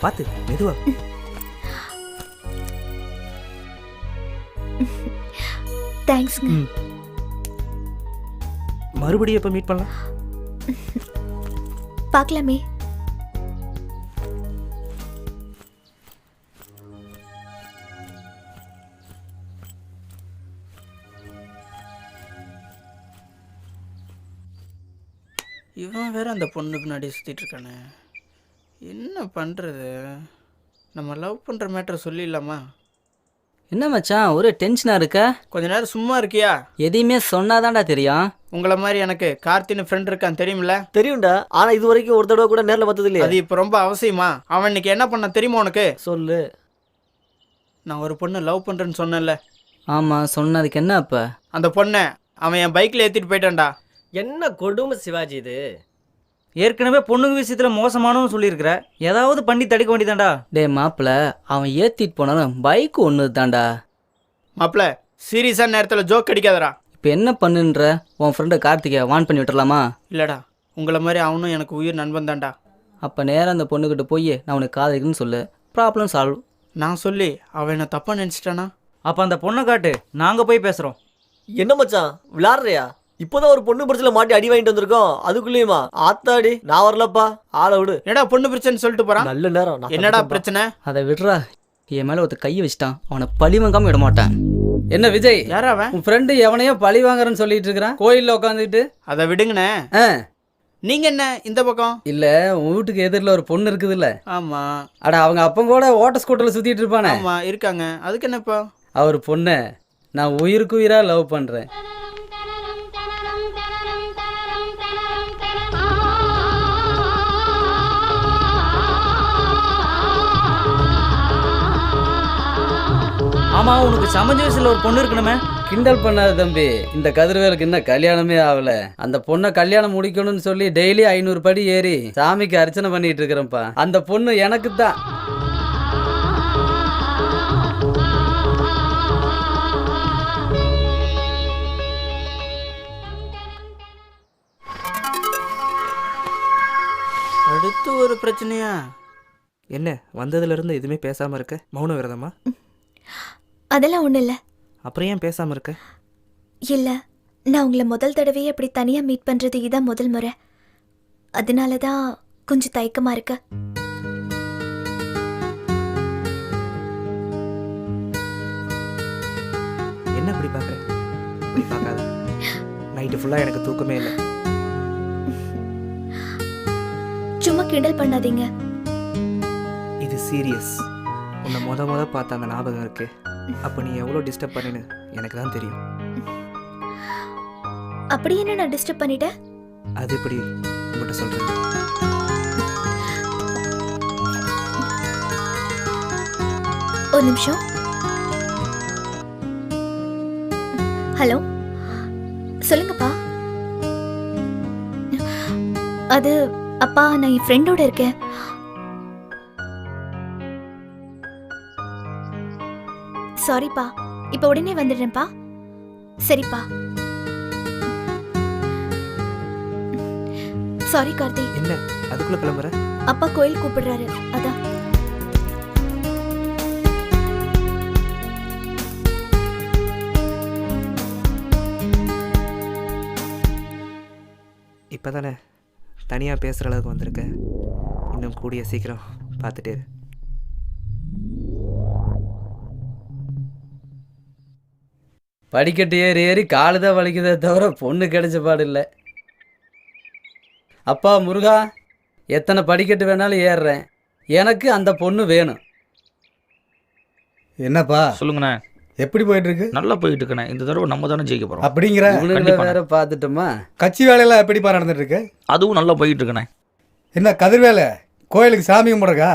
பாத்து மெதுவா. தேங்க்ஸ்ங்க. மறுபடியும் எப்ப மீட் பண்ணலாம்? பார்க்கலாமே. இவன் வேற அந்த பொண்ணு பின்னாடி சுற்றிட்டு இருக்கானே, என்ன பண்ணுறது? நம்ம லவ் பண்ணுற மேட்டரை சொல்லிடலாமா? என்ன மச்சான் ஒரு டென்ஷனா இருக்க? கொஞ்ச நேரம் சும்மா இருக்கியா? எதையுமே சொன்னாதான்டா தெரியும். உங்களை மாதிரி எனக்கு கார்த்தின்னு ஃப்ரெண்ட் இருக்கான் தெரியுமில்ல? தெரியும்டா, ஆனா இது வரைக்கும் ஒரு தடவை கூட நேரில் பார்த்தது இல்லையா? அது இப்போ ரொம்ப அவசியமா? அவன் இன்னைக்கு என்ன பண்ண தெரியுமா உனக்கு? சொல்லு. நான் ஒரு பொண்ணு லவ் பண்ணுறேன்னு சொன்னேன்ல. ஆமாம், சொன்னதுக்கு என்ன அப்போ? அந்த பொண்ணை அவன் என் பைக்கில் ஏற்றிட்டு போயிட்டான்டா. என்ன கொடுமை சிவாஜி இது. ஏற்கனவே பொண்ணுங்க விஷயத்துல மோசமானவன்னு சொல்லியிருக்கிற, ஏதாவது பண்ணி தடுக்க வேண்டியதாண்டா. டே மாப்பிள்ள, அவன் ஏற்றிட்டு போனாலும் பைக் ஒன்று தான்டா. மாப்பிள்ள சீரியஸான நேரத்தில் ஜோக் அடிக்காதடா. இப்போ என்ன பண்ணுன்ற? உன் ஃப்ரெண்டை கார்த்திகை வான் பண்ணி விட்டுறலாமா? இல்லைடா, உங்களை மாதிரி அவனும் எனக்கு உயிர் நண்பன் தான்டா. அப்போ நேராக அந்த பொண்ணுக்கிட்ட போய் நான் உனக்கு காதலிக்குன்னு சொல்லு, ப்ராப்ளம் சால்வ். நான் சொல்லி அவன் என்ன தப்பாக நினச்சிட்டானா? அப்போ அந்த பொண்ணை காட்டு, நாங்கள் போய் பேசுகிறோம். என்ன மச்சான் விளாடுறியா? இப்போதான் ஒரு பொண்ணு பிரச்சனை மாட்டி அடி வாங்கிட்டு வந்திருக்கோம், அதுக்குள்ளேயுமா? ஆத்தாடி, நான் வரலப்பா, ஆளை விடு. என்னடா பொண்ணு பிரச்சனை சொல்லிட்டு போறான்? நல்ல நேரம். என்னடா பிரச்சனை? அதை விடுறா. என் மேலே ஒருத்த கையை வச்சுட்டான், அவனை பழி வாங்காம விட மாட்டான். என்ன விஜய், யாரா அவன்? உன் ஃப்ரெண்டு எவனையோ பழி வாங்குறேன்னு சொல்லிட்டு இருக்கிறான் கோயிலில் உட்காந்துக்கிட்டு. அதை விடுங்கண்ணே. நீங்க என்ன இந்த பக்கம்? இல்ல, உன் வீட்டுக்கு எதிரில் ஒரு பொண்ணு இருக்குதுல்ல? ஆமா. அட அவங்க அப்பன் கூட ஓட்ட ஸ்கூட்டர்ல சுத்திட்டு இருப்பானே. ஆமா இருக்காங்க. அதுக்கு என்னப்பா? அவர் பொண்ணை நான் உயிருக்கு உயிரா லவ் பண்றேன். ஆமா, உனக்கு சமஞ்ச வயசுல ஒரு பொண்ணு இருக்கணுமே. கிண்டல் பண்ணாத தம்பி, இந்த கதிர்வேலுக்கு இன்னும் கல்யாணமே ஆகல. அந்த பொண்ணை கல்யாணம் முடிக்கணும்னு சொல்லி டெய்லி 500 படி ஏறி சாமிக்கு அர்ச்சனை பண்ணிட்டு இருக்கிறேன்ப்பா. அந்த பொண்ணு எனக்கு தான். அடுத்து ஒரு பிரச்சனையா? என்ன வந்ததுல இருந்து எதுவுமே பேசாம இருக்க? மௌன விரதமா? அதெல்லாம் ஒண்ணும் இல்ல. அப்புறம் ஏன் பேசாம இருக்க? இல்ல, நான் உங்களை முதல் தடவையே அப்படி தனியா மீட் பண்றது இதான் முதல் முறை. அதனாலதான் கொஞ்சம் தயக்கமா இருக்கு. என்ன இப்படி பாக்குற? இப்படி பார்க்காத. நைட்டு ஃபுல்லா எனக்கு தூக்கமே இல்லை. சும்மா கிண்டல் பண்ணாதீங்க. இது சீரியஸ். உன்னை முத பார்த்த அந்த ஞாபகம் இருக்கு. அப்போ நீ எவ்வளோ டிஸ்டர்ப் பண்ணின்னு எனக்கு தான் தெரியும். அப்படி என்ன நான் டிஸ்டர்ப் பண்ணிட்டேன்? அது எப்படி உங்கள்கிட்ட சொல்றேன்? ஒரு நிமிஷம். ஹலோ, சொல்லுங்கப்பா. அது அப்பா, நான் என் ஃப்ரெண்டோட இருக்கேன். சாரிப்பா, இப்போ உடனே வந்துடுறேன்ப்பா. சரிப்பா. சாரி கார்த்தி. என்ன அதுக்குள்ள கிளம்புற? அப்பா கோயில் கூப்பிடுறாரு, அதான். இப்போதானே தனியாக பேசுகிற அளவுக்கு வந்திருக்க. இன்னும் கூடிய சீக்கிரம் பார்த்துட்டே இரு. படிக்கட்டு ஏறி ஏறி காலு தான் வலிக்குதே தவிர பொண்ணு கிடைச்ச பாடு இல்லை. அப்பா முருகா, எத்தனை படிக்கட்டு வேணாலும் ஏறுறேன், எனக்கு அந்த பொண்ணு வேணும். என்னப்பா சொல்லுங்கண்ணே. எப்படி போயிட்டு இருக்கு? நல்லா போயிட்டு இருக்கண்ணே. இந்த தடவை நம்ம தானே ஜெயிக்க போகிறோம். அப்படிங்கிற இவனுங்களை வேற பார்த்துட்டோமா? கட்சி வேலையெல்லாம் எப்படிப்பா நடந்துட்டு இருக்கு? அதுவும் நல்லா போயிட்டு இருக்கண்ணே. என்ன கதிர்வேலை, கோயிலுக்கு சாமி கும்பிட்றக்கா?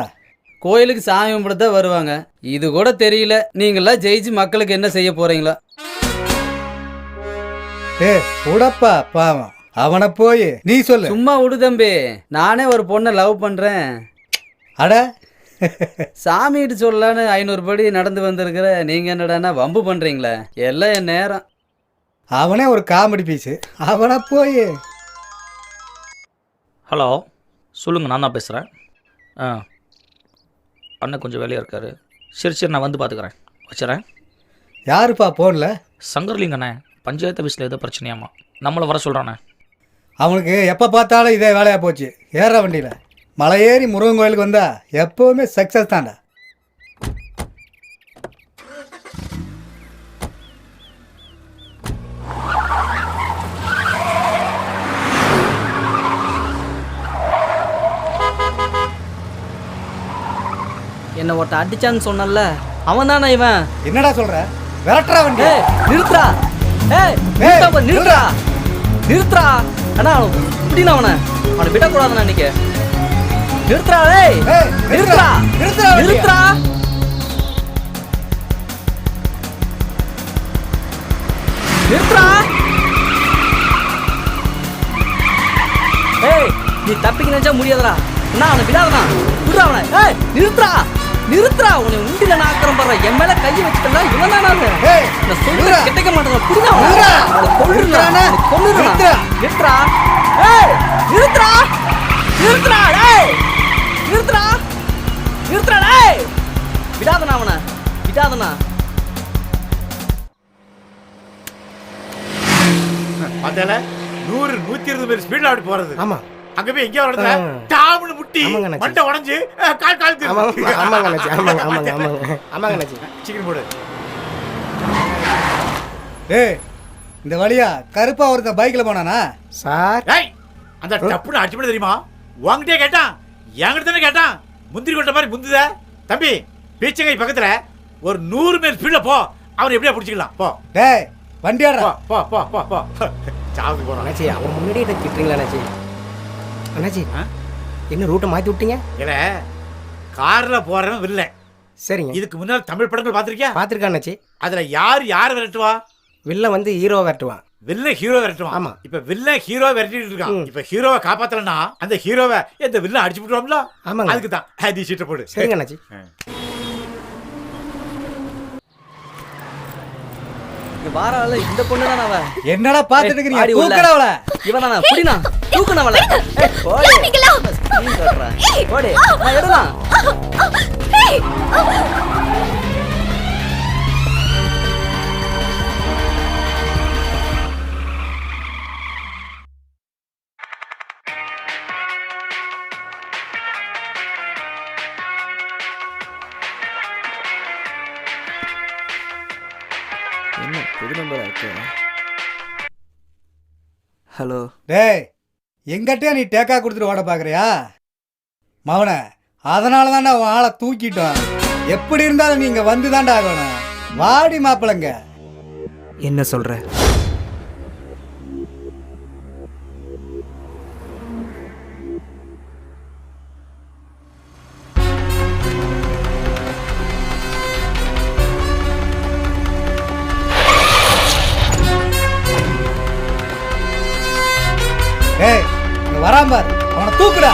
கோயிலுக்கு சாமி கும்பிடத்தான் வருவாங்க. இது கூட தெரியல நீங்களாம் ஜெயிச்சு மக்களுக்கு என்ன செய்ய போறீங்களா? ஏ உடப்பா பாவம், அவனை போய் நீ சொல்லு. சும்மா விடு தம்பி, நானே ஒரு பொண்ணை லவ் பண்றேன். அட சாமிகிட்ட சொல்லலான்னு 500 படி நடந்து வந்திருக்கிற நீங்க என்னடான்னா வம்பு பண்றீங்களே? எல்லாம் என் நேரம். அவனே ஒரு காமெடி பீஸு, அவனை போய். ஹலோ சொல்லுங்கள், நான் தான் பேசுகிறேன். அண்ணன் கொஞ்சம் வேலையாக இருக்காரு. சரி நான் வந்து பார்த்துக்குறேன், வச்சுறேன். யாருப்பா போன்ல? சங்கர்லிங்கண்ணே, பஞ்சாயத்து ஆஃபீஸில் ஏதோ பிரச்சனையாமா, நம்மளை வர சொல்கிறானே. அவனுக்கு எப்போ பார்த்தாலும் இதே வேலையாக போச்சு. ஏற வண்டியில் மலை ஏறி முருகன் கோயிலுக்கு வந்தா எப்போவுமே சக்ஸஸ் தான்டா. என்ன ஒருத்த அடிச்சான்னு சொன்னல, அவன் தானே இவன்? என்னடா சொல்ற? விரட்டுறா வண்டி. நிறுத்துறா, நிறுத்துறா, நிறுத்துறா. அண்ணா இப்படின்னா அவனை விடக்கூடாதுண்ணா இன்னைக்கு. நிறுத்துறா, நிறுத்துறா, நிறுத்துறா. நிறுத்துறா. ஏய், நீ தப்பிக்க நினைச்சா முடியாதடா. அண்ணா அவனை விடாதண்ணா, விடுறா அவனை. ஏய் நிறுத்துறா, நிறுத்துறா. உன்னை உண்டில நாக்கிறோம் பாரு. என் மேல கையை வச்சுட்டா இவன் தானா? நான் சொல்ற கிட்டக்க மாட்டேன். புரியுதா? கொல்லுறா, கொல்லுறா. நிறுத்துறா. ஏய் நிறுத்துறா, நிறுத்துறா. ஏய் நிறுத்துறா, நிறுத்துறா. ஏய் விடாதண்ணா அவனை, விடாதண்ணா. பார்த்தால 100 120 பேர் ஸ்பீட்ல அப்படி போறது. ஆமா, அங்க போய் எங்க வரதுல டாம்னு முட்டி மண்டை உடைஞ்சு கால் கால் ஆமாங்க அண்ணாச்சி, ஆமாங்க ஆமாங்க ஆமாங்க ஆமாங்க அண்ணாச்சி. சீக்கிரம் போடு. ஏய் இந்த வழியா கருப்பா ஒருத்தன் பைக்கில் போனானா சார்? ஏய் அந்த டப்புன்னு அடிச்சு பண்ண தெரியுமா? உங்ககிட்டே கேட்டான், என்கிட்ட தானே கேட்டான். முந்திரி கொட்ட மாதிரி முந்துத தம்பி. பீச்சங்கை பக்கத்துல ஒரு 100 பேர் ஸ்பீட்ல போ, அவனை எப்படியா பிடிச்சிக்கலாம். போ டேய் வண்டி ஆடுறா. போ போ போ போ சாவுக்கு போறான். அண்ணாச்சி அவன் முன்னாடியே திட்டுறீங்களா அண்ணாச்சி? அண்ணாச்சி என்ன ரூட்டை மாற்றி விட்டீங்க? இல்ல கார்ல போறவன் வில்ல. சரிங்க. இதுக்கு முன்னாடி தமிழ் படங்கள் பார்த்திருக்கியா? பார்த்துருக்கேன் அண்ணாச்சி. அதுல யார் விரட்டுவா? வில்ல வந்து ஹீரோ விரட்டுவான், வில்ல ஹீரோ விரட்டுவான். ஆமா. இப்ப வில்ல ஹீரோ விரட்டிட்டு இருக்கான். இப்ப ஹீரோவை காப்பாத்தலன்னா அந்த ஹீரோவை இந்த வில்ல அடிச்சு விட்டுருவோம்ல. ஆமாங்க. அதுக்கு தான் ஹேதி சீட்டை போடு. சரிங்க அண்ணாச்சி. வாரால இந்த பொண்ணு தானே அவ? என்னடா பார்த்துட்டு இருக்கீங்க? தூக்குடா அவளை. இவன் தானே? புடினா தூக்குன அவளை. ஓடி ஸ்கிரீன் கட்றா. ஓடி நான் எடுடா. என்ன புது நம்பரா இருக்கு? ஹலோ. டேய் எங்கிட்டே நீ டேக்கா கொடுத்துட்டு ஓட பார்க்குறியா மவனை? அதனால தான்டா உன் ஆளை தூக்கிட்டோம். எப்படி இருந்தாலும் நீங்க வந்து தான்டா ஆகணும். வாடி மாப்பிளங்க. என்ன சொல்ற? டேய் இங்க வராம பாரு, அவனை தூக்குடா.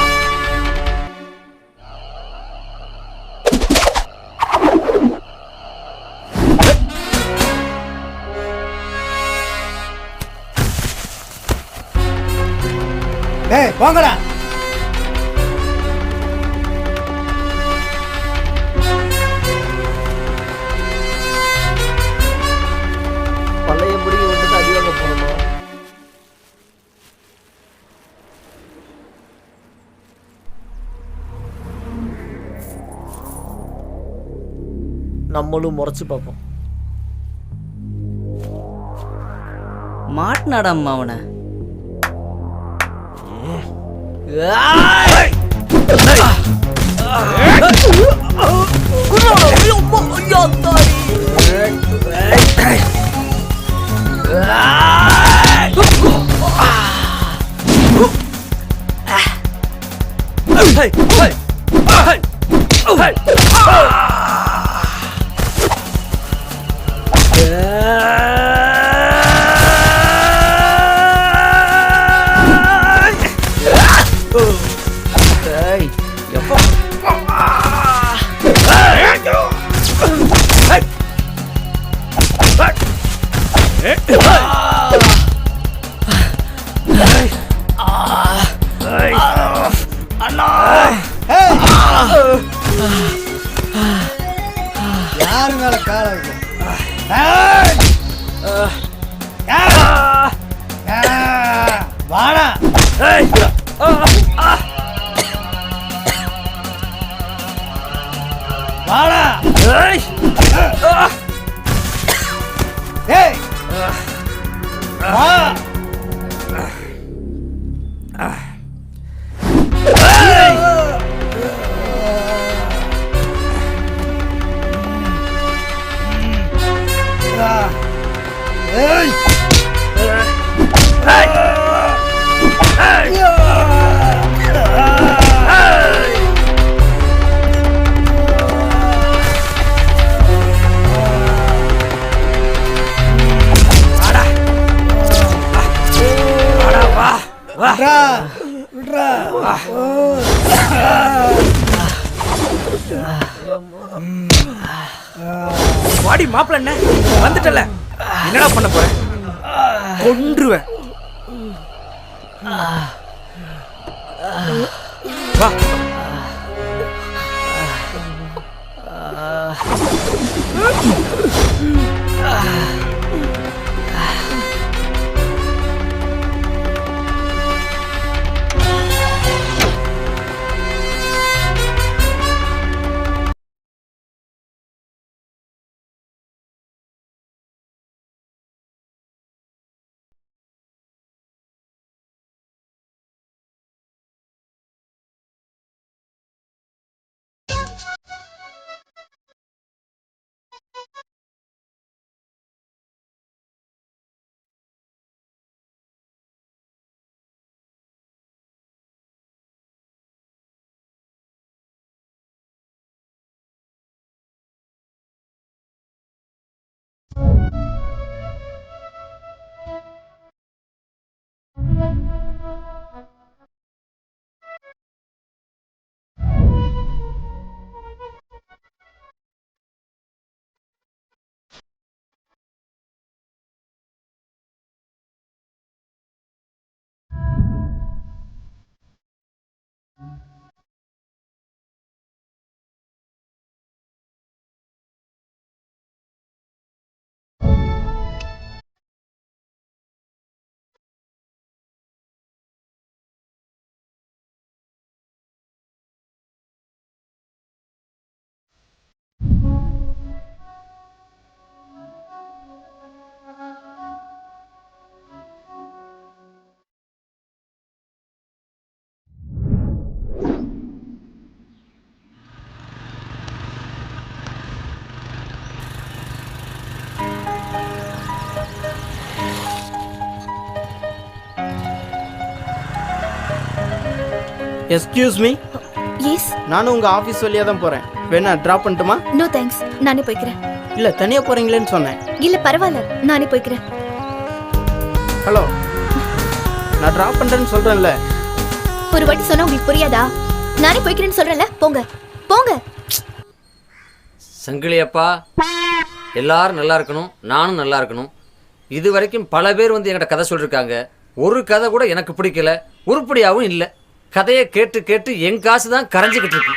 டேய் போங்கடா. பழைய முடி வந்து அடிவாங்க போறோம். நம்மளும் முறைச்சு பார்ப்போம். மாட்டினாடாம்மா அவனை. யாரு மேல கால வைக்க வாடா. வாடா. ஏய் வா. வாடி மாப்பிள்ள என்ன வந்துட்டல, என்னடா பண்ண போற? கொன்றுவேன். வா. Excuse me. எஸ். நானும் உங்க ஆபீஸ் வழியா தான் போறேன். வேணா டிராப் பண்ணட்டுமா? நோ தேங்க்ஸ், நானே போய்க்கிறேன். இல்ல தனியா போறீங்களேன்னு சொன்னேன். இல்ல பரவாயில்ல, நானே போய்க்கிறேன். ஹலோ, நான் டிராப் பண்றேன்னு சொல்றேன்ல. ஒரு வாட்டி சொன்னா உங்களுக்கு புரியாதா? நானே போய்க்கிறேன்னு சொல்றேன்ல, போங்க போங்க. சங்கிலியப்பா, எல்லாரும் நல்லா இருக்கணும், நானும் நல்லா இருக்கணும். இது வரைக்கும் பல பேர் வந்து என்கிட்ட கதை சொல்லியிருக்காங்க. ஒரு கதை கூட எனக்கு பிடிக்கல, உருப்படியாகவும் இல்லை. கதையை கேட்டு கேட்டு என் காசு தான் கரைஞ்சிக்கிட்டு இருக்கு.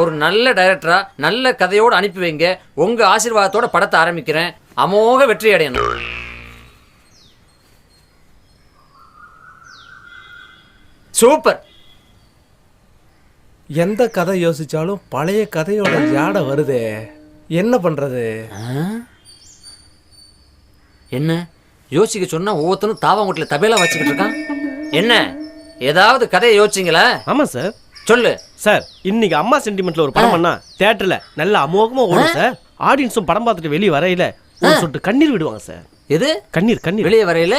ஒரு நல்ல டைரக்டரா நல்ல கதையோடு அனுப்பி வைங்க. உங்க ஆசீர்வாதத்தோட படத்தை ஆரம்பிக்கிறேன். அமோக வெற்றி அடையணும். சூப்பர். எந்த கதை யோசிச்சாலும் பழைய கதையோட ஜாடை வருதே. என்ன பண்றது? என்ன யோசிக்க சொன்னா ஒவ்வொருத்தனும் தாவாங்குட்டில தபேலா வச்சுக்கிட்டு இருக்கான். என்ன ஏதாவது கதையை யோசிச்சிங்களா? ஆமா சார். சொல்லு சார். இன்னைக்கு அம்மா சென்டிமெண்ட்ல ஒரு படம் பண்ணா தியேட்டர்ல நல்ல அமோகமா ஓடும் சார். ஆடியன்ஸும் படம் பார்த்துட்டு வெளியே வரையில ஒரு சொட்டு கண்ணீர் விடுவாங்க சார். எது? கண்ணீர். வெளியே வரையில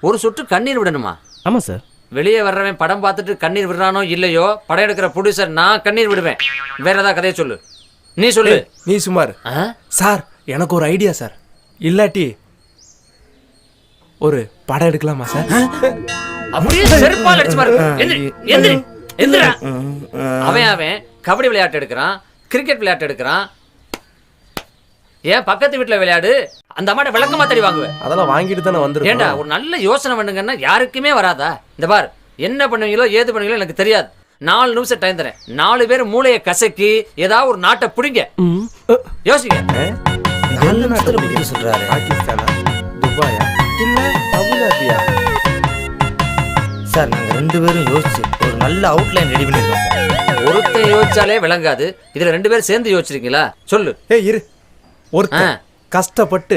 ஒரு சொட்டு கண்ணீர் விடணுமா? ஆமா சார். வெளியே வர்றவன் படம் பார்த்துட்டு கண்ணீர் விடுறானோ இல்லையோ, படம் எடுக்கிற ப்ரொடியூசர் நான் கண்ணீர் விடுவேன். வேற ஏதாவது கதையை சொல்லு. நீ சொல்லு. நீ சுமார். சார் எனக்கு ஒரு ஐடியா சார். இல்லாட்டி ஒரு படம் எடுக்கலாமா சார்? அப்படியே செருப்பால் அடிச்சு பாரு. எந்திரா. அவன் கபடி விளையாட்டு எடுக்கிறான், கிரிக்கெட் விளையாட்டு எடுக்கிறான். ஏன் பக்கத்து வீட்டுல விளையாடு, அந்த அம்மாட்ட விளக்கமா தடி வாங்குவேன். அதெல்லாம் வாங்கிட்டு தானே வந்துரு. ஏண்டா ஒரு நல்ல யோசனை பண்ணுங்கன்னா யாருக்குமே வராதா? இந்த பார், என்ன பண்ணுவீங்களோ ஏது பண்ணுவீங்களோ எனக்கு தெரியாது. 4 நிமிஷம் டைம் தரேன். 4 பேர் மூளையை கசக்கி ஏதாவது ஒரு நாட்டை பிடிங்க. யோசிங்க. 4 நிமிஷத்துல பிடிக்க சொல்றாரு. பாகிஸ்தானா, துபாயா, இல்ல அபுதாபியா? சார் நாங்க 2 பேரும் யோசிச்சு ஒரு நல்ல அவுட்லைன் ரெடி பண்ணிருக்கோம் சார். ஒருத்தன் யோசிச்சாலே விளங்காது, இதுல 2 பேரும் சேர்ந்து யோசிச்சிருக்கீங்களா? சொல்லு. இரு. ஒருத்தன் கஷ்டப்பட்டு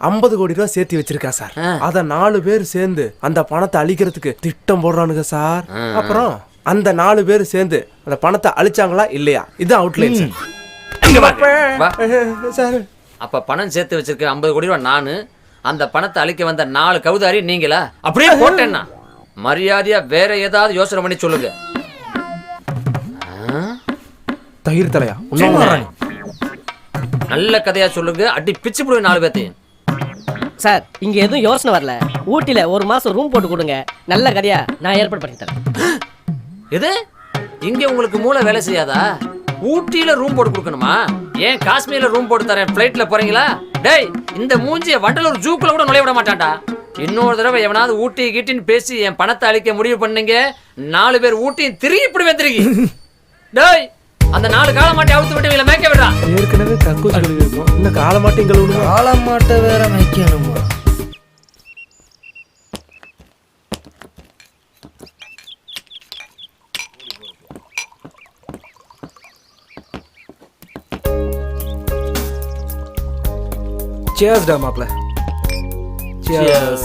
50 கோடி ரூபாய் சேர்த்து வச்சிருக்கா சார். அத 4 பேர் சேர்ந்து அந்த பணத்தை அழிக்கிறதுக்கு திட்டம் போடுறானுங்க சார். அப்புறம் அந்த 4 பேர் சேர்ந்து அந்த பணத்தை அழிச்சாங்களா இல்லையா? இது அவுட்லைன் சார். அப்ப பணம் சேர்த்து வச்சிருக்க 50 கோடி ரூபாய் நானு, அந்த பணத்தை அழிக்க வந்த 4 கவுதாரி நீங்களா? அப்படியே போட்டேன்னா மரியாதையா வேற ஏதாவது யோசனை பண்ணி சொல்லுங்க. தயிர் தலையா? நல்ல கதையா சொல்லுங்க. அடி பிச்சு போடுவேன் 4 பேர்த்தையும். சார் இங்க எதுவும் யோசனை வரல. ஊட்டில 1 மாசம் ரூம் போட்டு கொடுங்க. நல்ல கதையா நான் ஏற்பாடு பண்ணி தரேன். எது? இங்க உங்களுக்கு மூளை வேலை செய்யாதா? ஊட்டியில ரூம் போட்டு கொடுக்கணுமா? ஏன் காஷ்மீர்ல ரூம் போட்டு தரேன், பிளைட்ல போறீங்களா? டேய், இந்த மூஞ்சிய வண்டலூர் ஜூக்குள்ள கூட நுழைய விட மாட்டான்டா. இன்னொரு தடவை எவனாவது ஊட்டி கீட்டின்னு பேசி என் பணத்தை அழிக்க முடிவு பண்ணீங்க, 4 பேர் ஊட்டியும் திருகி இப்படி திருகி. டேய், அந்த 4 கால மாட்டை அவுத்து விட்டு இவங்களை மேய்க்க விடுறா. ஏற்கனவே கக்கூஸ் கழுவி இருக்கும், இந்த கால மாட்டை இங்க விடுங்க. கால மாட்டை வேற மேய்க்கணுமா? Cheers டா மாப்ள. Cheers.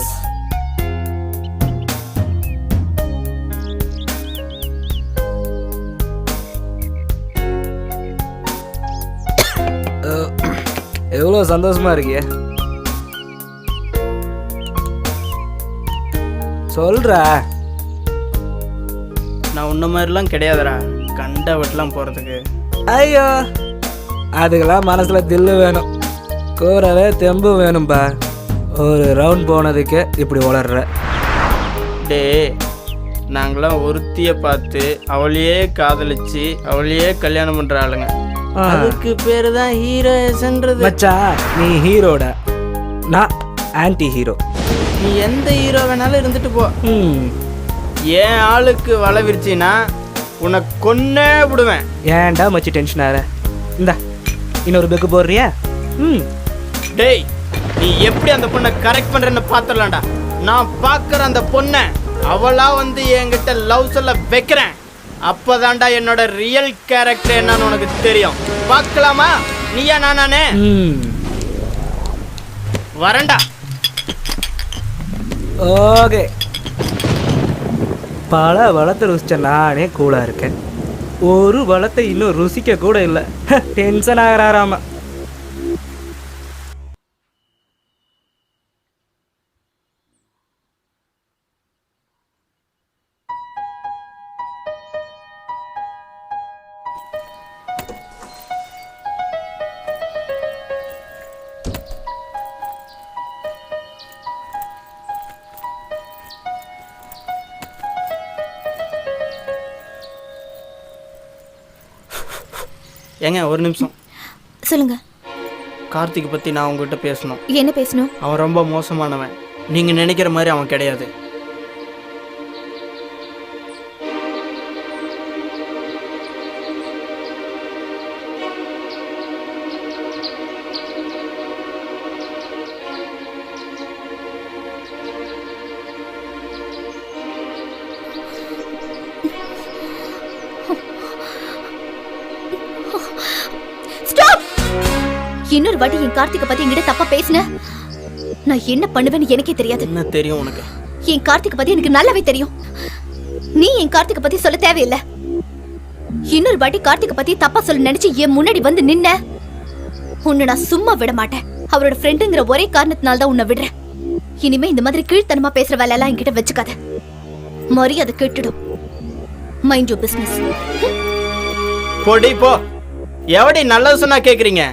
எவ்வளோ சந்தோஷமா இருக்கிய? சொல்றா. நான் உன்ன மாதிரிலாம் கிடையாதுடா, கண்ட வீட்டுலாம் போறதுக்கு. ஐயோ, அதுக்கெல்லாம் மனசுல தில்லு வேணும், கூறவே தெம்பு வேணும்பா. ஒரு ரவுண்ட் போனதுக்கு இப்படி வளர்ற. டே, நாங்களாம் ஒருத்தியை பார்த்து அவளையே காதலிச்சு அவளையே கல்யாணம் பண்ற ஆளுங்க. அதுக்கு பேரு தான் ஹீரோஸ்ன்றது. மச்சான், நீ ஹீரோட, நான் ஆன்டி ஹீரோ. நீ எந்த ஹீரோ வேணாலும் இருந்துட்டு போ. என் ஆளுக்கு வலை விரிச்சின்னா உன்னை கொன்னே விடுவேன். ஏன்டா மச்சி டென்ஷன் ஆகிற? இந்தா இன்னொரு பெக்கு போடுறியா? டேய், நீ எப்படி அந்த பொண்ணை கரெக்ட் பண்றேன்னு பார்த்துடலாம்டா. நான் பார்க்குற அந்த பொண்ணை அவளா வந்து என்கிட்ட லவ் சொல்ல வைக்கிறேன். அப்பதான்டா என்னோட ரியல் கேரக்டர் என்னன்னு உனக்கு தெரியும். பார்க்கலாமா? நீயா நானே? வரேன்டா. ஓகே, பல வளத்தை ருசிச்ச நானே கூலா இருக்கேன். ஒரு வளத்தை இன்னும் ருசிக்க கூட இல்லை. டென்ஷன் ஆகிறாராம. ஏங்க ஒரு நிமிஷம். சொல்லுங்க. கார்த்திக் பத்தி நான் உங்ககிட்ட பேசணும். என்ன பேசணும்? அவன் ரொம்ப மோசமானவன். நீங்க நினைக்கிற மாதிரி அவன் கிடையாது. Stop! இன்னொரு வாட்டி என் கார்த்திகை பத்தி என்கிட்ட தப்பா பேசுன, நான் என்ன பண்ணுவேன்னு எனக்கே தெரியாது. என்ன தெரியும் உனக்கு? என் கார்த்திகை பத்தி எனக்கு நல்லாவே தெரியும். நீ என் கார்த்திகை பத்தி சொல்ல தேவையில்லை. இன்னொரு வாட்டி கார்த்திகை பத்தி தப்பா சொல்ல நினைச்சு என் முன்னாடி வந்து நின்ன, உன்னை நான் சும்மா விட மாட்டேன். அவரோட ஃப்ரெண்டுங்கிற ஒரே காரணத்தினால தான் உன்னை விடுறேன். இனிமே இந்த மாதிரி கீழ்த்தனமா பேசுற வேலை எல்லாம் என்கிட்ட வச்சுக்காத. மரியாதை கேட்டுடும். Mind you business. போடி போ. எவடி நல்லது சொன்னா கேக்குறீங்க?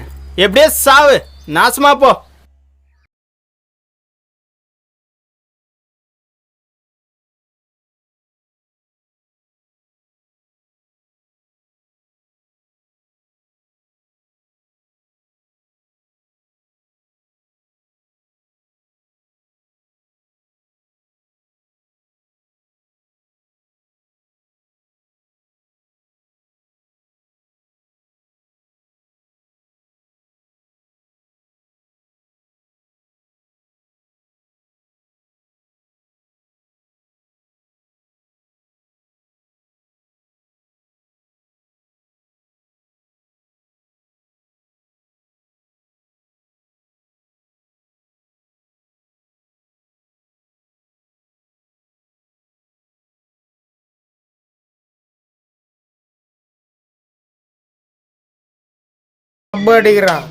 எப்படியே சாவு, நாசமா போ. அடிக்கிறான்.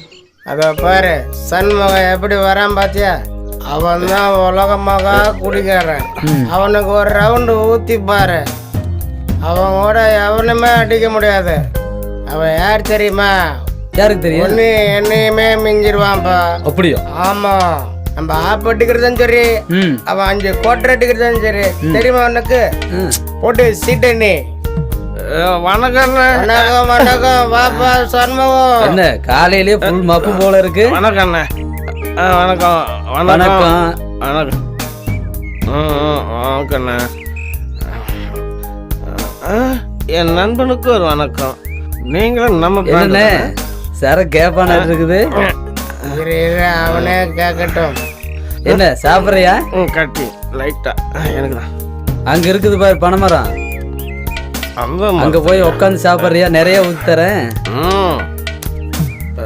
அத பாரு, சண்முகம் எப்படி வரான் பாத்தியா? அவன் தான் உலகமாக குடிக்காரன். அவனுக்கு ஒரு ரவுண்டு ஊத்தி பாரு, அவன் கூட எவனுமே அடிக்க முடியாது. அவன் யார் தெரியுமா? யாருக்கு தெரியும்? ஒன்னு என்னையுமே மிஞ்சிருவான்ப்பா. அப்படியா? ஆமா, நம்ம ஆப் அடிக்கிறதும் சரி, அவன் 5 கோட்டர் அடிக்கிறதும் சரி. தெரியுமா உனக்கு? போட்டு சீட்டு நீ. வணக்கம். வணக்கம் வணக்கம். வாப்பா சண்முகம். என்ன காலையிலேயே ஃபுல் மப்பு போல இருக்கு? வணக்கம். வணக்கம் வணக்கம் வணக்கம். வணக்கண்ணா. என் நண்பனுக்கு ஒரு வணக்கம். நீங்களும் நம்ம என்ன சர கேப்பான இருக்குது? அவனே கேட்கட்டும். என்ன சாப்பிட்றியா? கட்டி லைட்டா எனக்கு தான். அங்க இருக்குது பாரு பனைமரம், அங்க போய் உட்காந்து சாப்பிட்றியா? நிறைய ஊத்தி தரேன்.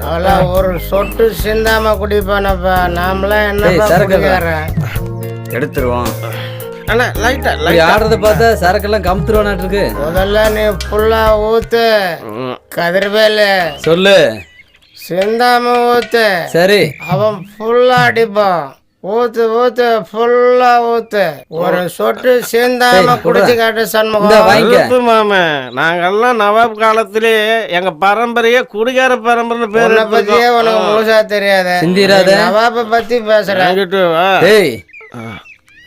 அவெல்லாம் ஒரு சொட்டு சிந்தாம குடிப்பானப்பா. நாமளாம் என்ன எடுத்துருவோம். அண்ணா லைட்டா ஆடுறத பார்த்தா சரக்கெல்லாம் கமுத்துருவானாட்டு இருக்கு. முதல்ல நீ ஃபுல்லா ஊத்து. கதிர்வேலு சொல்லு. சிந்தாம ஊத்து. சரி. அவன் ஃபுல்லா அடிப்பான். ஊத்து ஊத்து ஃபுல்லா ஊத்து. ஒரு சொட்டு சேர்ந்தாம குடிச்சு காட்டு சண்முகம். மாமா, நாங்கெல்லாம் நவாப் காலத்திலே எங்க பரம்பரையே குடிகார பரம்பரை பேர் பத்தியே உனக்கு முழுசா தெரியாது. நவாப்ப பத்தி பேசுறேன்.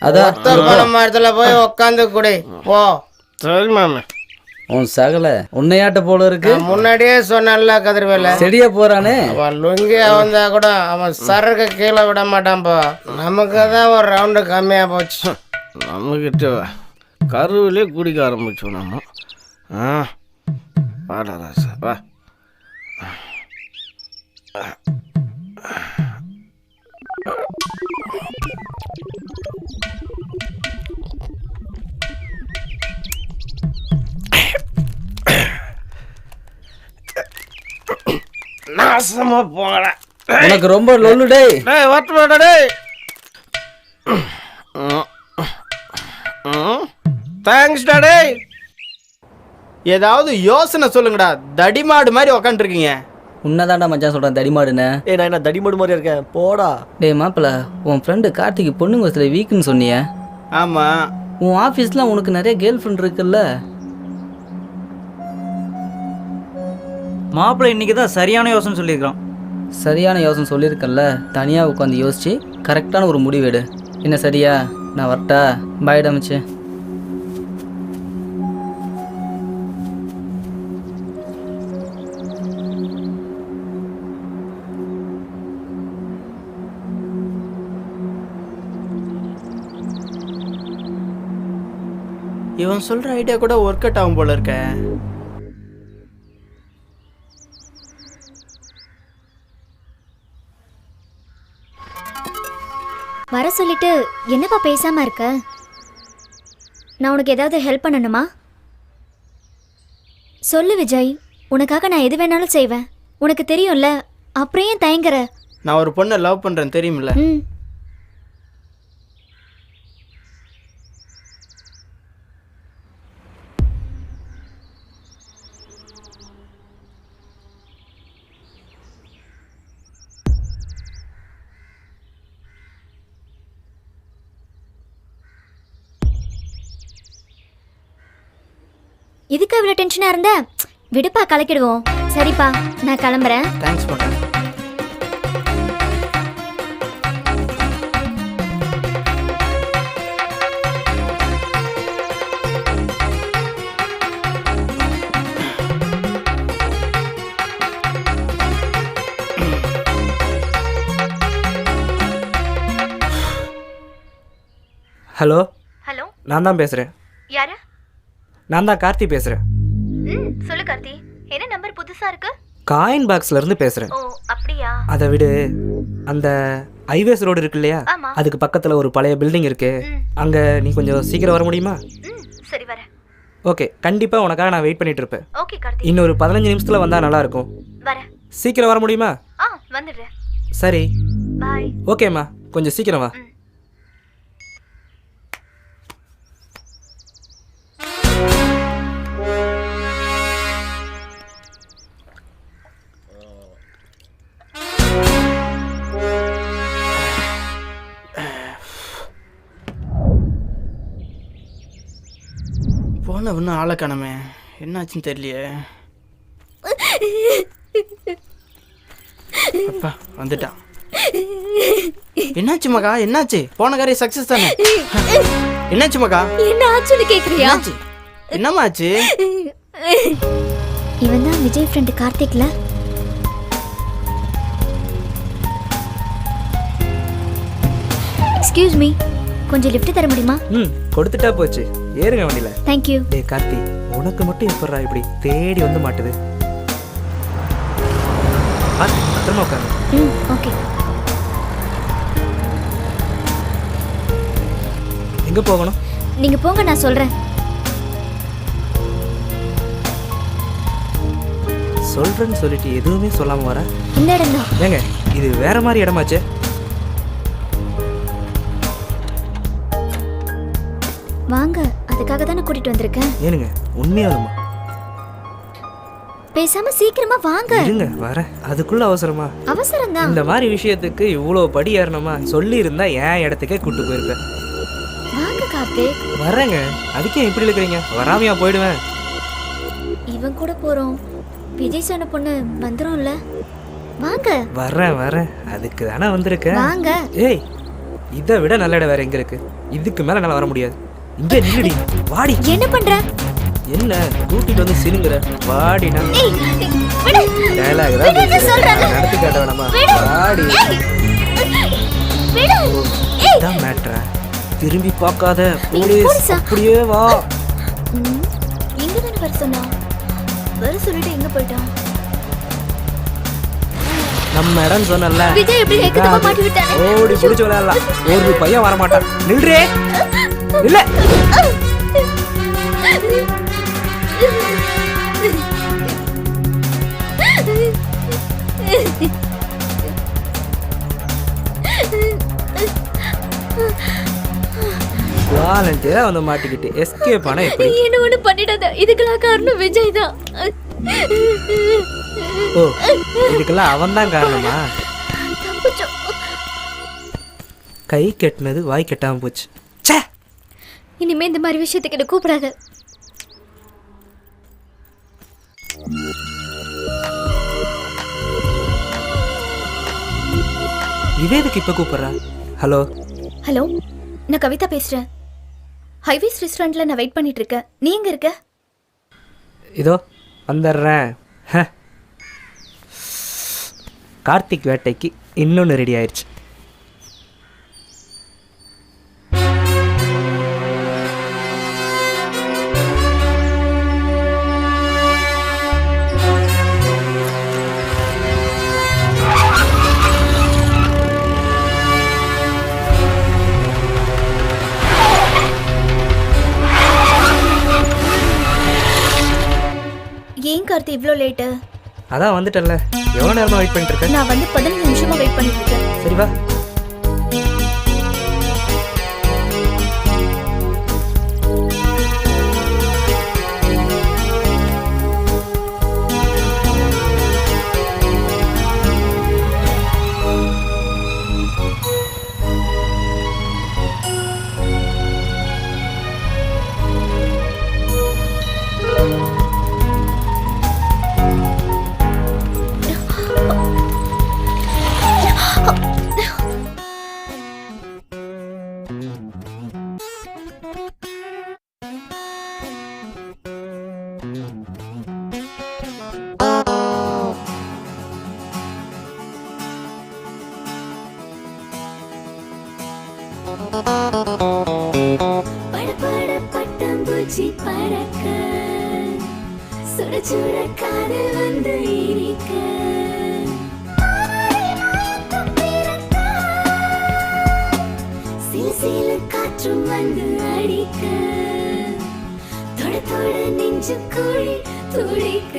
அதான் பணம் மரத்துல போய் உட்காந்து குடி போ. சரி மாமா. உன் சகல உன்னையாட்ட போல இருக்கு. முன்னாடியே சொன்னல கதிர்வேல செடியா போறானே. அவன் லுங்கி வந்தா கூட அவன் சரக்கு கீழே விட மாட்டான்ப்பா. நமக்கு தான் ஒரு ரவுண்டு கம்மியா போச்சு. நம்மகிட்ட கருவிலே குடிக்க ஆரம்பிச்சோம் நம்ம. வாடா ராசா வா. நாசமா போகல. உனக்கு ரொம்ப லொல்லு டேய். டேய் வரட்டுமாடா டேய். தேங்க்ஸ் டா டேய். ஏதாவது யோசனை சொல்லுங்கடா. தடிமாடு மாதிரி உக்காந்துருக்கீங்க. உன்னதான்டா மச்சான் சொல்றேன் தடிமாடுன்னு. நான் என்ன தடிமாடு மாதிரி இருக்கேன்? போடா. டேய் மாப்பிள்ள, உன் ஃப்ரெண்டு கார்த்திக்கு பொண்ணுங்க வசதியில் வீக்குன்னு சொன்னிய? ஆமா. உன் ஆஃபீஸில் உனக்கு நிறைய கேர்ள் ஃப்ரெண்ட் இருக்குல்ல? மாப்பிள்ளை இன்னைக்கு தான் சரியான யோசனை சொல்லியிருக்கான். சரியான யோசனை சொல்லியிருக்கல, தனியாக உட்காந்து யோசிச்சு கரெக்டான ஒரு முடிவெடு. என்ன சரியா? நான் வரட்டா? பாய்டா மச்சி. இவன் சொல்ற ஐடியா கூட ஒர்க் அவுட் ஆகும் போல இருக்க. வர சொல்லிட்டு என்னப்பா பேசாம இருக்க? நான் உனக்கு ஏதாவது ஹெல்ப் பண்ணணுமா? சொல்லு விஜய், உனக்காக நான் எது வேணாலும் செய்வேன். உனக்கு தெரியும்ல, அப்புறம் ஏன் தயங்குற? நான் ஒரு பொண்ணை லவ் பண்றேன் தெரியுமில்ல? இதுக்கு இவ்வளோ டென்ஷனா இருந்த? விடுப்பா, கலக்கிடுவோம். சரிப்பா, நான் கிளம்புறேன். Thanks madam. ஹலோ ஹலோ, நான் தான் பேசுகிறேன். யாரு? நான் தான் கார்த்தி பேசுகிறேன். சொல்லு கார்த்தி. என்ன நம்பர் புதுசா இருக்கு? காயின் பாக்ஸ்ல இருந்து பேசுகிறேன். ஓ, அப்படியா? அதை விடு, அந்த ஹைவேஸ் ரோடு இருக்கு இல்லையா, ஆமா. அதுக்கு பக்கத்தில் ஒரு பழைய பில்டிங் இருக்கு. அங்கே நீ கொஞ்சம் சீக்கிரம் வர முடியுமா? சரி, வரேன். ஓகே, கண்டிப்பாக உனக்காக நான் வெயிட் பண்ணிட்டு இருப்பேன். ஓகே கார்த்தி. இன்னொரு 15 நிமிஷத்தில் வந்தால் நல்லா இருக்கும். வரேன். சீக்கிரம் வர முடியுமா? வந்துடுறேன். சரி, பாய். ஓகேம்மா, கொஞ்சம் சீக்கிரம் வா. போன இன்னும் ஆளை காணமே, என்னாச்சுன்னு தெரியலையே. அப்பா வந்துட்டான். என்னாச்சு மகா, என்னாச்சு? போன காரியம் சக்சஸ் தானே? என்னாச்சு மகா? என்ன ஆச்சுன்னு கேக்குறியா? என்னம்மா ஆச்சு? இவன் தான் விஜய் ஃப்ரெண்ட் கார்த்திக்ல. எக்ஸ்கியூஸ் மீ, கொஞ்சம் லிஃப்ட் தர முடியுமா? கொடுத்துட்டா போச்சு, ஏறுங்க வண்டியில. Thank you. டேய் கார்த்தி, உனக்கு மட்டும் எப்பறா இப்படி தேடி வந்து மாட்டுது? பத்திரமா உட்காரு. ஓகே. எங்க போகணும்? நீங்க போங்க, நான் சொல்றேன். சொல்றேன்னு சொல்லிட்டு எதுவுமே சொல்லாம வர. இந்த இடம் தான். ஏங்க, இது வேற மாதிரி இடமாச்சே. வாங்க, அதுக்காக தானே கூட்டிட்டு வந்திருக்கேன். ஏனுங்க, உண்மையாலுமா? பேசாம சீக்கிரமா வாங்க. இருங்க வரேன். அதுக்குள்ள அவசரமா? அவசரம் தான். இந்த மாதிரி விஷயத்துக்கு இவ்வளோ படி ஏறணுமா? சொல்லி இருந்தா என் இடத்துக்கே கூட்டு போயிருப்பேன். வாங்க கார்த்திக். வரேங்க, அதுக்கே இப்படி இருக்கிறீங்க? வராமையா போயிடுவேன். இவன் கூட போறோம், விஜய் சொன்ன பொண்ணு வந்துரும்ல. வாங்க. வரேன், அதுக்கு தானே வந்திருக்கேன். வாங்க. ஏய், இதை விட நல்ல இடம் வேற எங்க இருக்கு? இதுக்கு மேல நல்லா வர முடியாது. இங்க நில்லுடி, வாடி. என்ன பண்ற? என்ன கூட்டிட்டு வந்து சினுங்கற? வாடினா விடு. டயலாக் தான் சொல்றேன். நடத்தி காட்ட வேணாமா? வாடி. விடு. இதான் மேட்டர். திரும்பி பார்க்காத. போலீஸ் அப்படியே வா. எங்க தான வர சொன்னா? வர சொல்லிட்டு எங்க போய்ட்டான்? நம்ம இடம் சொன்னல. விஜய் எப்படி ஏக்கமா மாட்டி விட்டானே. ஓடி புடிச்சு விளையாடலாம். ஒரு பையன் வர மாட்டான். நில்றே. இல்ல. வாலண்டியரா வந்து மாட்டிக்கிட்டு எஸ்கேப் ஆனா எப்படி? என்ன ஒண்ணு பண்ணிடாத. இதுக்கெல்லாம் காரணம் விஜய் தான். ஓ, இதுக்கெல்லாம் அவன் தான் காரணமா? கை கெட்டினது வாய் கெட்டாம போச்சு. இனிமே இந்த மாதிரி விஷயத்துக்கு என்ன கூப்பிடாத. இவேதுக்கு இப்ப கூப்பிடுறா? ஹலோ ஹலோ, நான் கவிதா பேசுறேன். ஹைவேஸ் ரெஸ்டாரண்ட்ல நான் வெயிட் பண்ணிட்டு இருக்கேன். நீ எங்க இருக்க? இதோ வந்துடுறேன். கார்த்திக் வேட்டைக்கு இன்னொன்று ரெடி ஆயிடுச்சு. ஏன் கார்த்தி இவ்வளோ லேட்டு? அதான் வந்துட்டல, எவ்வளோ நேரமா வெயிட் பண்ணிட்டு இருக்க? நான் வந்து 15 நிமிஷமா வெயிட் பண்ணிட்டு இருக்கேன். சரி வா. படபட பட்டாம்பூச்சி பறக்க, சுட சுட காதல் வந்து இனிக்க, சில சில காற்றும் வந்து அடிக்க, தொட தொட நெஞ்சு குழி துடிக்க,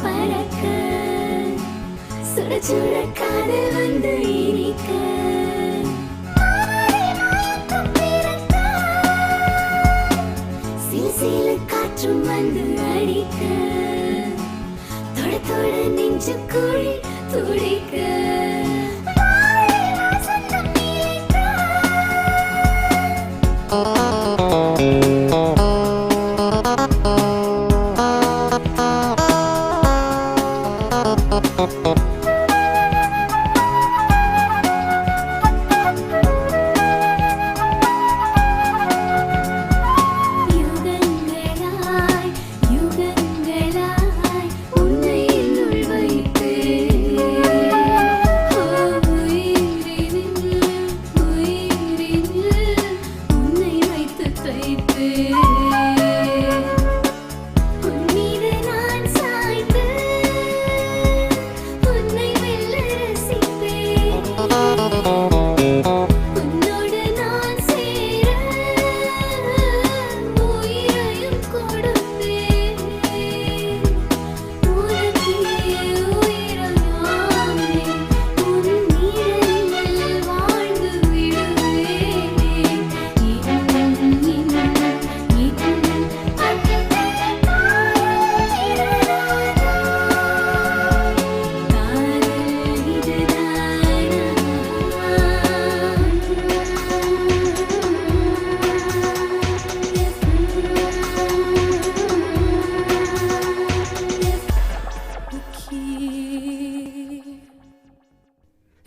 பறக்க, சுட சுட காதல் வந்து இனிக்க, சில சில காற்றும் வந்து அடிக்க, தொட தொட நெஞ்சு குழி துடிக்க,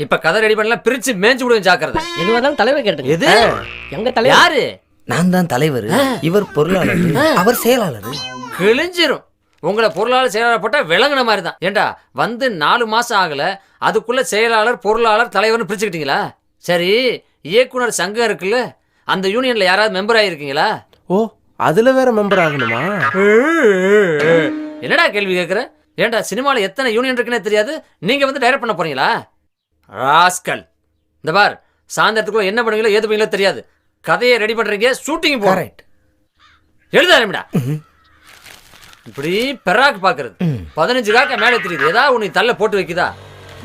இப்ப கதை ரெடி பண்ணலாம், பிரிச்சு மேய்ஞ்சு விடுவேன் ஜாக்கிரதை. எது வந்தாலும் தலைவர் கேட்டு. எது? எங்க தலைவர் யாரு? நான் தான் தலைவர், இவர் பொருளாளர், அவர் செயலாளர். கிழிஞ்சிரும். உங்களை பொருளாளர் செயலாளர் போட்டா விளங்குன மாதிரி தான். ஏண்டா வந்து 4 மாசம் ஆகல, அதுக்குள்ள செயலாளர் பொருளாளர் தலைவர்னு பிரிச்சுக்கிட்டீங்களா? சரி, இயக்குனர் சங்கம் இருக்குல்ல, அந்த யூனியன்ல யாராவது மெம்பர் ஆகிருக்கீங்களா? ஓ, அதுல வேற மெம்பர் ஆகணுமா? என்னடா கேள்வி கேட்குற? ஏண்டா சினிமாவில் எத்தனை யூனியன் இருக்குன்னே தெரியாது, நீங்க வந்து டைரக்ட் பண்ண போறீங்களா? ராஸ்கல். இந்த பார், சாயந்தரத்துக்குள்ள என்ன பண்ணுவீங்களோ ஏது பண்ணுவீங்களோ தெரியாது. கதையை ரெடி பண்றீங்க, ஷூட்டிங் போறேன். எழுத ஆரம்பிடா. இப்படி பெராக்கு பாக்குறது 15 காக்க மேலே தெரியுது. ஏதாவது உனக்கு தள்ள போட்டு வைக்குதா?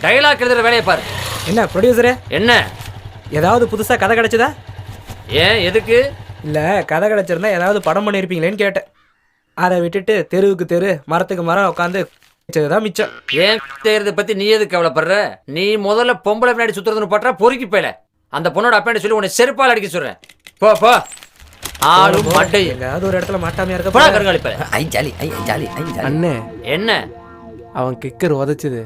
டைலாக் எழுதுற வேலையை பாரு. என்ன ப்ரொடியூசரே, என்ன ஏதாவது புதுசாக கதை கிடைச்சதா? ஏன் எதுக்கு? இல்லை, கதை கிடைச்சிருந்தா ஏதாவது படம் பண்ணியிருப்பீங்களேன்னு கேட்டேன். அதை விட்டுட்டு தெருவுக்கு தெரு மரத்துக்கு மரம் உட்காந்து தான் மிச்சம். ஏன் செய்யறத பத்தி நீ எதுக்கு கவலைப்படுற? நீ முதல்ல பொம்பளை பின்னாடி சுத்துறதுன்னு பற்றா பொறுக்கி போயில. அந்த பொண்ணோட அப்பாண்ட சொல்லி உன்னை செருப்பால் அடிக்க சொல்றேன். போ போ. ஆளும் மட்டை எங்காவது ஒரு இடத்துல மாட்டாமையா இருக்க போடா கருங்காலிப்ப. ஐ ஜாலி ஐ ஜாலி ஐ ஜாலி. அண்ணே, என்ன அவன் கிக்கர் உதைச்சது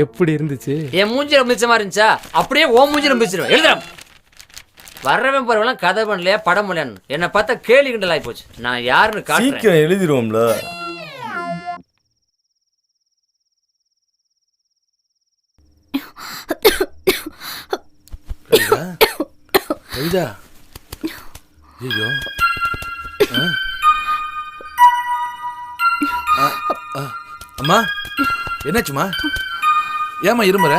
எப்படி இருந்துச்சு? என் மூஞ்சில மிச்சமா இருந்துச்சா? அப்படியே ஓ மூஞ்சில மிச்சிருவேன். எழுதுறேன். வர்றவன் பரவலாம் கதை பண்ணலையா படம் பண்ணலையான்னு என்னை பார்த்தா கேலி கிண்டல் ஆகி போச்சு. நான் யாருன்னு காட்டுறேன். எழுதிருவோம்ல. கவிதா, ஐயோ, அம்மா என்னாச்சுமா? ஏமா இருமுற?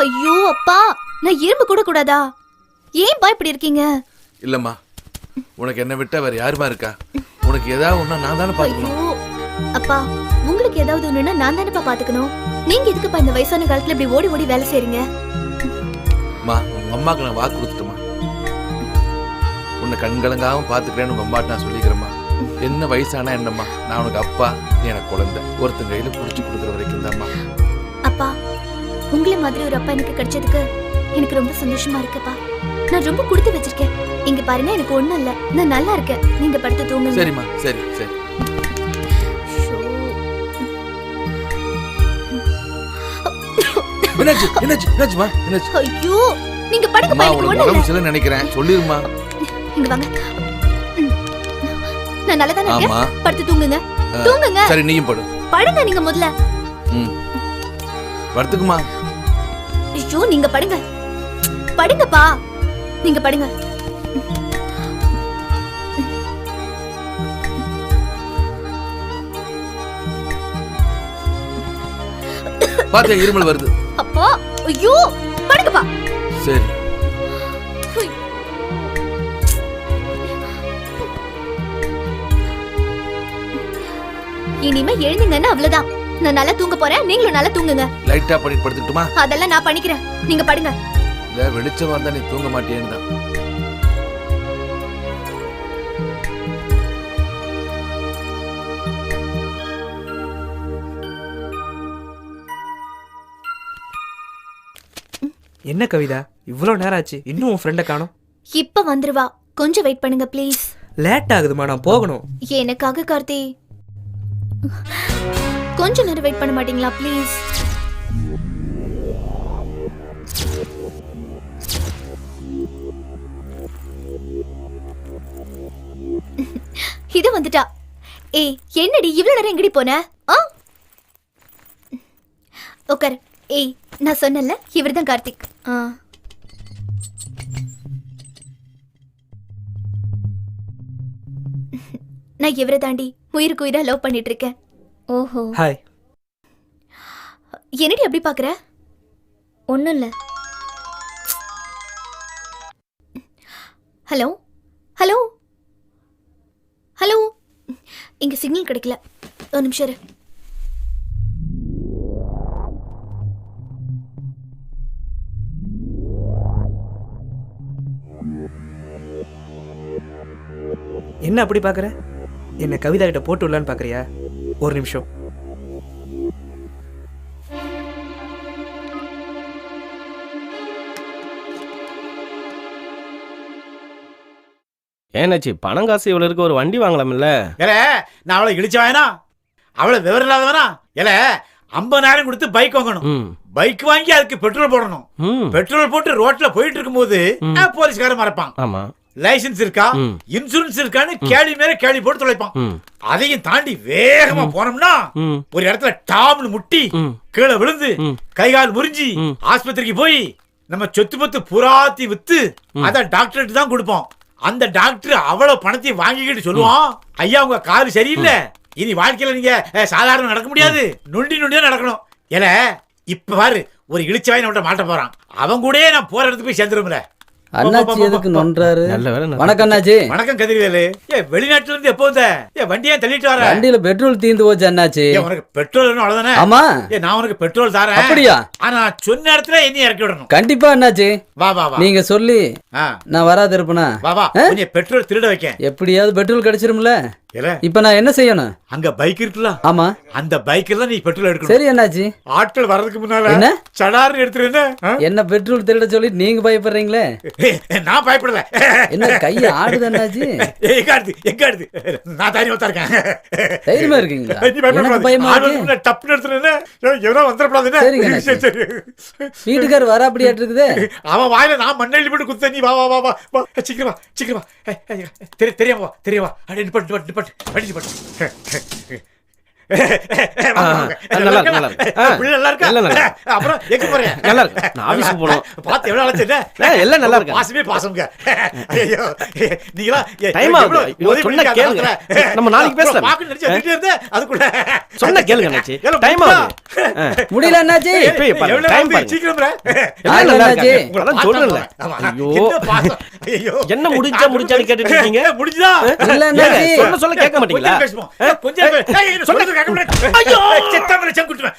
ஐயோ அப்பா, நான் இரும்பு கூட கூடாதா? ஏன்பா இப்படி இருக்கீங்க? இல்லம்மா, உனக்கு என்ன விட்டா வேற யாருமா இருக்கா? உனக்கு ஏதாவது ஒண்ணா நான் தானே பாத்துக்கணும். ஐயோ அப்பா, உங்களுக்கு ஏதாவது ஒண்ணுன்னா நான் தானேப்பா பாத்துக்கணும். நீங்க எதுக்குப்பா இந்த வயசான காலத்துல இப்படி ஓடி ஓடி வேலை செய்றீங்க? அம்மா, உங்க அம்மாக்கு நான் வாக்கு கொடுத்துட்டேம்மா. உன்னை கண்கலங்காம பாத்துக்கிறேன்னு உங்க அம்மாட்ட நான் சொல்லிக்கிறேம்மா. என்ன வயசானா என்னம்மா, நான் உனக்கு அப்பா, நீ எனக்கு குழந்தை. ஒருத்தன் கையில புடிச்சு கொடுக்குற வரைக்கும் தான்மா. அப்பா, உங்களை மாதிரி ஒரு அப்பா எனக்கு கிடைச்சதுக்கு எனக்கு ரொம்ப சந்தோஷமா இருக்குப்பா. நான் ரொம்ப கொடுத்து வச்சிருக்கேன். இங்க பாருங்க, எனக்கு ஒண்ணும் இல்ல, நான் நல்லா இருக்கேன். நீங்க படுத்து தூங்குங்க. சரிம்மா, சரி சரி. என்னாச்சு என்னாச்சு என்னாச்சுமா? என்னாச்சு? ஐயோ, நீங்க படுங்கப்பா, எனக்கு உனக்கு ஒண்ணும் உடம்பு இல்ல. சரியில்லைன்னு நினைக்கிறேன். சொல்லிருமா. இங்க வாங்க. நான் நல்லா தானே ஆமா. இருக்கேன். படுத்து தூங்குங்க. தூங்குங்க. சரி, நீயும் படு. படுங்க நீங்க முதல்ல. படுத்துக்குமா. ஐயோ, நீங்க படுங்க. படுங்கப்பா, நீங்க படுங்க. பாத்தியா இருமல் வருது. அப்பா, ஐயோ, படுங்கப்பா. சரி. இனிமே எழுந்தீங்கன்னா அவ்வளவுதான். நான் நல்லா தூங்க போறேன், நீங்களும் நல்லா தூங்குங்க. லைட்டா பண்ணி படுத்துட்டுமா? அதெல்லாம் நான் பண்ணிக்கிறேன், நீங்க படுங்க. இல்ல, வெளிச்சமா இருந்தா நீ தூங்க மாட்டேன்னு தான். என்ன கவிதா, இவ்வளோ நேரம் ஆச்சு, இன்னும் உன் ஃப்ரெண்டை காணோம்? இப்ப வந்துருவா, கொஞ்சம் வெயிட் பண்ணுங்க ப்ளீஸ். லேட் ஆகுதுமா, நான் போகணும். எனக்காக கார்த்தி, கொஞ்ச நேரம் வெயிட் பண்ண மாட்டீங்களா ப்ளீஸ்? இது வந்துட்டா. ஏய், என்னடி இவ்வளவு நேரம் எங்கடி போன? உட்கார். ஏய், நான் சொன்னல, இவர்தான் கார்த்திக். நான் இவரை தாண்டி உயிருக்கு உயிரா லவ் பண்ணிட்டு இருக்கேன். ஓஹோ. ஹாய். என்னடி அப்படி பாக்குற? ஒண்ணும் இல்ல. ஹலோ ஹலோ ஹலோ, இங்க சிக்னல் கிடைக்கல, ஒரு நிமிஷம் இரு. என்ன அப்படி பாக்குற? என்ன கவிதா கிட்ட போட்டு விடலான்னு பாக்குறியா? ஒரு நிமிஷம். ஏன்னாச்சு, பணம் காசு இவ்வளவு இருக்கு, ஒரு வண்டி வாங்கலாம்ல? ஏல, நான் அவளை இழிச்சு வாங்கினா, அவளை விவரம் இல்லாதவனா? ஏல, 50,000 கொடுத்து பைக் வாங்கணும். பைக் வாங்கி அதுக்கு பெட்ரோல் போடணும். பெட்ரோல் போட்டு ரோட்ல போயிட்டு இருக்கும்போது போலீஸ்காரன் மறப்பான். ஆமா. லைசன்ஸ் இருக்கா, இன்சூரன்ஸ் இருக்கான்னு கேள்வி மேல கேள்வி போட்டு தொலைப்பான். அதையும் தாண்டி வேகமா போனோம்னா ஒரு இடத்துல டாம்னு முட்டி கீழே விழுந்து கை கால் முறிஞ்சி ஆஸ்பத்திரிக்கு போய் நம்ம சொத்து பத்து புறாத்தி வித்து அத டாக்டர்கிட்ட தான் கொடுப்போம். அந்த டாக்டர் அவ்வளவு பணத்தையும் வாங்கிக்கிட்டு சொல்லுவான், ஐயா உங்க காது சரியில்லை, இனி வாழ்க்கையில நீங்க சாதாரண நடக்க முடியாது, நொண்டி நொண்டியா நடக்கணும். ஏல, இப்ப பாரு, ஒரு இழிச்சவாய் நம்மகிட்ட மாட்ட போறான். அவன் கூடயே நான் போற இடத்துக்கு போய் சேர்ந்துரும்ல. அண்ணாச்சி எதுக்கு நொன்றாரு? நல்ல வேளை வணக்கம் அண்ணாச்சி. வணக்கம் கதிர்வேலு. வெளிநாட்டுல இருந்து எப்போ வந்த? வண்டியை தள்ளிட்டு வர. வண்டியில பெட்ரோல் தீந்து போச்சு அண்ணாச்சி. உனக்கு பெட்ரோல் அவ்வளவுதானே? ஆமா. நான் உனக்கு பெட்ரோல் தரேன். அப்படியா? ஆனா சொன்ன இடத்துல என்ன இறக்கி விடணும். கண்டிப்பா அண்ணாச்சி. வா வா வா. நீங்க சொல்லி நான் வராது இருப்பேனா? வா வா. கொஞ்சம் பெட்ரோல் திருட வைக்க. எப்படியாவது பெட்ரோல் கிடைச்சிரும்ல. இல்ல இப்ப நான் என்ன செய்யணும்? அங்க பைக் இருக்குல்ல? ஆமா. அந்த பைக்ல நீ பெட்ரோல் எடுக்கணும். சரி அண்ணாச்சி. ஆட்கள் வர்றதுக்கு முன்னால என்ன சடார்னு எடுத்துரு. என்ன பெட்ரோல் திருட சொல்லி நீங்க பயப்படுறீங்களே? நான் பயப்படல. என்ன கைய ஆடுது அண்ணாச்சி? எங்க ஆடுது? நான் தைரியமா இருக்கேன். தைரியமா இருக்கீங்களா? நீ பயப்படாத. பயமா இருக்கு. டப்புன்னு எடுத்துரு. எவனோ வந்துடக்கூடாது. சரி. வீட்டுக்காரர் வர அப்படியாட்டு இருக்குது. அவன் வாயில நான் மண்ணெள்ளி போட்டு குத்த. நீ வா வா வா வா. சீக்கிரமா. தெரியாம தெரியாம. நிப்பட்டு. நல்லா இருக்கு. அப்புறம் எங்க போறேன்? நல்லா இருக்கு. நான் ஆபீஸ்க்கு போறோம். பாத்து எவ்வளவு அழைச்சே? எல்லாம் நல்லா இருக்கு. பாசமே பாசம்ங்க. ஐயோ நீங்களா டைம் ஆகுது. சொன்ன கேளுங்க. நம்ம நாளைக்கு பேசலாம். பாக்க நினைச்சு வந்துட்டே இருந்தே அதுக்குள்ள சொன்ன கேளுங்க அண்ணாச்சி. டைம் ஆகுது. முடியல அண்ணாச்சி. டைம் பாருங்க. சீக்கிரம் வர. எல்லாம் நல்லா இருக்கு. அதான் சொல்றேன்ல. ஐயோ என்ன முடிஞ்சான்னு கேட்டுட்டு இருக்கீங்க. முடிஞ்சா? இல்ல அண்ணாச்சி. சொல்ல கேட்க மாட்டீங்களா? கொஞ்சம் சொல்ல ஐயோ செத்தாமல சங்குட்டுவேன்.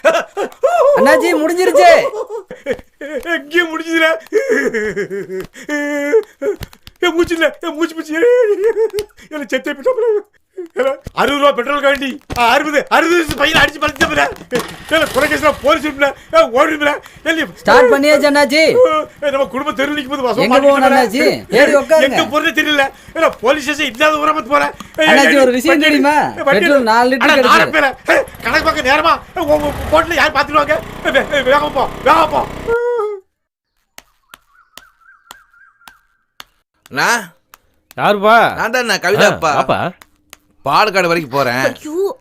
அண்ணாச்சி முடிஞ்சிருச்சு. எங்கே முடிஞ்சுதுடா? மூச்சு என்ன செத்தே போயிட்டா? 60 ரூபா பெட்ரோல் காண்டி 60 பையன் அடிச்சு பழச்சா குறைக்கா போலீஸ் ஓடுறா. ஸ்டார்ட் பண்ணியாச்சு அண்ணாச்சி. நம்ம குடும்பம் தெரு நிக்கும் போது எங்க போகணும் அண்ணாச்சி? ஏறி உட்காருங்க. எங்க போறதே தெரியல. போலீஸ் ஸ்டேஷன் இல்லாத ஊரா மத்த போறேன். அண்ணாச்சி ஒரு விஷயம் தெரியுமா? பெட்ரோல் 4 லிட்டர் கிடைச்சு. கணக்கு பார்க்க நேரமா போட்ல யார் பாத்துடுவாங்க? வேகமா போ. யாருப்பா? நான் தான் கவிதாப்பா. பாலக்காடு வரைக்கும் போறேன்.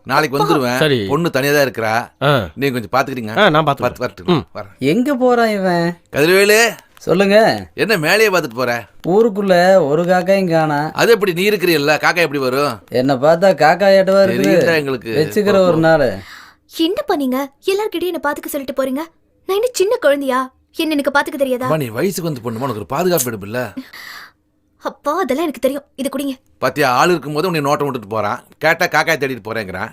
நாளைக்கு வந்துருவேன். சரி. பொண்ணு தனியா தான் இருக்கறா. நீங்க கொஞ்சம் பாத்துக்கிறீங்க. நான் பாத்து. எங்க போறான் இவன்? கதிரவேலு சொல்லுங்க. என்ன மேலேயே பாத்துட்டு போற? ஊருக்குள்ள ஒரு காக்காயும் காணா. அது எப்படி நீ இருக்கிறீல்ல? காக்கா எப்படி வரும்? என்ன பார்த்தா காக்கா ஏட்டவா இருக்கு. எங்களுக்கு வெச்சுக்கிற ஒரு நாள். என்ன பண்ணீங்க? எல்லார்கிட்டயும் என்ன பாத்துக்க சொல்லிட்டு போறீங்க. நான் என்ன சின்ன குழந்தையா? என்ன எனக்கு பாத்துக்க தெரியாதா? நீ வயசுக்கு வந்து பொண்ணுமா, உனக்கு ஒரு பாதுகாப்பு எடுப்பில்ல? அப்பா அதெல்லாம் எனக்கு தெரியும். இது குடிங்க. பாத்தியா, ஆள் இருக்கும்போது உன்னை நோட்டம் விட்டுட்டு போறான். கேட்டா காக்காய் தேடிட்டு போறேங்கிறான்.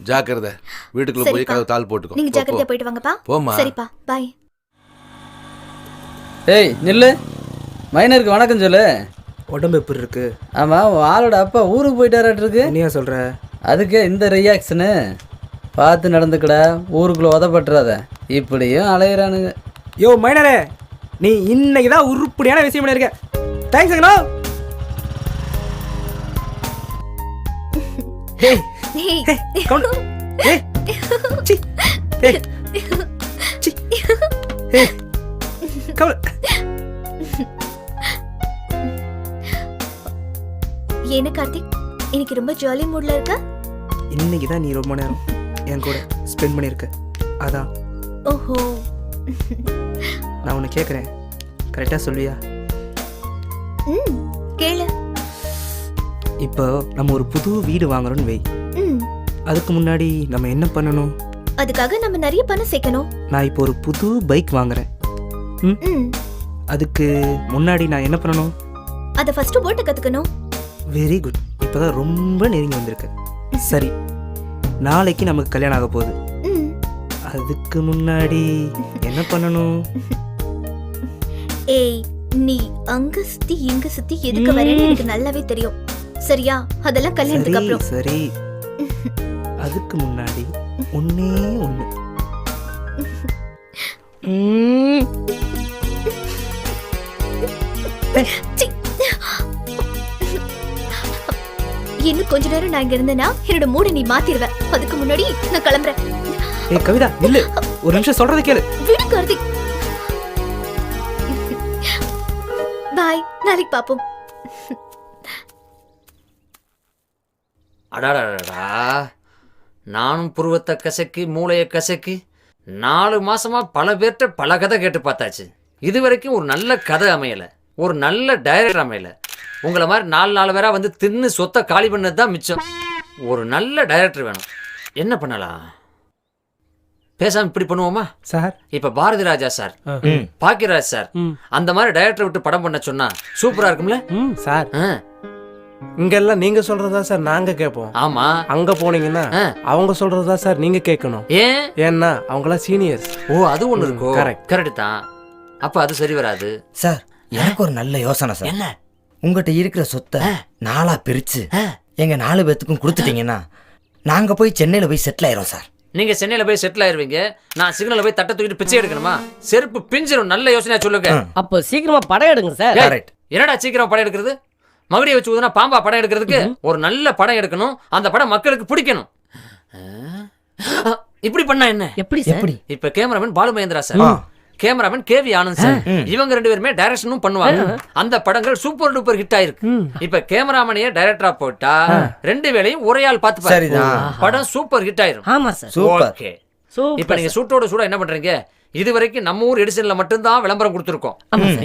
ஜாக்கிரதை. வீட்டுக்குள்ள போய் கதவு தாள் போட்டுக்கோ. நீங்க ஜாக்கிரதையா போயிட்டு வாங்கப்பா. போமா. சரிப்பா, பை. ஏய் நில்லு. மைனருக்கு வணக்கம் சொல்லு. உடம்பு எப்படி இருக்கு? ஆமா, ஆளோட அப்பா ஊருக்கு போயிட்டாராட்டு இருக்கு. என்னையா சொல்ற? அதுக்கு இந்த ரியாக்ஷனு. பார்த்து நடந்துக்கடா, ஊருக்குள்ள உதப்பட்டுறாத. இப்படியும் அலையிறானுங்க. யோ மைனரே, நீ இன்னைக்கு தான் உருப்படியான விஷயம் பண்ணிருக்க. தேங்க்ஸ் அண்ணா. ஹேய். கவுண்ட். ஏய். சி. ஏய். சி. ஏய். கவுண்ட். என்ன கார்த்திக், இன்னைக்கு ரொம்ப ஜாலி மூட்ல இருக்க? இன்னைக்கு தான் நீ ரொம்ப நேரம் என் கூட ஸ்பெண்ட் பண்ணிருக்க. அதான். ஓஹோ. நான் உன்னை கேட்குறேன், கரெக்டாக சொல்லுவியா? கேளு. இப்போ நம்ம ஒரு புது வீடு வாங்குறோம்னு வை. அதுக்கு முன்னாடி நம்ம என்ன பண்ணணும்? அதுக்காக நம்ம நிறைய பணம் சேர்க்கணும். நான் இப்போ ஒரு புது பைக் வாங்குறேன். அதுக்கு முன்னாடி நான் என்ன பண்ணணும்? அதை ஃபர்ஸ்ட் ஓட்ட கத்துக்கணும். Very good. இப்போதான் ரொம்ப நெருங்கி வந்திருக்க. சரி, நாளைக்கு நமக்கு கல்யாணம் ஆக போகுது. அதுக்கு முன்னாடி என்ன பண்ணணும்? ஏய், நீ அங்க சுத்தி இங்க சுத்தி எதுக்கு வரேன்னு எனக்கு நல்லாவே தெரியும். சரியா? அதெல்லாம் கல்யாணத்துக்கு அப்புறம். சரி, அதுக்கு முன்னாடி ஒண்ணே ஒண்ணு. இன்னும் கொஞ்ச நேரம் நான் இங்க இருந்தேன்னா என்னோட மூட நீ மாத்திடுவ. அதுக்கு முன்னாடி நான் கிளம்புறேன். ஏய் கவிதா, இல்ல, ஒரு நிமிஷம் சொல்றத கேளு. விடு கார்த்திக். பாய், நாளைக்கு பாப்போம். அடாடாடா, நானும் புருவத்தை கசக்கி மூளையை கசக்கி 4 மாசமா பல பேர்கிட்ட பல கதை கேட்டு பார்த்தாச்சு. இது வரைக்கும் ஒரு நல்ல கதை அமையலை, ஒரு நல்ல டைரக்டர் அமையலை. உங்களை மாதிரி 4 பேரா வந்து தின்னு சொத்தை காலி பண்ணது தான் மிச்சம். ஒரு நல்ல டைரக்டர் வேணும். என்ன பண்ணலாம்? பேசாம இப்படி பண்ணுவோமா சார்? இப்ப பாரதி ராஜா சார், பாக்கியராஜ் சார் அந்த மாதிரி டைரக்டர் விட்டு படம் பண்ண சொன்னா சூப்பரா இருக்கும்ல சார்? இங்கெல்லாம் நீங்க சொல்றதா சார் நாங்க கேட்போம். ஆமா, அங்க போனீங்கன்னா அவங்க சொல்றதா சார் நீங்க கேட்கணும். ஏன்னா அவங்களாம் சீனியர்ஸ். ஓ, அது ஒண்ணு இருக்கும். கரெக்ட் தான். அப்ப அது சரி வராது சார். எனக்கு ஒரு நல்ல யோசனை சார். என்ன? உங்ககிட்ட இருக்கிற சொத்தை 4ஆ பிரிச்சு எங்க 4 பேத்துக்கும் கொடுத்துட்டீங்கன்னா நாங்க போய் சென்னையில போய் செட்டில் ஆயிரும் சார். நீங்க சென்னையில போய் செட்டில் ஆயிருவீங்க, நான் சிக்னல்ல போய் தட்டை தூக்கிட்டு பிச்சை எடுக்கணுமா? செருப்பு பிஞ்சிரும். நல்ல யோசனையா சொல்லுங்க. அப்போ சீக்கிரமா படம் எடுங்க சார். என்னடா சீக்கிரமா படம் எடுக்கிறது? மகுடியை வச்சு ஊதுனா பாம்பா படம் எடுக்கிறதுக்கு? ஒரு நல்ல படம் எடுக்கணும், அந்த படம் மக்களுக்கு பிடிக்கணும். இப்படி பண்ணா என்ன? எப்படி சார்? இப்ப cameraman Balu Mahendra sir, cameraman KV Anand sir, இவங்க 2 பேருமே டைரக்ஷனும் பண்ணுவாங்க. அந்த படங்கள் சூப்பர் டூப்பர் ஹிட் ஆயிருக்கு. இப்ப கேமராமேனையே டைரக்டரா போட்டா 2 வேளையும் ஒரே ஆள் பார்த்து பாருங்க, படம் சூப்பர் ஹிட் ஆயிரும். ஆமா சார். ஓகே. இப்ப நீங்க சூட்டோட சூடா என்ன பண்றீங்க? இதுவரைக்கும் நம்ம ஊர் எடிஷன்ல மட்டும்தான் விளம்பரம் கொடுத்துருக்கோம்.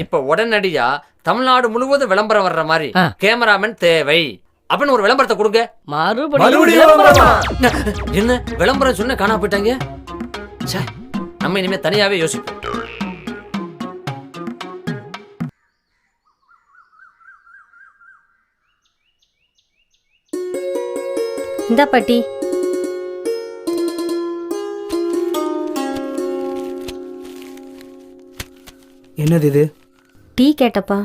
இப்ப உடனடியா தமிழ்நாடு முழுவதும் விளம்பரம் வர்ற மாதிரி கேமராமேன் தேவை அப்படின்னு ஒரு விளம்பரத்தை கொடுங்க. என்ன விளம்பரம் சொன்ன காணா போயிட்டாங்க? நம்ம இனிமே தனியாவே யோசிப்போம். இந்த பாட்டி என்னது இது? டீ கேட்டப்பா.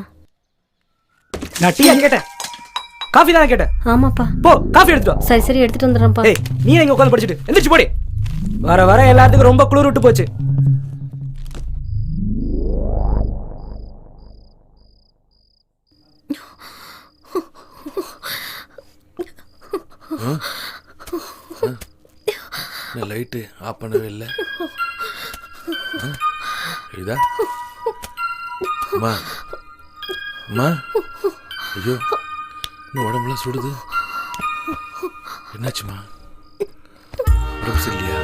நான் டீயா கேட்டேன்? காஃபி தானே கேட்டேன். ஆமாப்பா. போ காஃபி எடுத்துட்டு வா. சரி சரி எடுத்துட்டு வந்துடுறேன்ப்பா. ஏய், நீ எங்க உட்கார்ந்து படிச்சிட்டு எந்திரிச்சு போடி. வர வர எல்லாத்துக்கும் ரொம்ப குளிர் விட்டு போச்சு. லைட்டு ஆஃப் பண்ணவே இல்லை. இதா அம்மா அம்மா, ஐயோ இன்னும் உடம்புலாம் சுடுது. என்னாச்சுமா? உடம்பு சரியில்லையா?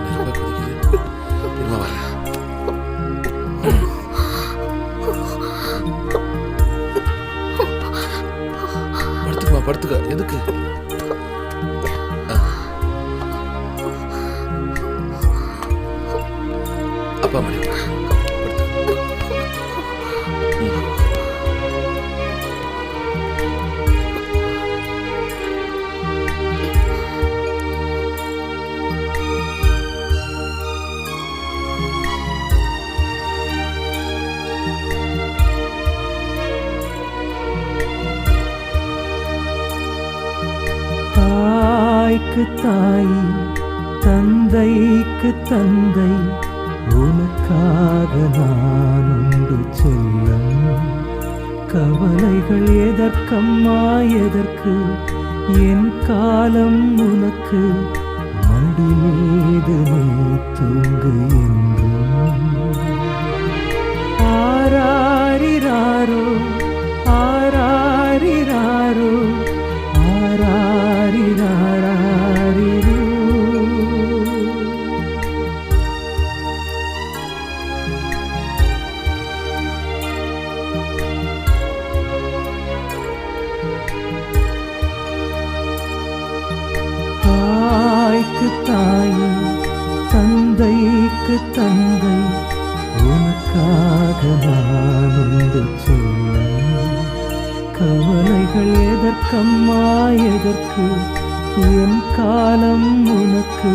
நெருப்பா கொதிக்குது. இருமா வரேன். படுத்துக்குமா, படுத்துக்க. எதுக்கு? அப்பா மணி தாய்க்கு தாய், தந்தைக்கு தந்தை, உனக்காக நான் உண்டு செல்லம். கவலைகள் எதற்கம்மா எதற்கு, என் காலம் உனக்கு, மடி மீது நீ தூங்கு என்றும். ஆராரிராரோ ஆராரிராரோ ஆராரிராரிரோ. தாய்க்கு தாய், தந்தைக்கு தந்தை, உனக்காக நான் உண்டு செல்லம். கவலைகள் எதற்கம்மா எதற்கு, என் காலம் உனக்கு,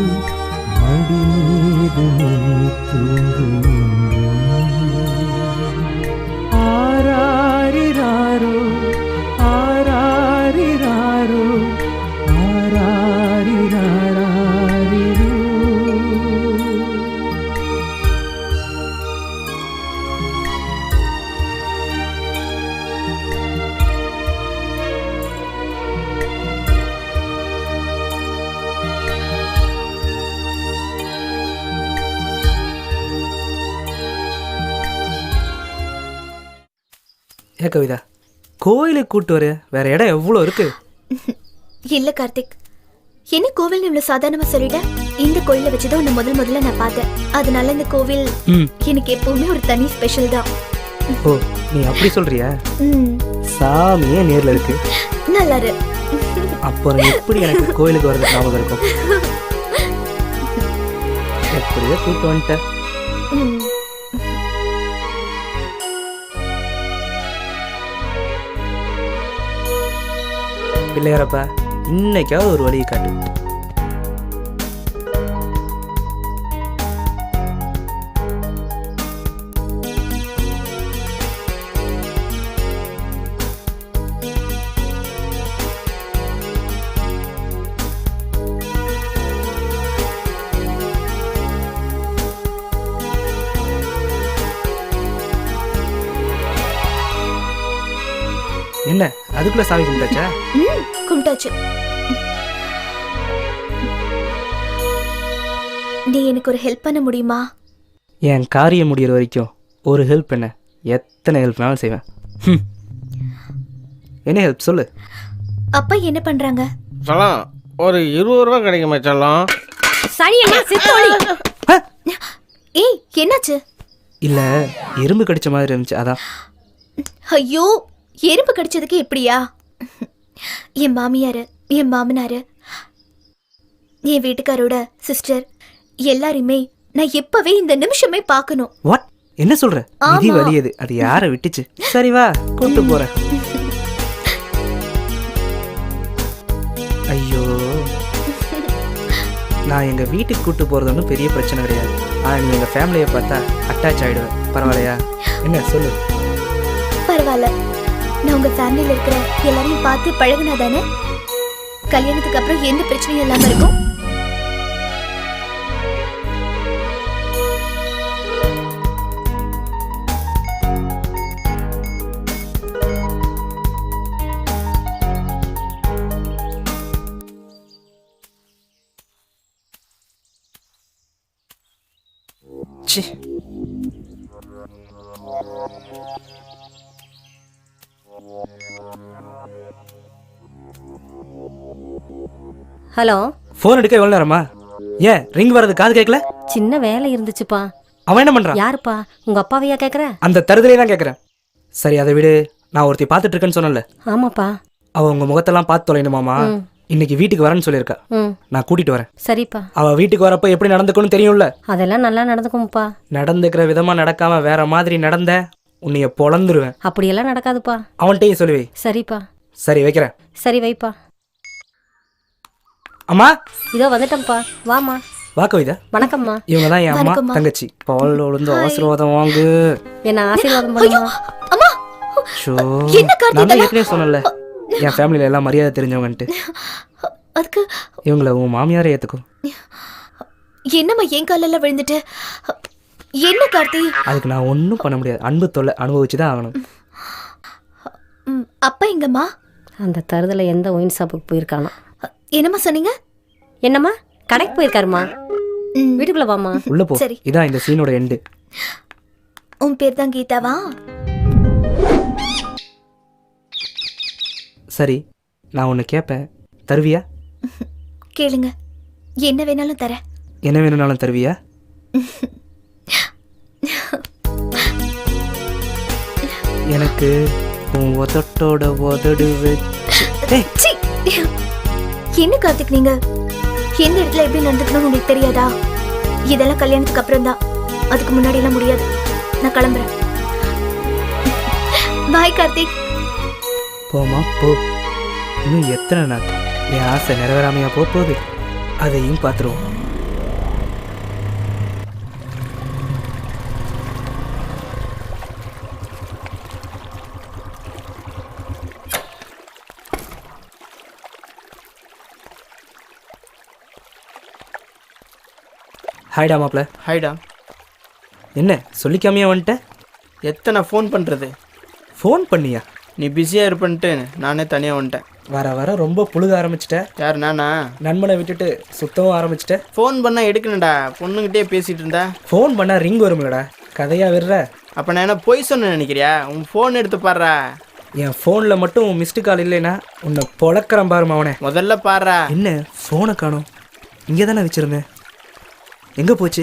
மடி மீது நீ தூங்கு என்றும். ஆராரிராரோ ஆராரிராரோ ஆராரிராரிரோ. ஏ கவிதா, கோயிலுக்கு கூட்டு வர வேற இடம் எவ்வளோ இருக்கு? இல்ல கார்த்திக், என்ன கோவில் இவ்வளவு சாதாரணமா சொல்லிட்டேன்? இந்த கோயில வச்சுதான் உன்னை முதல்ல நான் பார்த்தேன். அதனால இந்த கோவில் எனக்கு எப்பவுமே ஒரு தனி ஸ்பெஷல் தான். ஓ, நீ அப்படி சொல்றியா? சாமியே நேர்ல இருக்கு. நல்லா இரு. அப்புறம் எப்படி எனக்கு கோயிலுக்கு வர்றது ஞாபகம் இருக்கும்? எப்படியோ கூப்பிட்டு வந்துட்டேன். பிள்ளையாரப்பா, இன்னைக்காவது ஒரு வழியை காட்டு. என்ன அதுக்குள்ள சாமி கும்பிட்டாச்சா? கும்பிட்டாச்சு. நீ எனக்கு ஒரு ஹெல்ப் பண்ண முடியுமா? என் காரியம் முடிகிற வரைக்கும் ஒரு ஹெல்ப் என்ன, எத்தனை ஹெல்ப்னாலும் செய்வேன். என்ன ஹெல்ப் சொல்லு. அப்பா என்ன பண்றாங்க? செல்லம், ஒரு 20 ரூபா கிடைக்குமா செல்லம்? சரியண்ணா சித்தோடி. ஏய் என்னாச்சு? இல்ல எறும்பு கடிச்ச மாதிரி இருந்துச்சு அதான். ஐயோ, எறும்பு கடிச்சதுக்கு இப்படியா? என் மாமியாரு, என் மாமனாரு, என் வீட்டுக்காரோட சிஸ்டர் எல்லாரையுமே நான் எப்பவே இந்த நிமிஷமே பார்க்கணும். வாட்? என்ன சொல்ற? நிதி வலியது, அது யாரை விட்டுச்சு? சரி வா, கூட்டு போறேன். ஐயோ, நான் எங்க வீட்டுக்கு கூட்டு போறது ஒன்றும் பெரிய பிரச்சனை கிடையாது. ஆனா நீ எங்க ஃபேமிலியை பார்த்தா அட்டாச் ஆயிடுவேன். பரவாயில்லையா? என்ன சொல்லு. பரவாயில்ல, நான் உங்க ஃபேமிலியில இருக்கிற எல்லாரையும் பார்த்து பழகுனா தானே கல்யாணத்துக்கு அப்புறம் எந்த பிரச்சனையும் இல்லாம இருக்கும். ஹலோ. ஃபோன் எடுக்க எவ்வளவு நேரமா? ஏன் ரிங் வர்றது காது கேட்கல? சின்ன வேலை இருந்துச்சுப்பா. அவன் என்ன பண்றான்? யாருப்பா? உங்க அப்பாவையா கேக்குற? அந்த தருதலே தான் கேட்கறேன். சரி அதை விடு. நான் ஒருத்தி பார்த்துட்டு இருக்கேன்னு சொன்னல. ஆமாப்பா. அவ உங்க முகத்தெல்லாம் பார்த்து தொலைணுமாமா. இன்னைக்கு வீட்டுக்கு வரேன்னு சொல்லியிருக்கா. நான் கூட்டிட்டு வரேன். சரிப்பா. அவ வீட்டுக்கு வரப்ப எப்படி நடந்துக்கணும்னு தெரியும்ல? அதெல்லாம் நல்லா நடந்துக்கும்ப்பா. நடந்துக்கிற விதமா நடக்காம வேற மாதிரி நடந்த உன்னைய பொளந்துருவேன். அப்படியெல்லாம் நடக்காதுப்பா. அவன்கிட்டயும் சொல்லுவே. சரிப்பா. சரி வைக்கிறேன். சரி வைப்பா. அம்மா இதோ வந்துட்டேன்ப்பா. வாமா. வா கவிதா. வணக்கம்மா. இவங்க தான் என் அம்மா தங்கச்சி. பால் விழுந்து ஆசீர்வாதம் வாங்கு. என்ன ஆசீர்வாதம் பண்ணுமா? அம்மா, ஷோ, நான் ஏற்கனவே சொன்னல என் ஃபேமிலியில எல்லாம் மரியாதை தெரிஞ்சவங்கன்ட்டு. அதுக்கு இவங்கள உன் மாமியாரை ஏத்துக்கோ. என்னம்மா என் காலில் விழுந்துட்டு? என்ன கார்த்தி? அதுக்கு நான் ஒன்றும் பண்ண முடியாது. அன்பு தொல்லை அனுபவிச்சுதான் ஆகணும். அப்பா எங்கம்மா? அந்த தருதல எந்த ஒயின் ஷாப்புக்கு போயிருக்கானா? என்னம்மா சொன்னீங்க? என்னம்மா கடைக்கு போயிருக்காருமா? வீட்டுக்குள்ள வாமா. உள்ள போ. இதான் இந்த சீனோட எண்டு. உன் பேர் தான் கீதாவா? சரி, நான் ஒன்று கேட்பேன், தருவியா? கேளுங்க, என்ன வேணாலும் தரேன். என்ன வேணும்னாலும் தருவியா? எனக்கு உன் உதட்டோட உதடு வச்சு. என்ன கார்த்திக், நீங்க எந்த இடத்துல எப்படி நடந்துக்கணும்னு உங்களுக்கு தெரியாதா? இதெல்லாம் கல்யாணத்துக்கு அப்புறம் தான், அதுக்கு முன்னாடி எல்லாம் முடியாது. நான் கிளம்புறேன். பாய் கார்த்திக். போமா போ. இன்னும் எத்தனை நாள் என் ஆசை நிறைவேறாமையா போகுது? அதையும் பார்த்துருவோம். ஹாய்டா மாப்ள. ஹாய்டா. என்ன சொல்லிக்காமையா வந்துட்ட? எத்தனை ஃபோன் பண்ணுறது? ஃபோன் பண்ணியா? நீ பிஸியாக இருப்பன்ட்டு நானே தனியாக வந்துட்டேன். வர வர ரொம்ப புழுக ஆரம்பிச்சிட்ட. யார் நானா? நண்பனை விட்டுட்டு சுத்தவும் ஆரம்பிச்சிட்ட. ஃபோன் பண்ணால் எடுக்கணும்டா, பொண்ணுங்கிட்டே பேசிகிட்டு இருந்தா. ஃபோன் பண்ணால் ரிங் வரும்லடா, கதையாக விடுற. அப்போ நான் என்ன பொய் சொன்னேன்னு நினைக்கிறியா? உன் ஃபோன் எடுத்து பாடுறா. என் ஃபோனில் மட்டும் உன் மிஸ்டு கால் இல்லைன்னா உன்னை பொழக்கிறேன் பாருமா அவனை. முதல்ல பாடுறா. என்ன ஃபோனை காணோம்? இங்கே தானே வச்சுருந்தேன். எங்கே போச்சு?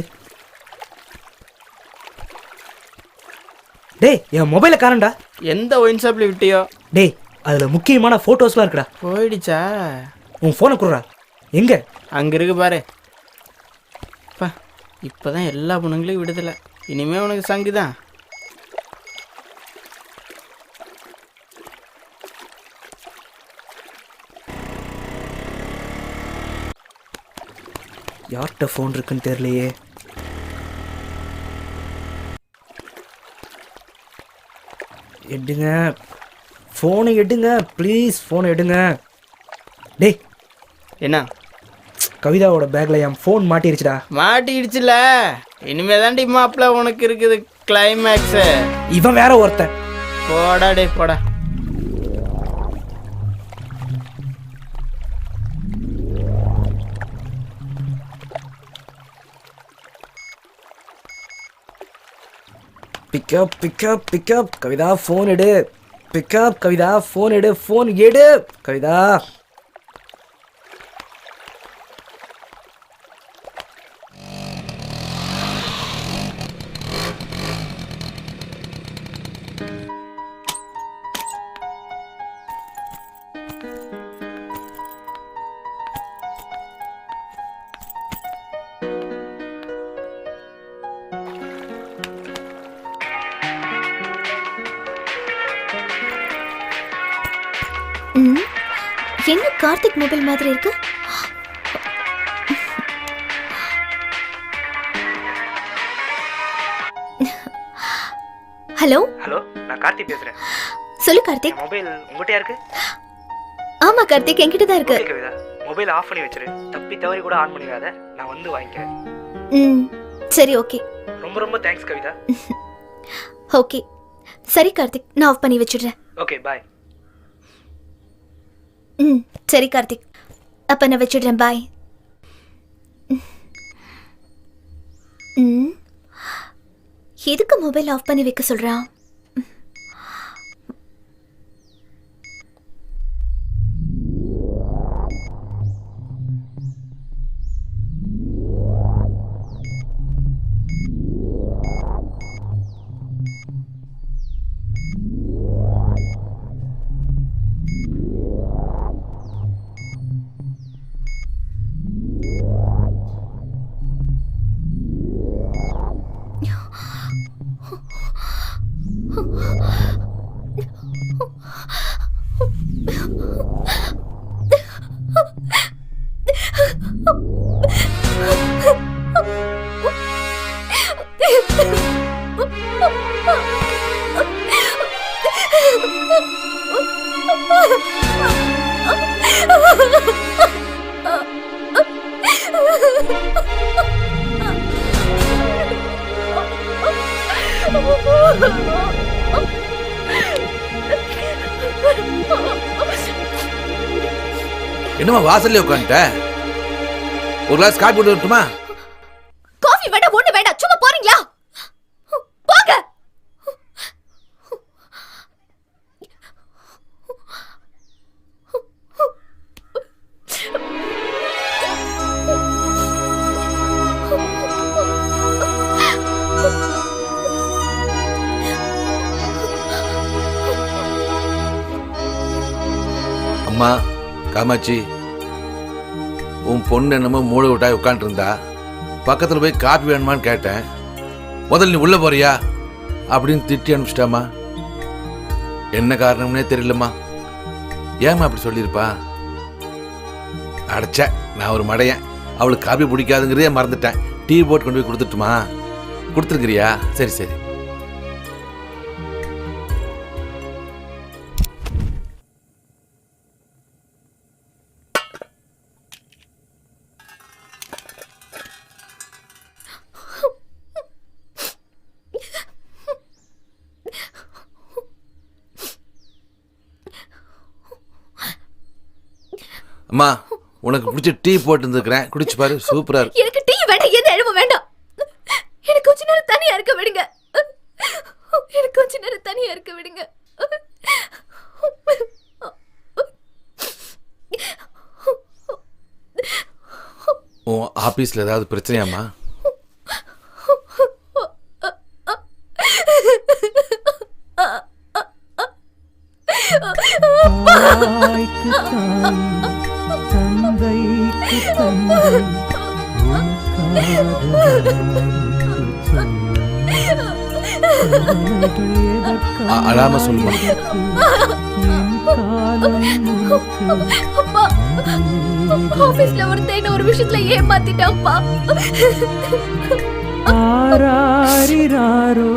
டேய், என் மொபைலை காணண்டா. எந்த ஒயின் ஷாப்ல விட்டியோ? டேய், அதில் முக்கியமான ஃபோட்டோஸ்லாம் இருக்குடா. போயிடுச்சா? உன் ஃபோனை கொடுறா. எங்கே? அங்கே இருக்கு பாரு. பா இப்போ தான் எல்லா பொண்ணுங்களையும் விடுதலை. இனிமே உனக்கு சங்கு தான். யார்கிட்ட ஃபோன் இருக்குன்னு தெரியலையே. எடுங்க ஃபோனை, எடுங்க ப்ளீஸ், ஃபோனை எடுங்க. டேய் என்ன? கவிதாவோட பேக்கில் என் ஃபோன் மாட்டிருச்சுடா. மாட்டிடுச்சுல, இனிமே தாண்டி மாப்பிள்ள உனக்கு இருக்குது கிளைமேக்ஸு. இவன் வேற ஒருத்தன். போடா டே போடா. Pick up pick up pick up Kavitha phone எடு. பிக்கப் கவிதா ஃபோன் எடு. ஃபோன் எடு கவிதா. என்ன கார்த்திக் மொபைல் மாதிரி இருக்கு? ஹலோ ஹலோ, நான் கார்த்திக் பேசுறேன். சொல்லு கார்த்திக். மொபைல் உங்ககிட்டயா இருக்கு? ஆமா கார்த்திக், என்கிட்ட தான் இருக்கு. கவிதா மொபைல் ஆஃப் பண்ணி வச்சிரு. தப்பி தவறி கூட ஆன் பண்ணிடாத. நான் வந்து வாங்கிக்கிறேன். சரி ஓகே. ரொம்ப ரொம்ப தேங்க்ஸ் கவிதா. ஓகே சரி கார்த்திக், நான் ஆஃப் பண்ணி வச்சிடுறேன். Okay bye. சரி கார்த்திக், அப்ப நான் வச்சிடுறேன். பாய். எதுக்கு மொபைல் ஆஃப் பண்ணி வைக்க சொல்றான்? என்னமா வாசல்ல உட்காந்துட்ட? ஒரு கிளாஸ் காப்பி போட்டு வரட்டுமா? காஃபி வேண்டாம், ஒண்ணு வேண்டாம். சும்மா போறீங்களா? போங்க. அம்மா காமாட்சி, உன் பொண்ணு என்னமோ மூளை விட்டாய் உட்காந்துருந்தா. பக்கத்தில் போய் காப்பி வேணுமான்னு கேட்டேன். முதல்ல நீ உள்ள போறியா அப்படின்னு திட்டி அனுப்பிச்சிட்டாமா. என்ன காரணம்னே தெரியலம்மா. ஏமா அப்படி சொல்லியிருப்பா? அடைச்ச நான் ஒரு மடையன். அவளுக்கு காப்பி பிடிக்காதுங்கிறதே மறந்துட்டேன். டீ போட்டு கொண்டு போய் கொடுத்துட்டுமா? கொடுத்துருக்கிறியா? சரி சரி. அம்மா, உனக்கு பிடிச்ச டீ போட்டு இருந்துக்கிறேன், குடிச்சு பாரு. சூப்பரா இருக்கு. எனக்கு டீ வேண்டாம், எந்த எழுவும் வேண்டாம். எனக்கு கொஞ்ச நேரம் தனியா இருக்க விடுங்க. எனக்கு கொஞ்ச நேரம் தனியா இருக்க விடுங்க. உன் ஆபீஸ்ல ஏதாவது பிரச்சனையாம்மா? அப்பா தாய்க்கு தாய் தந்தைக்கு தந்தை அழாம சொல்லுமா. அப்பா ஆபீஸ்ல ஒருத்தன் ஒரு விஷயத்துல ஏமாத்திட்டான்ப்பா. ஆராரிராரோ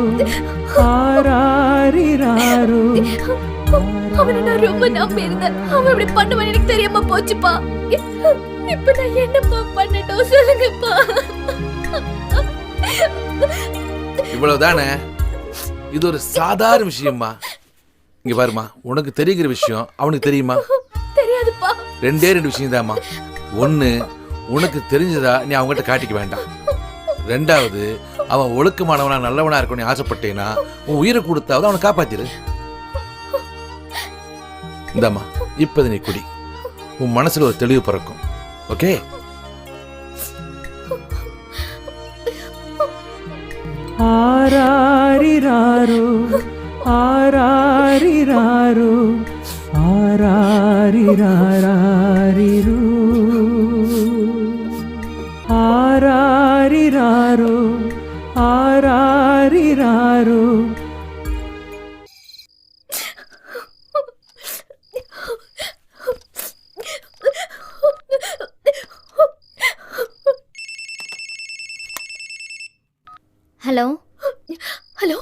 ஆராரிராரோ அவனை நான் ரொம்ப நம்பி இருந்தேன். அவன் இப்படி பண்ணுவான்னு எனக்கு தெரியாம போச்சுப்பா. இப்ப நான் என்னப்பா பண்ணட்டும் சொல்லுங்கப்பா. இவ்வளவுதானே? இது ஒரு சாதாரண விஷயம்மா. இங்க பாருமா, உனக்கு தெரிகிற விஷயம் அவனுக்கு தெரியுமா? தெரியாதுப்பா. ரெண்டே விஷயம் தான்மா. ஒண்ணு, உனக்கு தெரிஞ்சதா நீ அவங்ககிட்ட காட்டிக்க வேண்டாம். ரெண்டாவது, அவன் ஒழுக்கமானவனா நல்லவனா இருக்கணும்னு ஆசைப்பட்டேன்னா உன் உயிரை கொடுத்தாவது அவனை காப்பாத்திரு. இந்தாம்மா, இப்ப நீ குடி. உன் மனசுல ஒரு தெளிவு பிறக்கும். ஓகே? ஆராரிராரோ ஆராரிராரோ ஆராரிராரிரோ ஆராரிராரோ ஆராரிராரோ. ஹலோ ஹலோ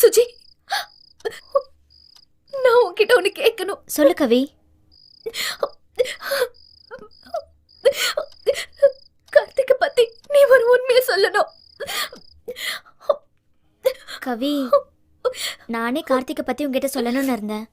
சுஜி, நான் உன்கிட்ட ஒண்ணு கேட்கணும். சொல்லு கவி. கார்த்திகை பத்தி நீ ஒரு உண்மையை சொல்லணும். கவி, நானே கார்த்திகை பத்தி உங்ககிட்ட சொல்லணும்னு இருந்தேன்.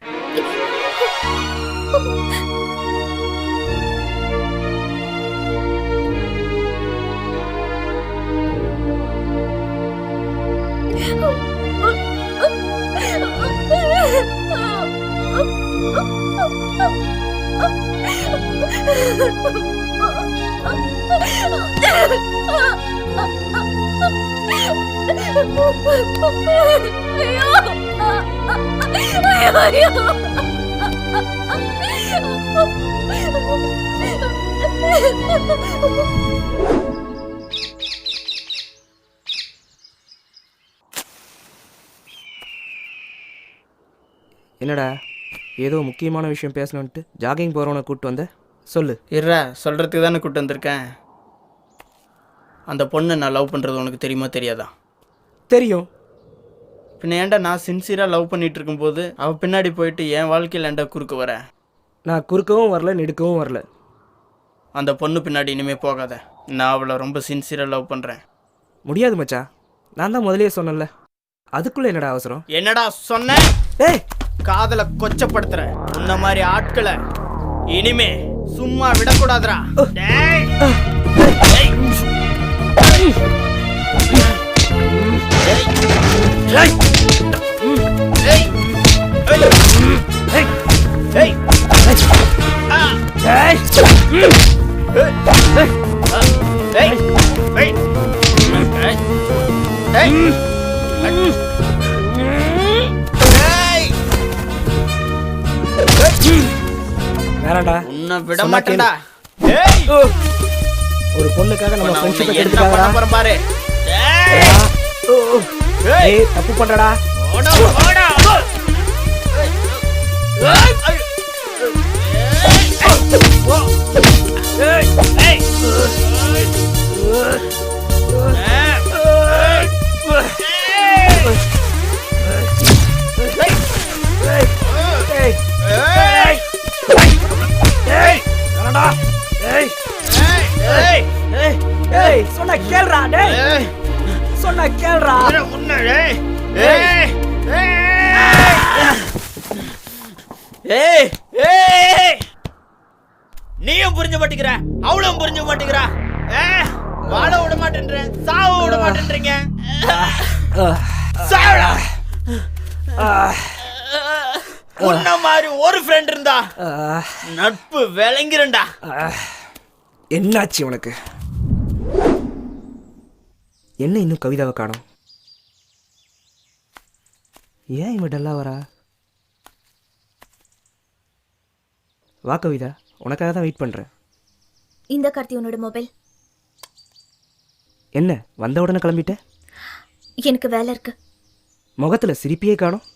என்னடா ஏதோ முக்கியமான விஷயம் பேசணுன்ட்டு ஜாகிங் போகிறவனை கூப்பிட்டு வந்த, சொல்லு. இருடா, சொல்கிறதுக்கு தானே கூப்பிட்டு வந்திருக்கேன். அந்த பொண்ணை நான் லவ் பண்ணுறது உனக்கு தெரியுமா தெரியாதா? தெரியும். பின்ன ஏன்டா நான் சின்சியராக லவ் பண்ணிட்டு இருக்கும்போது அவள் பின்னாடி போயிட்டு என் வாழ்க்கையில் ஏன்டா குறுக்க வர? நான் குறுக்கவும் வரல, நெடுக்கவும் வரல. அந்த பொண்ணு பின்னாடி இனிமேல் போகாத. நான் அவளை ரொம்ப சின்சியராக லவ் பண்ணுறேன். முடியாது மச்சா, நான் தான் முதலே சொன்னேன்ல. அதுக்குள்ளே என்னடா அவசரம்? என்னடா சொன்ன? ஏய், காதலை கொச்சப்படுத்துறேன். இந்த மாதிரி ஆட்களை இனிமே சும்மா விடக்கூடாதுடா. டேய் வேறடா, உன்னை விட மாட்டேன்டா. ஒரு பொண்ணுக்காக நம்ம ஃப்ரெண்ட்ஷிப்பை என்ன பண்ண கெடுத்துக்காதடா. போறேன் பாரு. ஏய், தப்பு பண்றடா. ஓடா ஓடா. சொன்ன கேள்றா, டேய் சொன்ன கேள்றா. நீயும் புரிஞ்ச மாட்டேங்கிற, அவளும் புரிஞ்ச மாட்டேங்கிறா. வாழ விட மாட்டேன்ற, சாவ விட மாட்டேன்றீங்க. சாவடா. உன்ன மாதிரி ஒரு ஃப்ரெண்ட் இருந்தா நட்பு விளங்கிருண்டா. என்னாச்சு உனக்கு? என்ன இன்னும் கவிதாவை காணோம்? ஏன் இவன் டல்லா வரா? வா கவிதா, உனக்காக தான் வெயிட் பண்ணுறேன். இந்த கார்த்தி உன்னோட மொபைல். என்ன வந்த உடனே கிளம்பிட்ட? எனக்கு வேலை இருக்கு. முகத்தில் சிரிப்பியே காணோம்.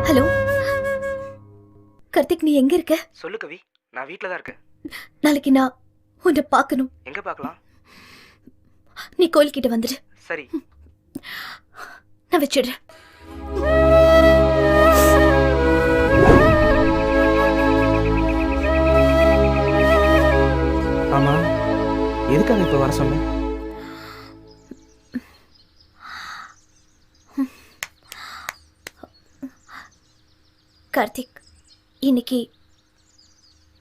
ஹலோ கார்த்திக், நீ எங்க இருக்க? சொல்லு கவி, நான் வீட்டில் தான் இருக்கேன். நாளைக்கு நான் உன்னை பார்க்கணும். எங்கே பார்க்கலாம்? நீ கோயில்கிட்ட வந்துடு. சரி, நான் வச்சிடுறேன். ஆமாம், எதுக்காக இப்போ வர சொன்னேன்? கார்த்திக், இன்னைக்கு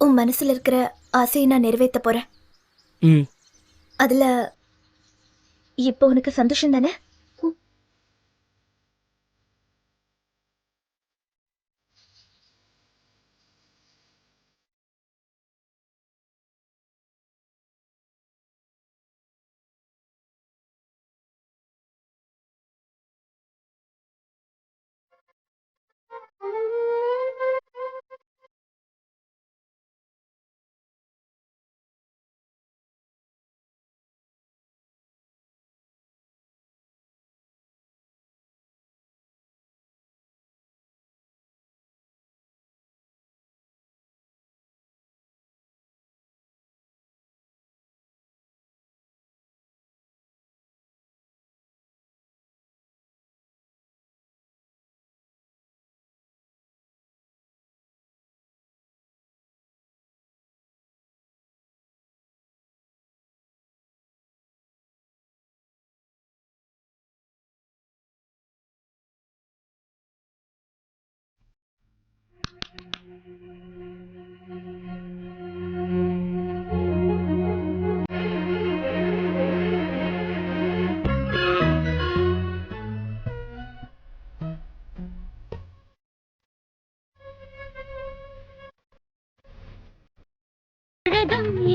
உன் மனசுல இருக்கிற ஆசையை நான் நிறைவேற்ற போறேன். அதுல இப்போ உனக்கு சந்தோஷம் தானே?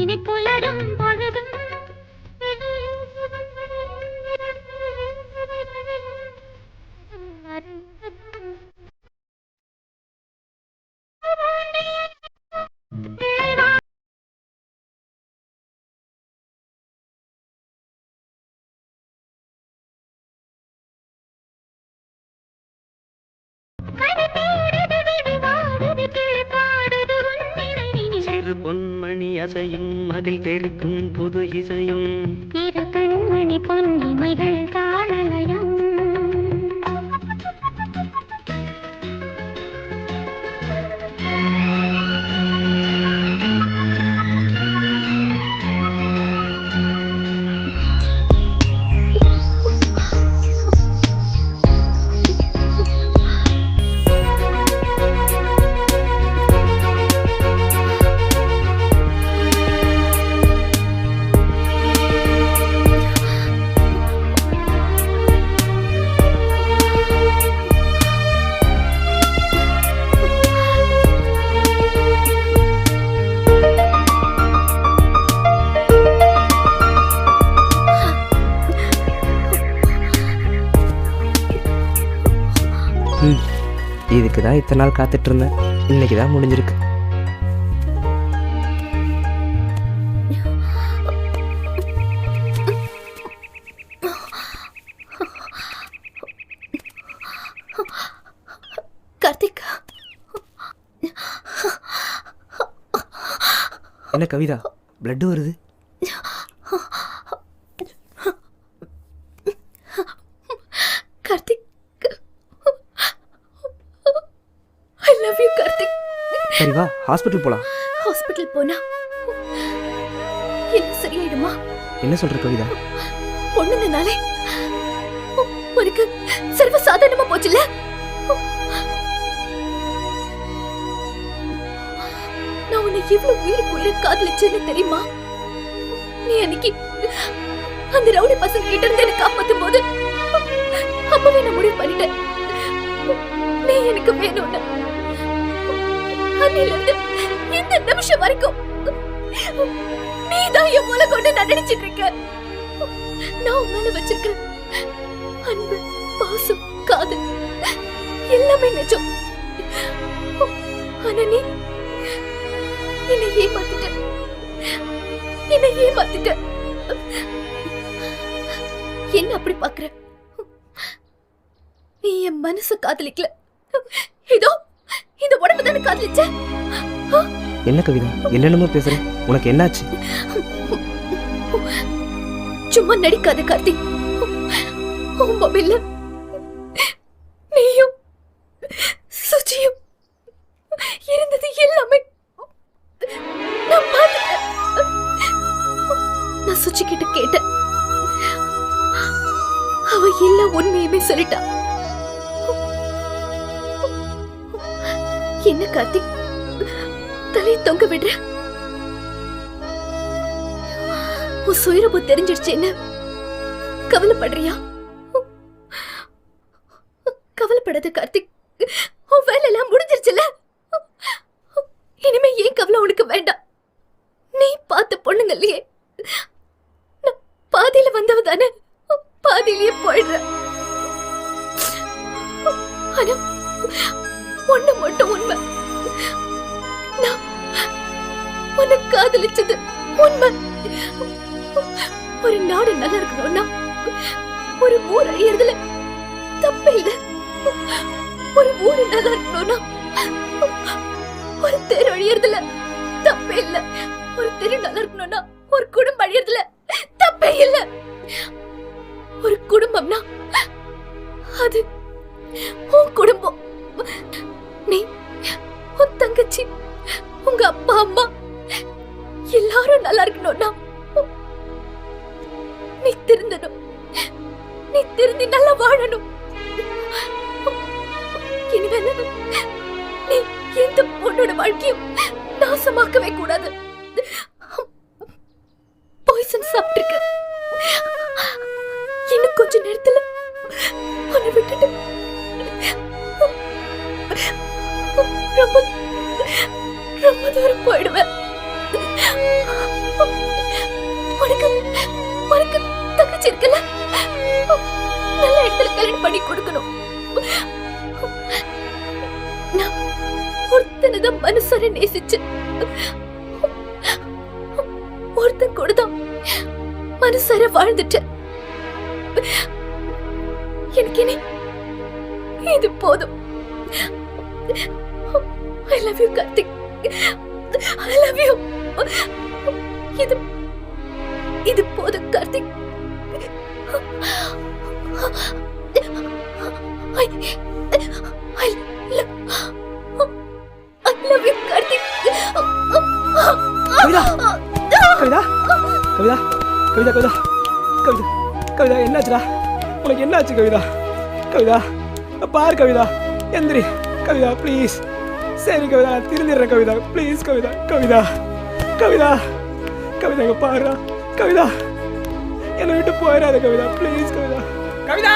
இனி புலரும் பொழுதும் பொன்மணி அசையும் அதில் தெளிக்கும் புது இசையும் இரு கண்மணி பொன்னிமைகள் காணலையும் இதுக்கு தான் இத்தனை நாள் காத்துட்டு இருந்தேன். இன்னைக்கு தான் முடிஞ்சிருக்கு. என்ன கவிதா பிளட் வருது? Karthik, I love you Karthik. சரி வா ஹாஸ்பிட்டல் போலாம். ஹாஸ்பிட்டல் போனா என்ன சரியாயிடுமா? என்ன சொல்ற கவிதா? பொண்ணுங்கனாலே உனக்கு சர்வ சாதாரணமா போச்சுல. நான் உன்னை எவ்வளவு உயிருக்கு உயிரை காதலிச்சேன்னு தெரியுமா? நீ அன்னைக்கு அந்த ரவுடி பசங்க கிட்ட இருந்து எனக்கு காப்பாத்தும் போது அப்பவே நான் முடிவு பண்ணிட்டேன், நீ எனக்கு வேணும்னு. அன்னில இருந்து இந்த நிமிஷம் வரைக்கும் நீதான் என் மூல கொண்டு நான் நினைச்சிட்டு இருக்கேன். நான் உன் மேல வச்சிருக்கிற அன்பு, பாசம், காதல் எல்லாமே நிஜம். ஆனா நீ என்னை ஏமாத்திட்ட. என்ன அப்படி பாக்குற? நீ என் மனசு காதலிக்கல, இதோ இந்த உடம்பு தானே காதலிச்ச. என்ன கவிதா என்னென்னமோ பேசுற? உனக்கு என்னாச்சு? சும்மா நடிக்காத கார்த்திக். உன் மொபைல்ல நீயும் சுஜியும் இருந்தது எல்லாமே நான் பார்த்துட்டேன். நான் சுஜி கிட்ட கேட்டேன், அவ எல்லா உண்மையுமே சொல்லிட்டா. என்ன கார்த்திக் தலை தொங்க விடுற? உன் சுயரூபம் தெரிஞ்சிடுச்சு என்ன கவலைப்படுறியா? கவலைப்படாத கார்த்திக், உன் வேலை எல்லாம் முடிஞ்சிருச்சுல. இனிமே ஏன் கவலை உனக்கு வேண்டாம். நீ பார்த்த பொண்ணுங்கல்லையே பாதியில வந்தவ தானே, பாதியிலேயே போயிடுற. ஆனா ஒண்ணு மட்டும் உண்மை, நான் உன்னை காதலிச்சது உண்மை. ஒரு நாடு நல்லா இருக்கணும்னா ஒரு ஊர் அழியறதுல தப்பே இல்லை. ஒரு ஊரு நல்லா இருக்கணும்னா ஒரு தெரு அழியறதுல தப்பே இல்லை. ஒரு தெரு நல்லா இருக்கணும்னா ஒரு குடும்பம் அழியறதுல தப்பே இல்லை. ஒரு குடும்பம்னா அது உன் குடும்பம். நீ, உன் தங்கச்சி, உங்க அப்பா அம்மா எல்லாரும் நல்லா இருக்கணும்னா நீ திருந்தணும். நீ திருந்தி நல்லா வாழணும். இனிமேல் நீ எந்த பொண்ணோட வாழ்க்கையும் நாசமாக்கவே கூடாது. பாய்சன் சாப்பிட்டிருக்க. இன்னும் கொஞ்ச நேரத்துல உன்னை விட்டுட்டு ரொம்ப ரொம்ப தூரம் போயிடுவேன். உனக்கு உனக்கு தங்கச்சி இருக்கல, நல்ல இடத்துல கல்யாணம் பண்ணி கொடுக்கணும். நான் ஒருத்தனதான் மனசார நேசிச்சு, ஒருத்தன் கூடதான் மனசார வாழ்ந்துட்டேன். எனக்கு இனி இது போதும். I love you Karthik, I love you. இது போதும் Karthik. I love you Karthik. Kavitha Kavitha Kavitha Kavitha Kavitha Kavitha Kavitha என்னாச்சுடா? உனக்கு என்னாச்சு கவிதா? கவிதா பாரு கவிதா, எந்திரி கவிதா ப்ளீஸ். சரி கவிதா நான் திருந்திடுறேன் கவிதா ப்ளீஸ். கவிதா கவிதா கவிதா கவிதா இங்க பாருடா கவிதா, என்னை விட்டு போயிடாத கவிதா ப்ளீஸ். கவிதா கவிதா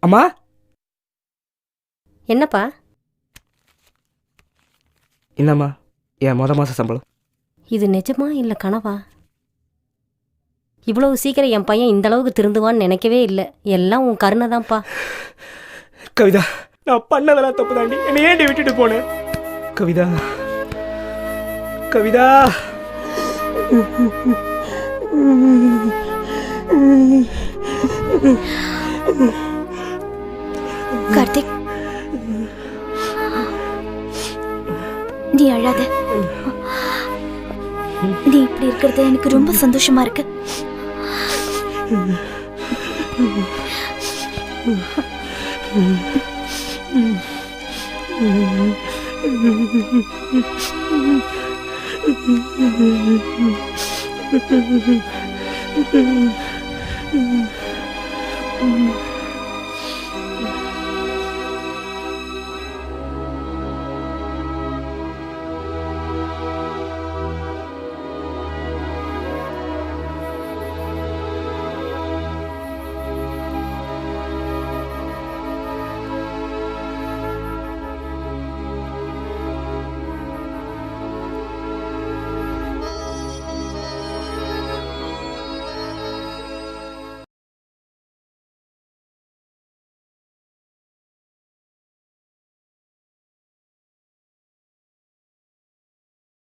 அம்மா. என்னப்பா? என்னம்மா என் மாத சம்பளம். இது நிஜமா இல்லை கனவா? இவ்வளவு சீக்கிரம் என் பையன் இந்த அளவுக்கு திருந்துவான்னு நினைக்கவே இல்லை. எல்லாம் உன் கருணை தான்ப்பா. கவிதா நான் பண்ணதெல்லாம் தப்பு தாண்டி, என்னை ஏண்டி விட்டுட்டு போனேன்? கவிதா கவிதா கார்த்திக், நீ அழாத. நீ இப்படி இருக்கிறது எனக்கு ரொம்ப சந்தோஷமா இருக்கு. Mm-hmm.